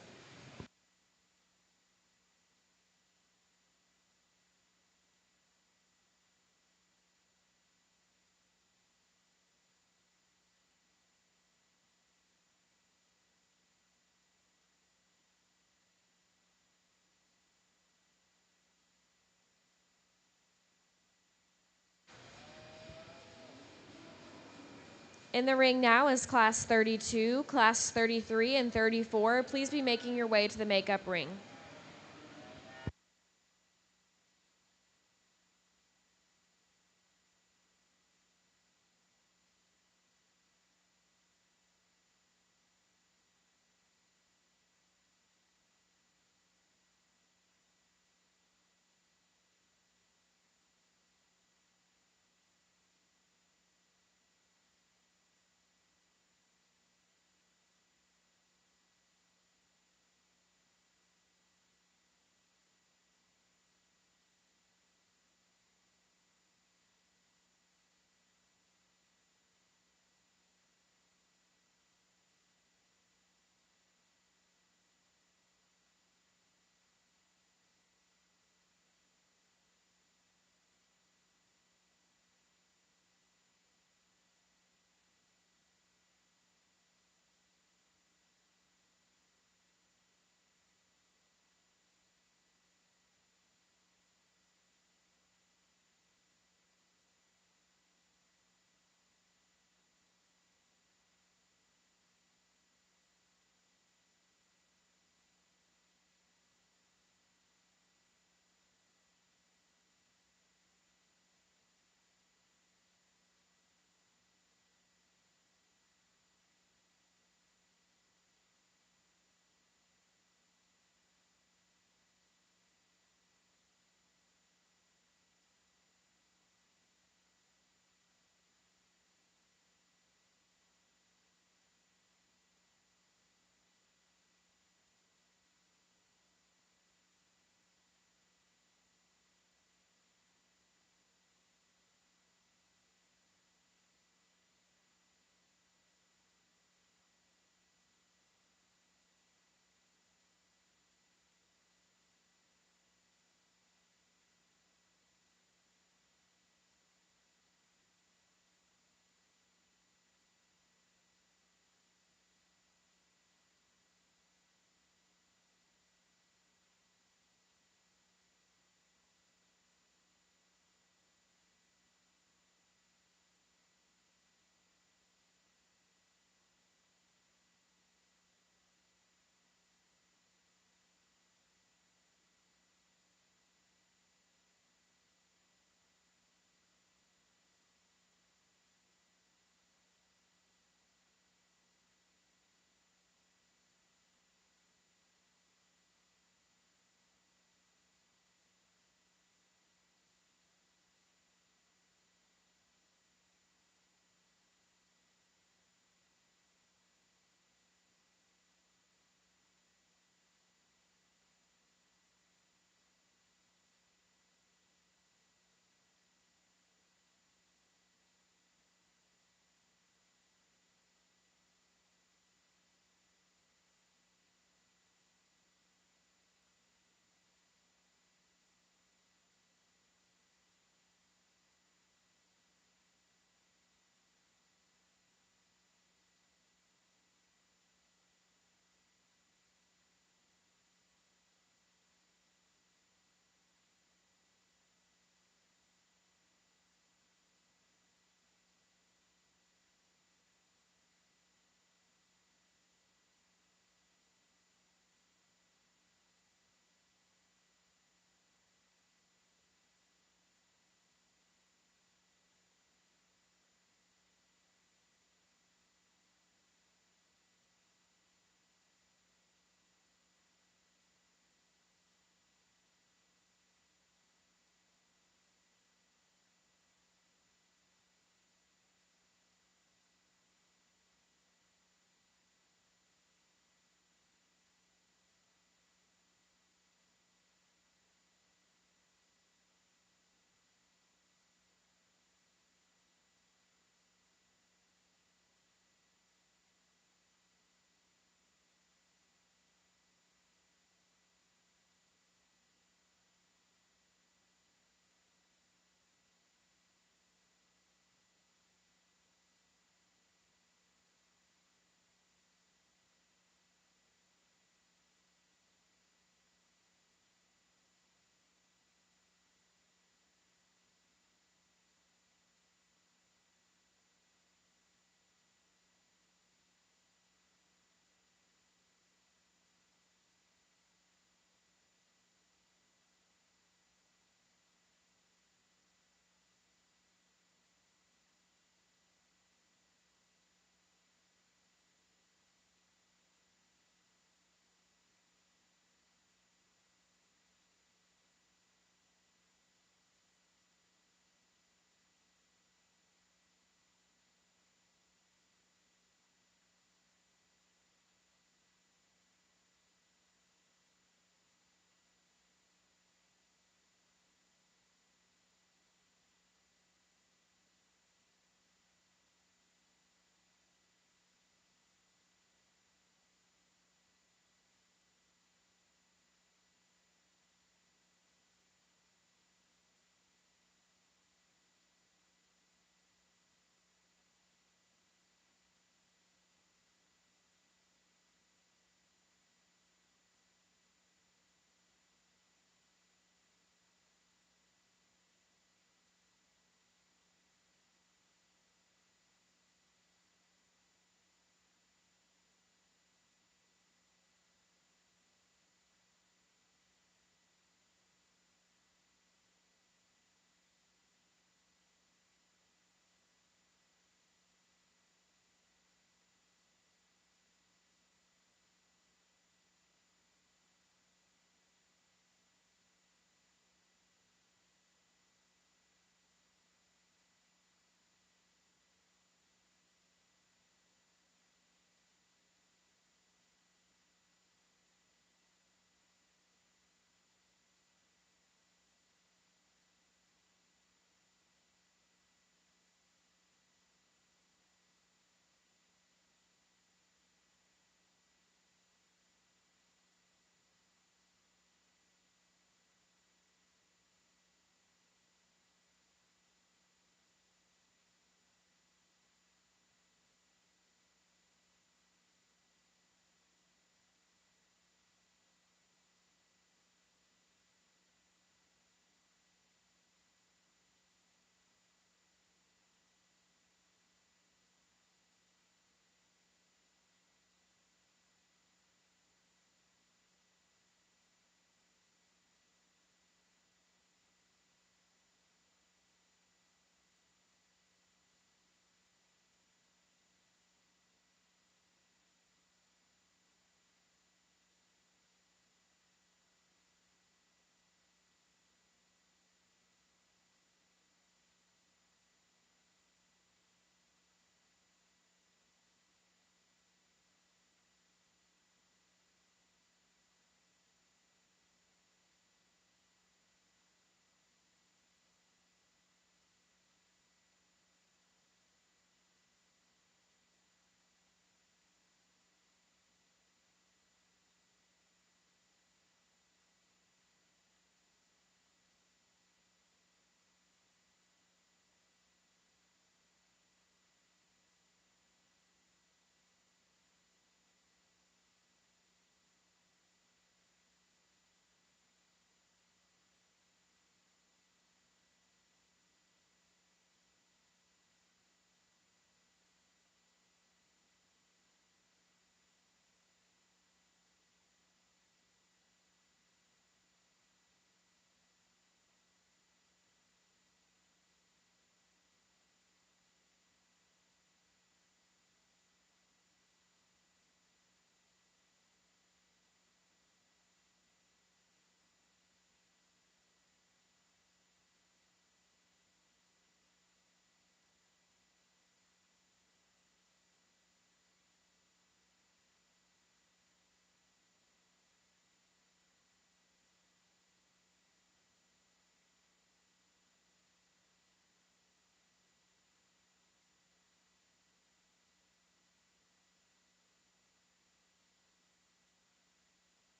In the ring now is Class 32, Class 33, and 34. Please be making your way to the makeup ring.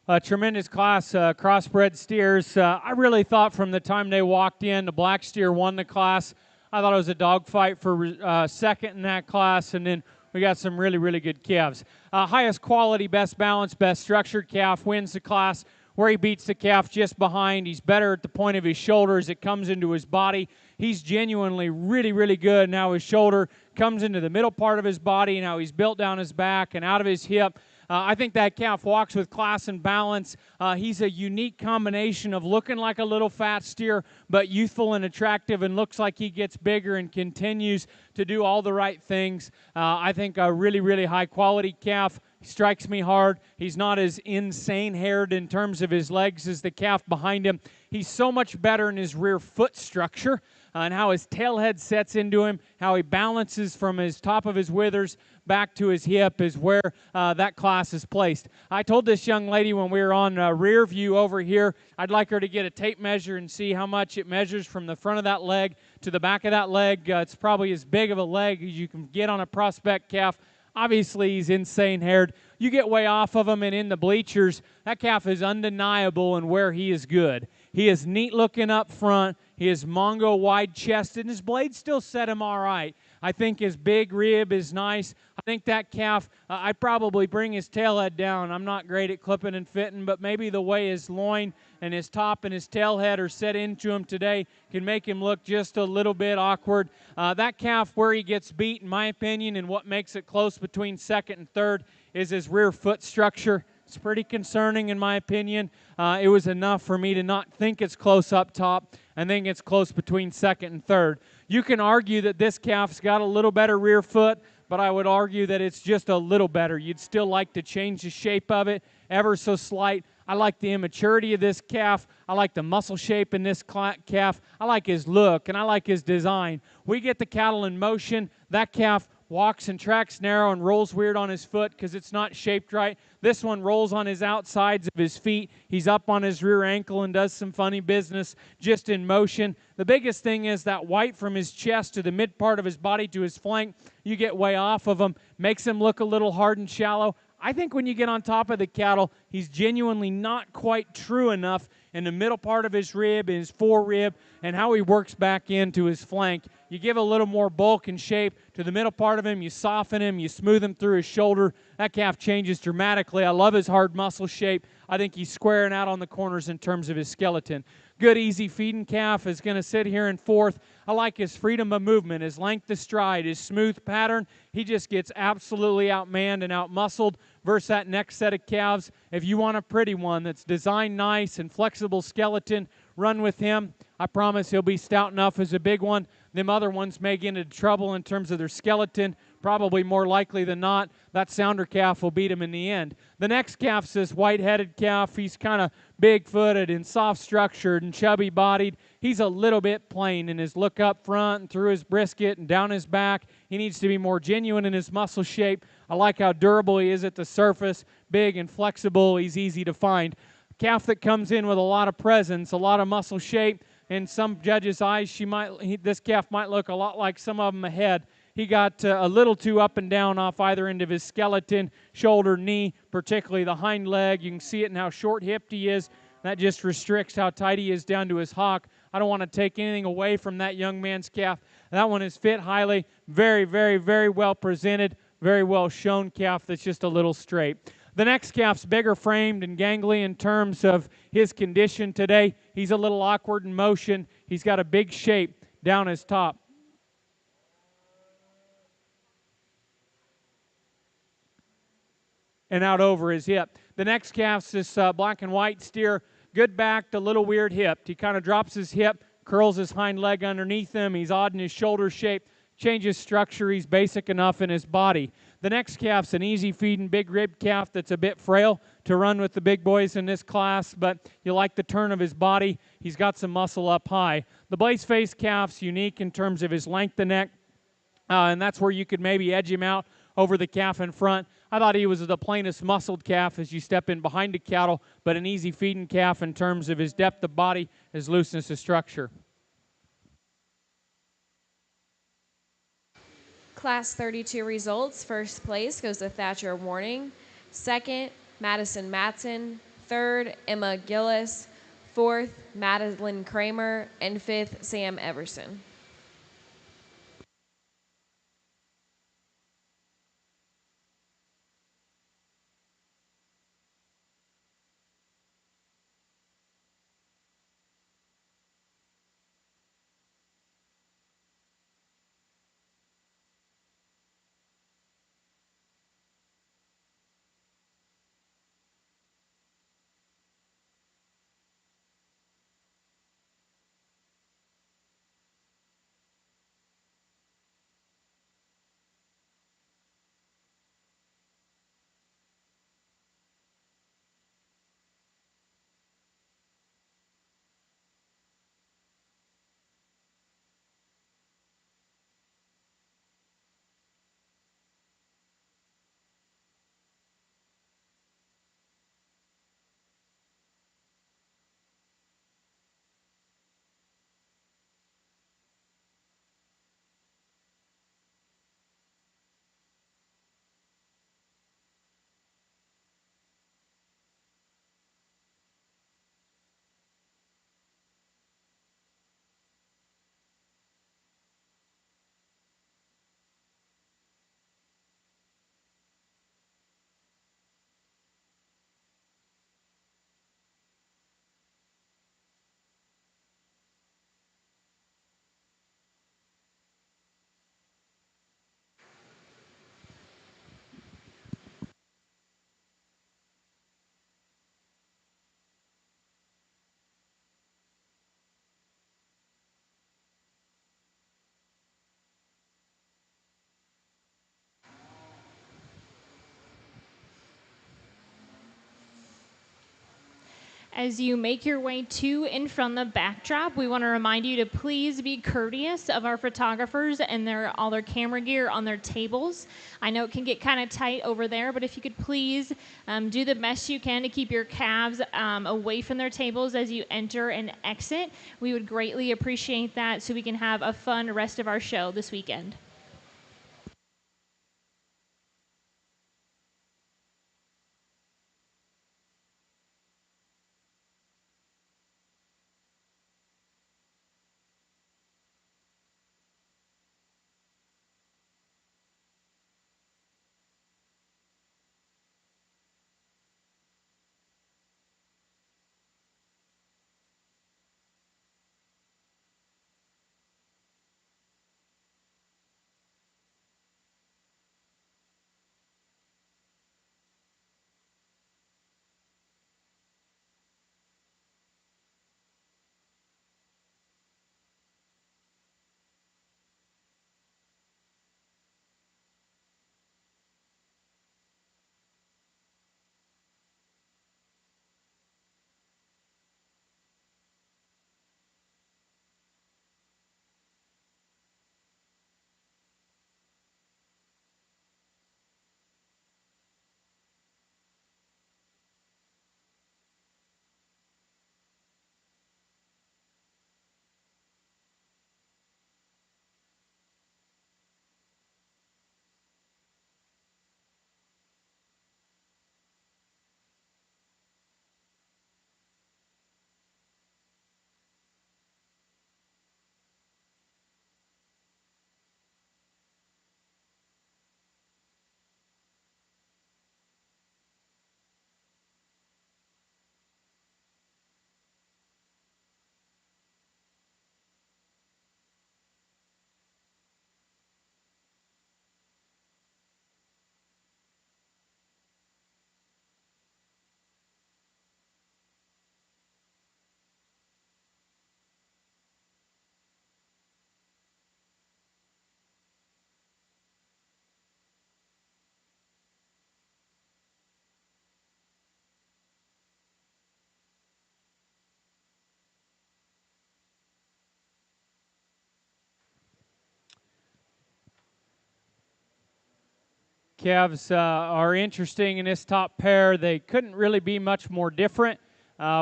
A tremendous class, crossbred steers. I really thought from the time they walked in, the black steer won the class. I thought it was a dogfight for second in that class, and then we got some really, really good calves. Highest quality, best balance, best structured calf wins the class. Where he beats the calf just behind. He's better at the point of his shoulder as it comes into his body. He's genuinely really, really good. Now his shoulder comes into the middle part of his body, and how he's built down his back and out of his hip. I think that calf walks with class and balance. He's a unique combination of looking like a little fat steer, but youthful and attractive, and looks like he gets bigger and continues to do all the right things. I think a really, really high-quality calf. He strikes me hard. He's not as insane-haired in terms of his legs as the calf behind him. He's so much better in his rear foot structure and how his tail head sets into him, how he balances from his top of his withers back to his hip is where that class is placed. I told this young lady when we were on rear view over here, I'd like her to get a tape measure and see how much it measures from the front of that leg to the back of that leg. It's probably as big of a leg as you can get on a prospect calf. Obviously, he's insane-haired. You get way off of him and in the bleachers, that calf is undeniable in where he is good. He is neat-looking up front. He is Mongo wide-chested, and his blades still set him all right. I think his big rib is nice. I think that calf, I'd probably bring his tail head down. I'm not great at clipping and fitting, but maybe the way his loin and his top and his tail head are set into him today can make him look just a little bit awkward. That calf, where he gets beat, in my opinion, and what makes it close between second and third is his rear foot structure. It's pretty concerning in my opinion. It was enough for me to not think it's close up top. I think it's close between second and third. You can argue that this calf's got a little better rear foot, but I would argue that it's just a little better. You'd still like to change the shape of it, ever so slight. I like the immaturity of this calf. I like the muscle shape in this calf. I like his look, and I like his design. We get the cattle in motion. That calf walks and tracks narrow and rolls weird on his foot because it's not shaped right. This one rolls on his outsides of his feet. He's up on his rear ankle and does some funny business just in motion. The biggest thing is that white from his chest to the mid part of his body to his flank. You get way off of him, makes him look a little hard and shallow. I think when you get on top of the cattle, he's genuinely not quite true enough in the middle part of his rib, his forerib, and how he works back into his flank. You give a little more bulk and shape to the middle part of him, you soften him, you smooth him through his shoulder. That calf changes dramatically. I love his hard muscle shape. I think he's squaring out on the corners in terms of his skeleton. Good, easy feeding calf is going to sit here in fourth. I like his freedom of movement, his length of stride, his smooth pattern. He just gets absolutely outmanned and outmuscled versus that next set of calves. If you want a pretty one that's designed nice and flexible skeleton, run with him. I promise he'll be stout enough as a big one. Them other ones may get into trouble in terms of their skeleton. Probably more likely than not, that sounder calf will beat him in the end. The next calf's this white-headed calf. He's kind of big-footed and soft-structured and chubby-bodied. He's a little bit plain in his look up front and through his brisket and down his back. He needs to be more genuine in his muscle shape. I like how durable he is at the surface, big and flexible. He's easy to find. Calf that comes in with a lot of presence, a lot of muscle shape. In some judges' eyes, this calf might look a lot like some of them ahead. He got a little too up and down off either end of his skeleton, shoulder, knee, particularly the hind leg. You can see it in how short-hipped he is. That just restricts how tight he is down to his hock. I don't want to take anything away from that young man's calf. That one is fit highly, very, very, very well presented, very well shown calf that's just a little straight. The next calf's bigger framed and gangly in terms of his condition today. He's a little awkward in motion. He's got a big shape down his top. And out over his hip. The next calf's this black and white steer, good backed, a little weird hipped. He kind of drops his hip, curls his hind leg underneath him. He's odd in his shoulder shape, changes structure. He's basic enough in his body. The next calf's an easy feeding, big rib calf that's a bit frail to run with the big boys in this class, but you like the turn of his body. He's got some muscle up high. The blaze face calf's unique in terms of his length of neck, and that's where you could maybe edge him out over the calf in front. I thought he was the plainest muscled calf as you step in behind the cattle, but an easy feeding calf in terms of his depth of body, his looseness of structure. Class 32 results. First place goes to Thatcher Warning. Second, Madison Matson. third, Emma Gillis, fourth, Madeline Kramer, and fifth, Sam Everson. As you make your way to and from the backdrop, we want to remind you to please be courteous of our photographers and all their camera gear on their tables. I know it can get kind of tight over there, but if you could please do the best you can to keep your calves away from their tables as you enter and exit, we would greatly appreciate that so we can have a fun rest of our show this weekend. Calves are interesting in this top pair. They couldn't really be much more different.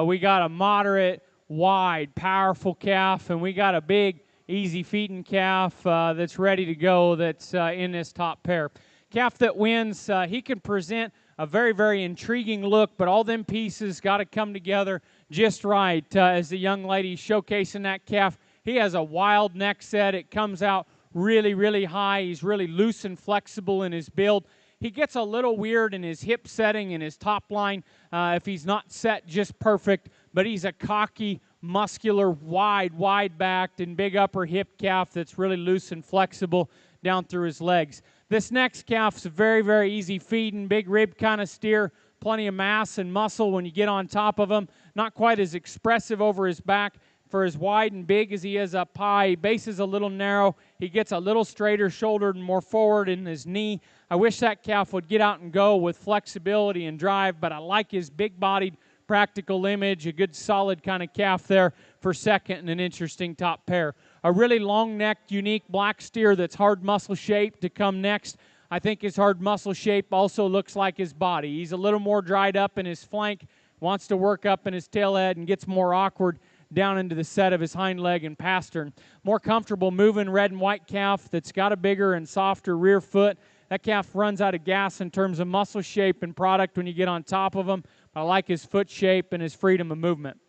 We got a moderate, wide, powerful calf, and we got a big, easy feeding calf that's ready to go that's in this top pair. calf that wins, he can present a very, very intriguing look, but all them pieces got to come together just right. As the young lady showcasing that calf, he has a wild neck set. It comes out really, really high. He's really loose and flexible in his build. He gets a little weird in his hip setting and his top line if he's not set just perfect, but he's a cocky, muscular, wide-backed, and big upper hip calf that's really loose and flexible down through his legs. This next calf's a very, very easy feeding, big rib kind of steer, plenty of mass and muscle when you get on top of him. Not quite as expressive over his back for as wide and big as he is up high. Base is a little narrow. He gets a little straighter shouldered and more forward in his knee. I wish that calf would get out and go with flexibility and drive, but I like his big-bodied, practical image, a good solid kind of calf there for second and an interesting top pair. A really long-necked, unique black steer that's hard muscle shape to come next. I think his hard muscle shape also looks like his body. He's a little more dried up in his flank, wants to work up in his tail head, and gets more awkward down into the set of his hind leg and pastern. More comfortable moving red and white calf that's got a bigger and softer rear foot. That calf runs out of gas in terms of muscle shape and product when you get on top of him. I like his foot shape and his freedom of movement.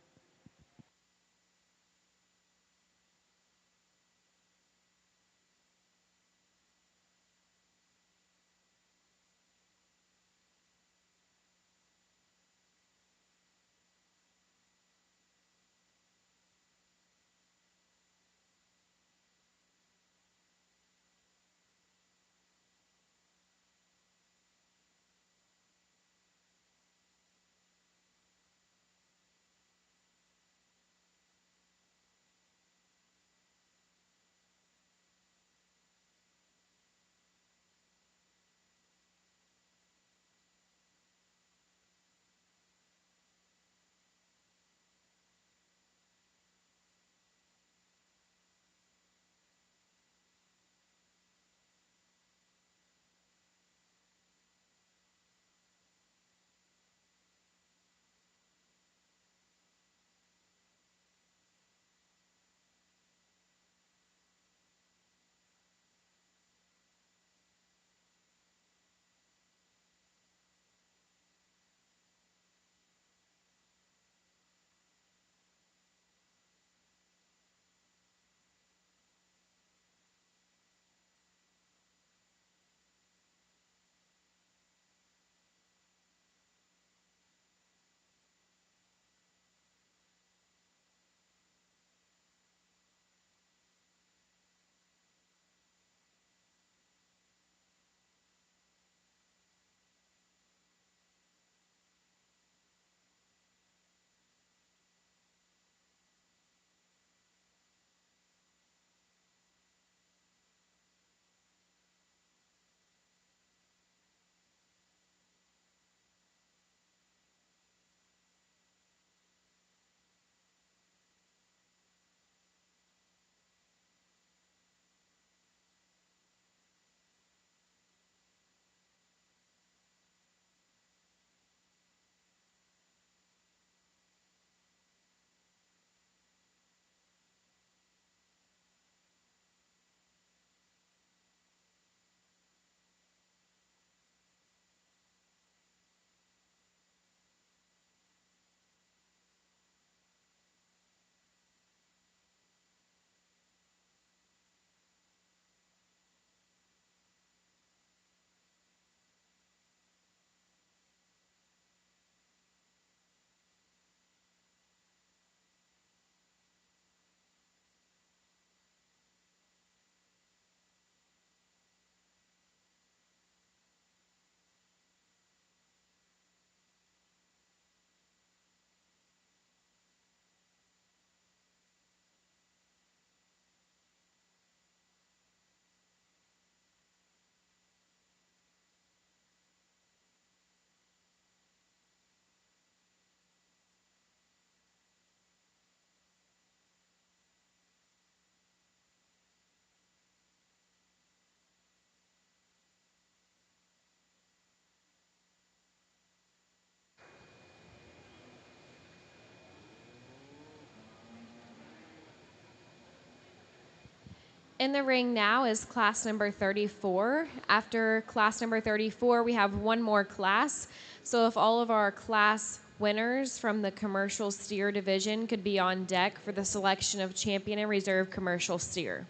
In the ring now is class number 34. After class number 34, we have one more class. So if all of our class winners from the commercial steer division could be on deck for the selection of champion and reserve commercial steer.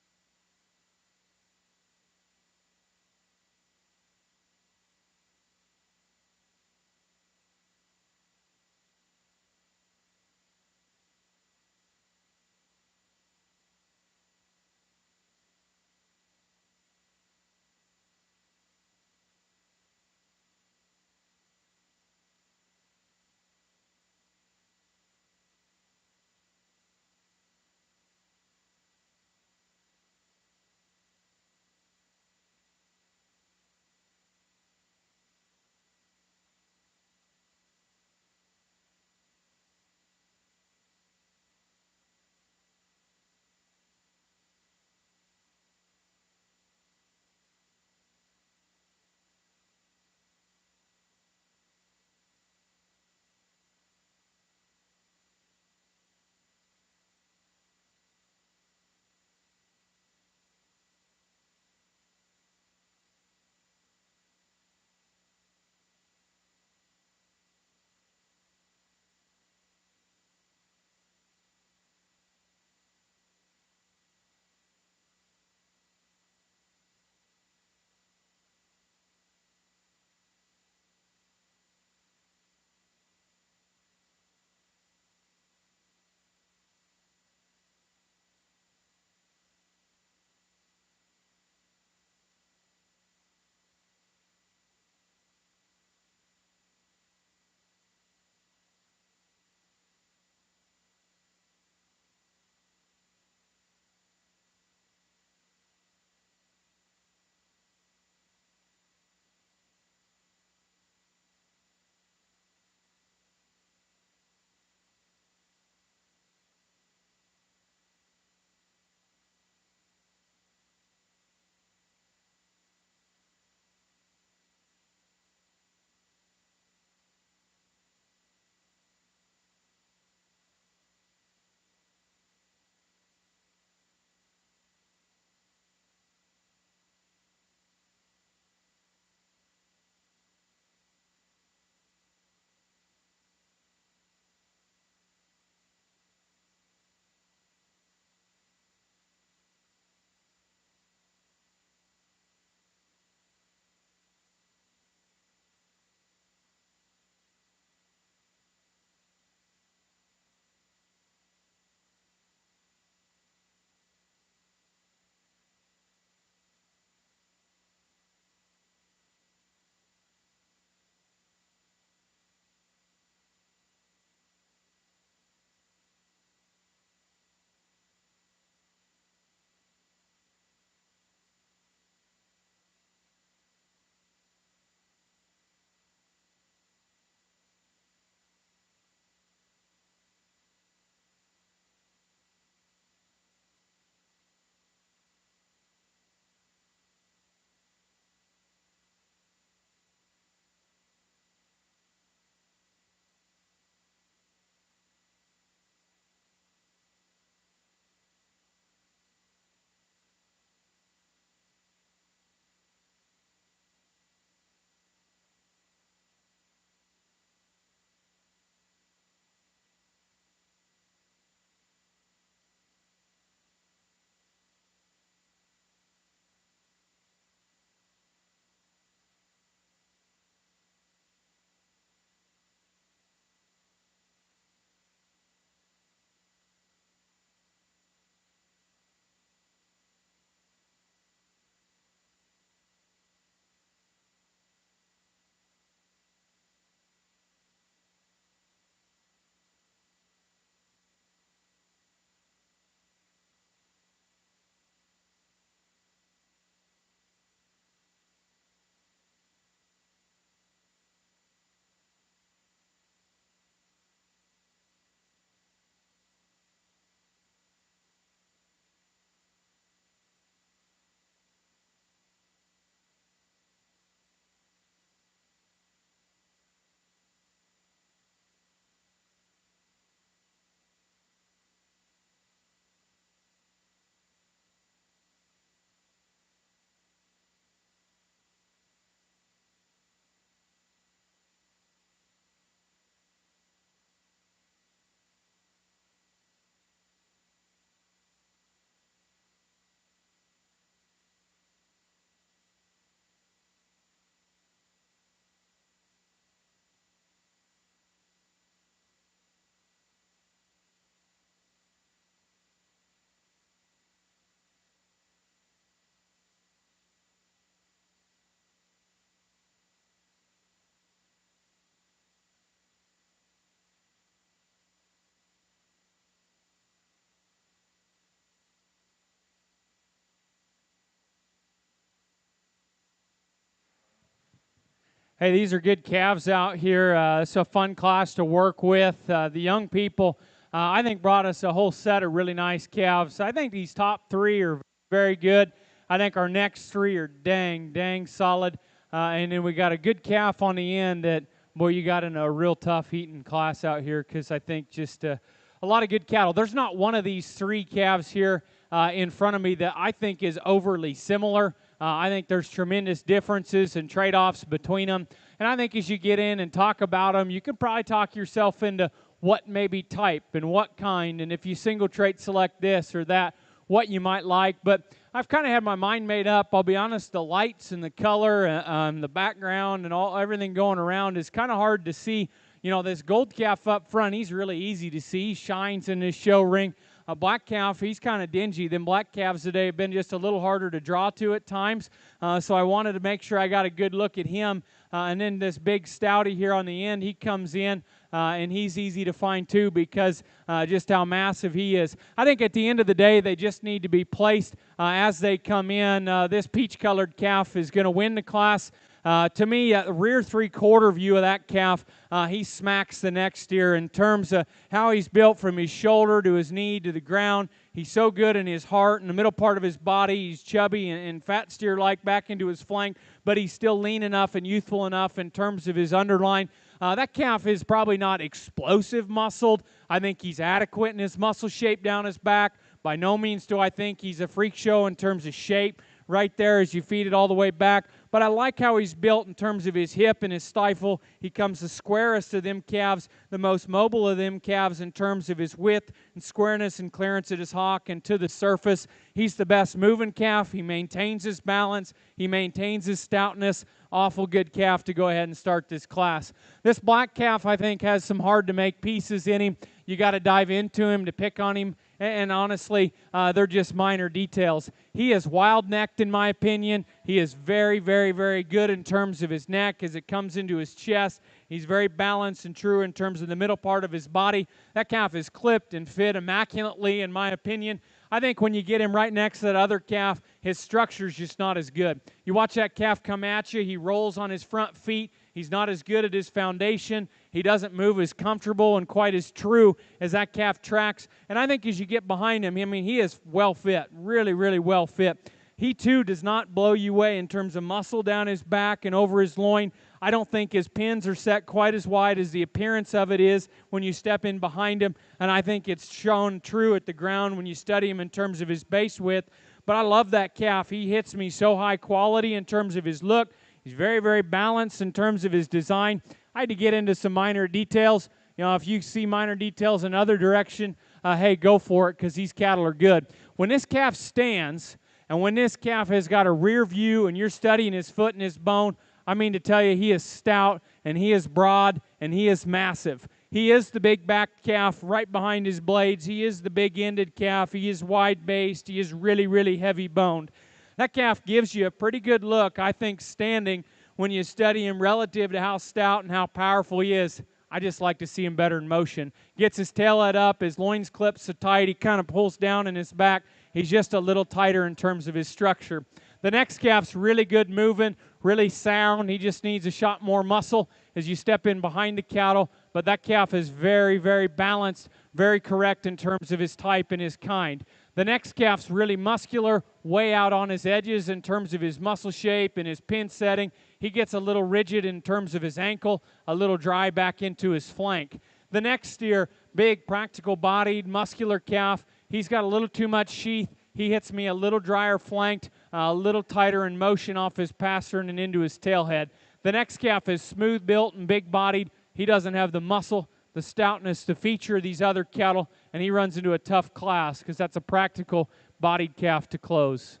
Hey, these are good calves out here. It's a fun class to work with. The young people, I think, brought us a whole set of really nice calves. I think these top three are very good. I think our next three are dang solid. And then we got a good calf on the end that, boy, you got in a real tough eating class out here, because I think just a lot of good cattle. There's not one of these three calves here in front of me that I think is overly similar. I think there's tremendous differences and trade-offs between them. And I think as you get in and talk about them, you can probably talk yourself into what maybe type and what kind, and if you single trait select this or that, what you might like. But I've kind of had my mind made up. I'll be honest, the lights and the color and the background and everything going around is kind of hard to see. You know, this gold calf up front, he's really easy to see. He shines in this show ring. A black calf, he's kind of dingy. Them black calves today have been just a little harder to draw to at times. So I wanted to make sure I got a good look at him. And then this big stouty here on the end, he comes in, and he's easy to find too, because just how massive he is. I think at the end of the day, they just need to be placed as they come in. This peach-colored calf is going to win the class. To me, the rear three-quarter view of that calf, he smacks the next steer in terms of how he's built from his shoulder to his knee to the ground. He's so good in his heart. In the middle part of his body, he's chubby and fat steer-like back into his flank, but he's still lean enough and youthful enough in terms of his underline. That calf is probably not explosive muscled. I think he's adequate in his muscle shape down his back. By no means do I think he's a freak show in terms of shape right there as you feed it all the way back. But I like how he's built in terms of his hip and his stifle. He comes the squarest of them calves, the most mobile of them calves in terms of his width and squareness and clearance at his hock and to the surface. He's the best moving calf. He maintains his balance. He maintains his stoutness. Awful good calf to go ahead and start this class. This black calf, I think, has some hard-to-make pieces in him. You got to dive into him to pick on him. And honestly, they're just minor details. He is wild-necked, in my opinion. He is very, very, very good in terms of his neck as it comes into his chest. He's very balanced and true in terms of the middle part of his body. That calf is clipped and fit immaculately, in my opinion. I think when you get him right next to that other calf, his structure's just not as good. You watch that calf come at you, he rolls on his front feet. He's not as good at his foundation. He doesn't move as comfortable and quite as true as that calf tracks. And I think as you get behind him, I mean, he is well fit, really, really well fit. He, too, does not blow you away in terms of muscle down his back and over his loin. I don't think his pins are set quite as wide as the appearance of it is when you step in behind him. And I think it's shown true at the ground when you study him in terms of his base width. But I love that calf. He hits me so high quality in terms of his look. He's very, very balanced in terms of his design. I had to get into some minor details. You know, if you see minor details in other direction, hey, go for it, because these cattle are good. When this calf stands, and when this calf has got a rear view and you're studying his foot and his bone, I mean to tell you, he is stout, and he is broad, and he is massive. He is the big back calf right behind his blades. He is the big-ended calf. He is wide-based. He is really, really heavy-boned. That calf gives you a pretty good look, I think, standing when you study him relative to how stout and how powerful he is. I just like to see him better in motion. Gets his tail head up, his loins clipped so tight, he kind of pulls down in his back. He's just a little tighter in terms of his structure. The next calf's really good moving, really sound. He just needs a shot more muscle as you step in behind the cattle. But that calf is very, very balanced, very correct in terms of his type and his kind. The next calf's really muscular, way out on his edges in terms of his muscle shape and his pin setting. He gets a little rigid in terms of his ankle, a little dry back into his flank. The next steer, big, practical-bodied, muscular calf. He's got a little too much sheath. He hits me a little drier flanked, a little tighter in motion off his pastern and into his tailhead. The next calf is smooth-built and big-bodied. He doesn't have the muscle, the stoutness to feature these other cattle, and he runs into a tough class because that's a practical bodied calf to close.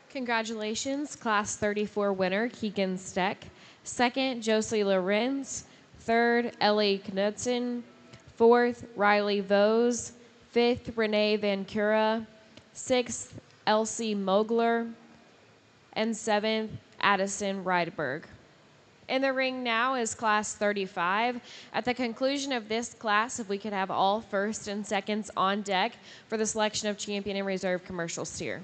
Congratulations, Class 34 winner, Keegan Steck. Second, Josie Lorenz. Third, Ellie Knudsen. Fourth, Riley Vose. Fifth, Renee Van Cura. Sixth, Elsie Mogler. And seventh, Addison Rydberg. In the ring now is class 35. At the conclusion of this class, if we could have all first and seconds on deck for the selection of champion and reserve commercial steer.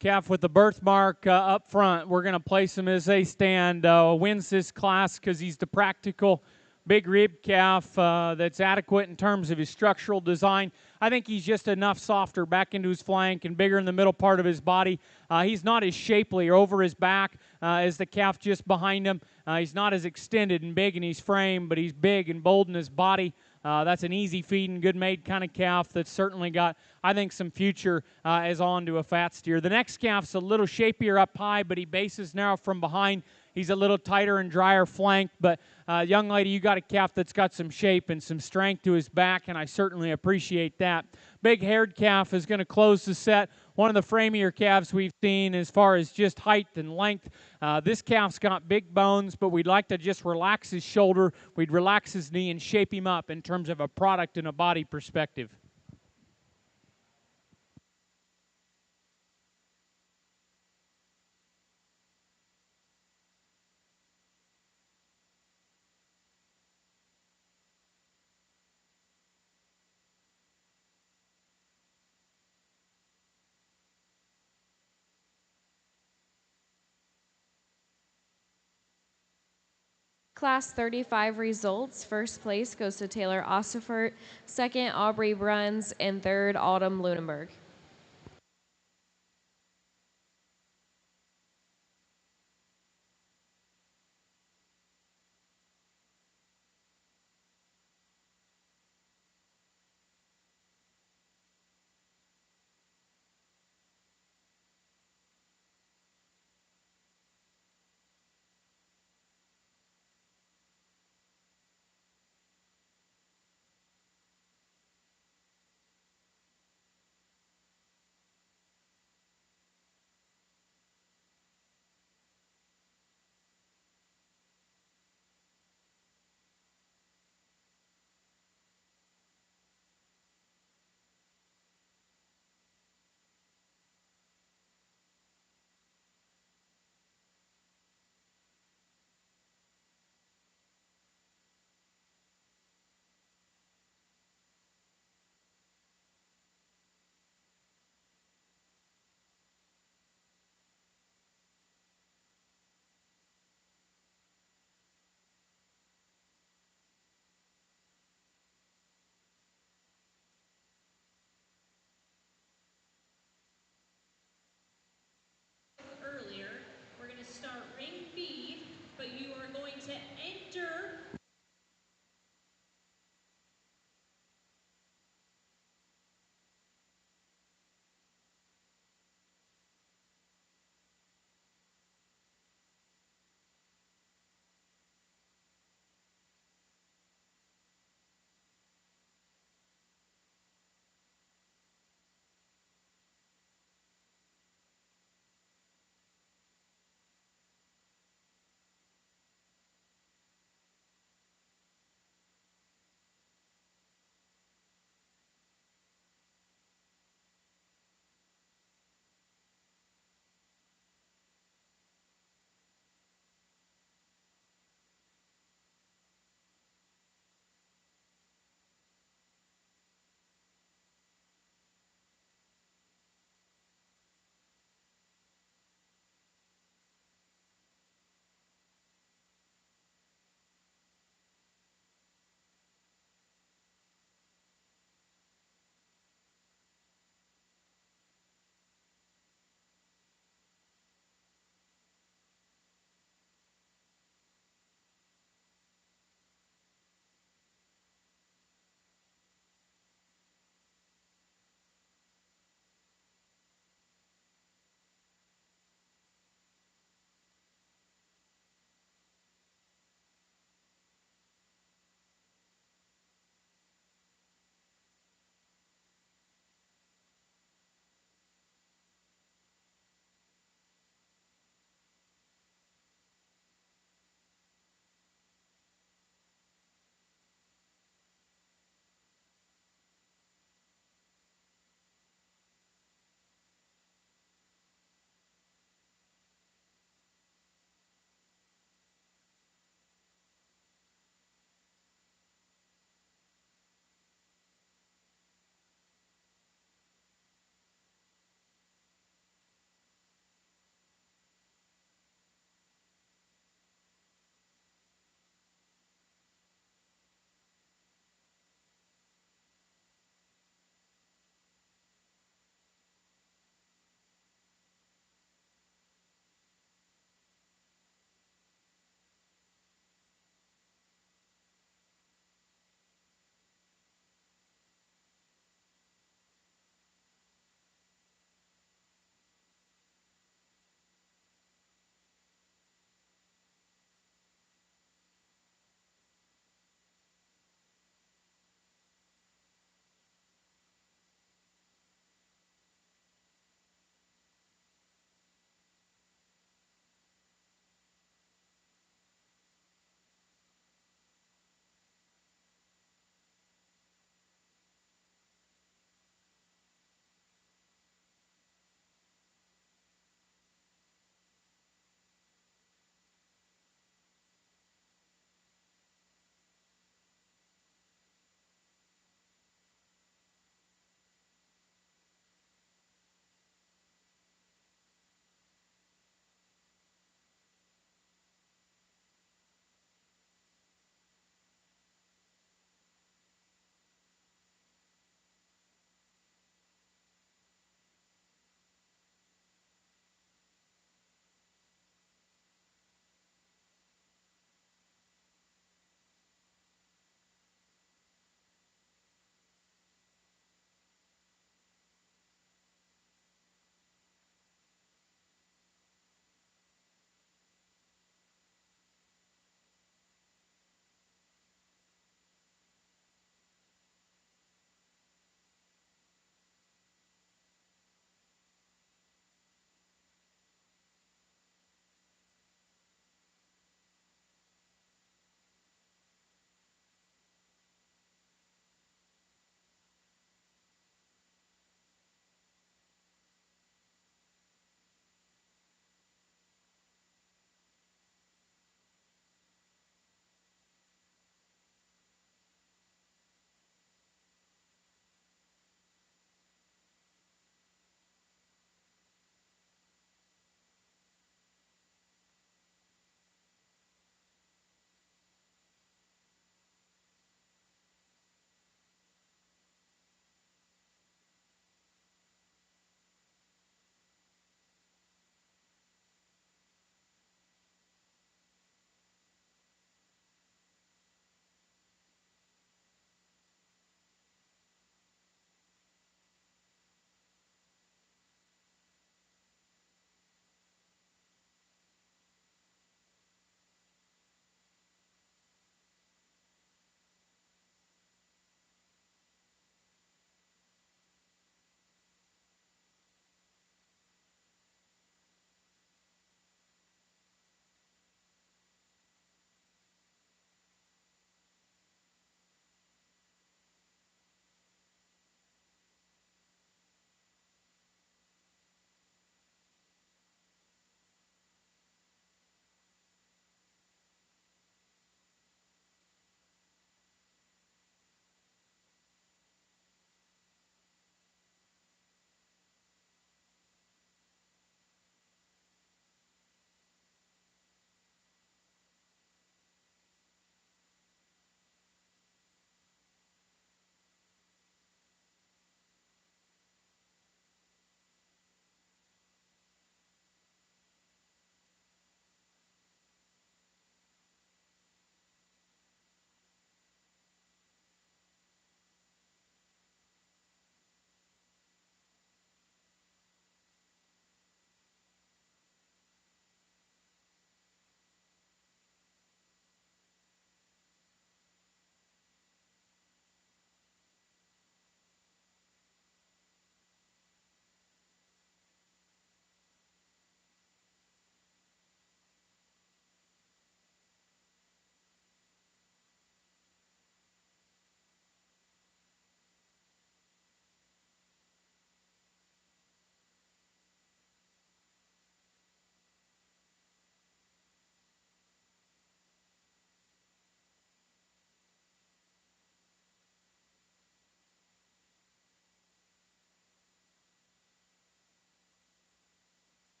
Calf with the birthmark up front. We're going to place him as a stand. Wins this class because he's the practical big rib calf that's adequate in terms of his structural design. I think he's just enough softer back into his flank and bigger in the middle part of his body. He's not as shapely or over his back as the calf just behind him. He's not as extended and big in his frame, but he's big and bold in his body. That's an easy feeding, good made kind of calf that's certainly got, I think, some future as on to a fat steer. The next calf's a little shapier up high, but he bases narrow from behind. He's a little tighter and drier flanked, but young lady, you got a calf that's got some shape and some strength to his back, and I certainly appreciate that. Big haired calf is going to close the set. One of the framier calves we've seen as far as just height and length. This calf's got big bones, but we'd like to just relax his shoulder. We'd relax his knee and shape him up in terms of a product and a body perspective. Class 35 results. First place goes to Taylor Ossifert, second Aubrey Bruns, and third Autumn Lunenburg.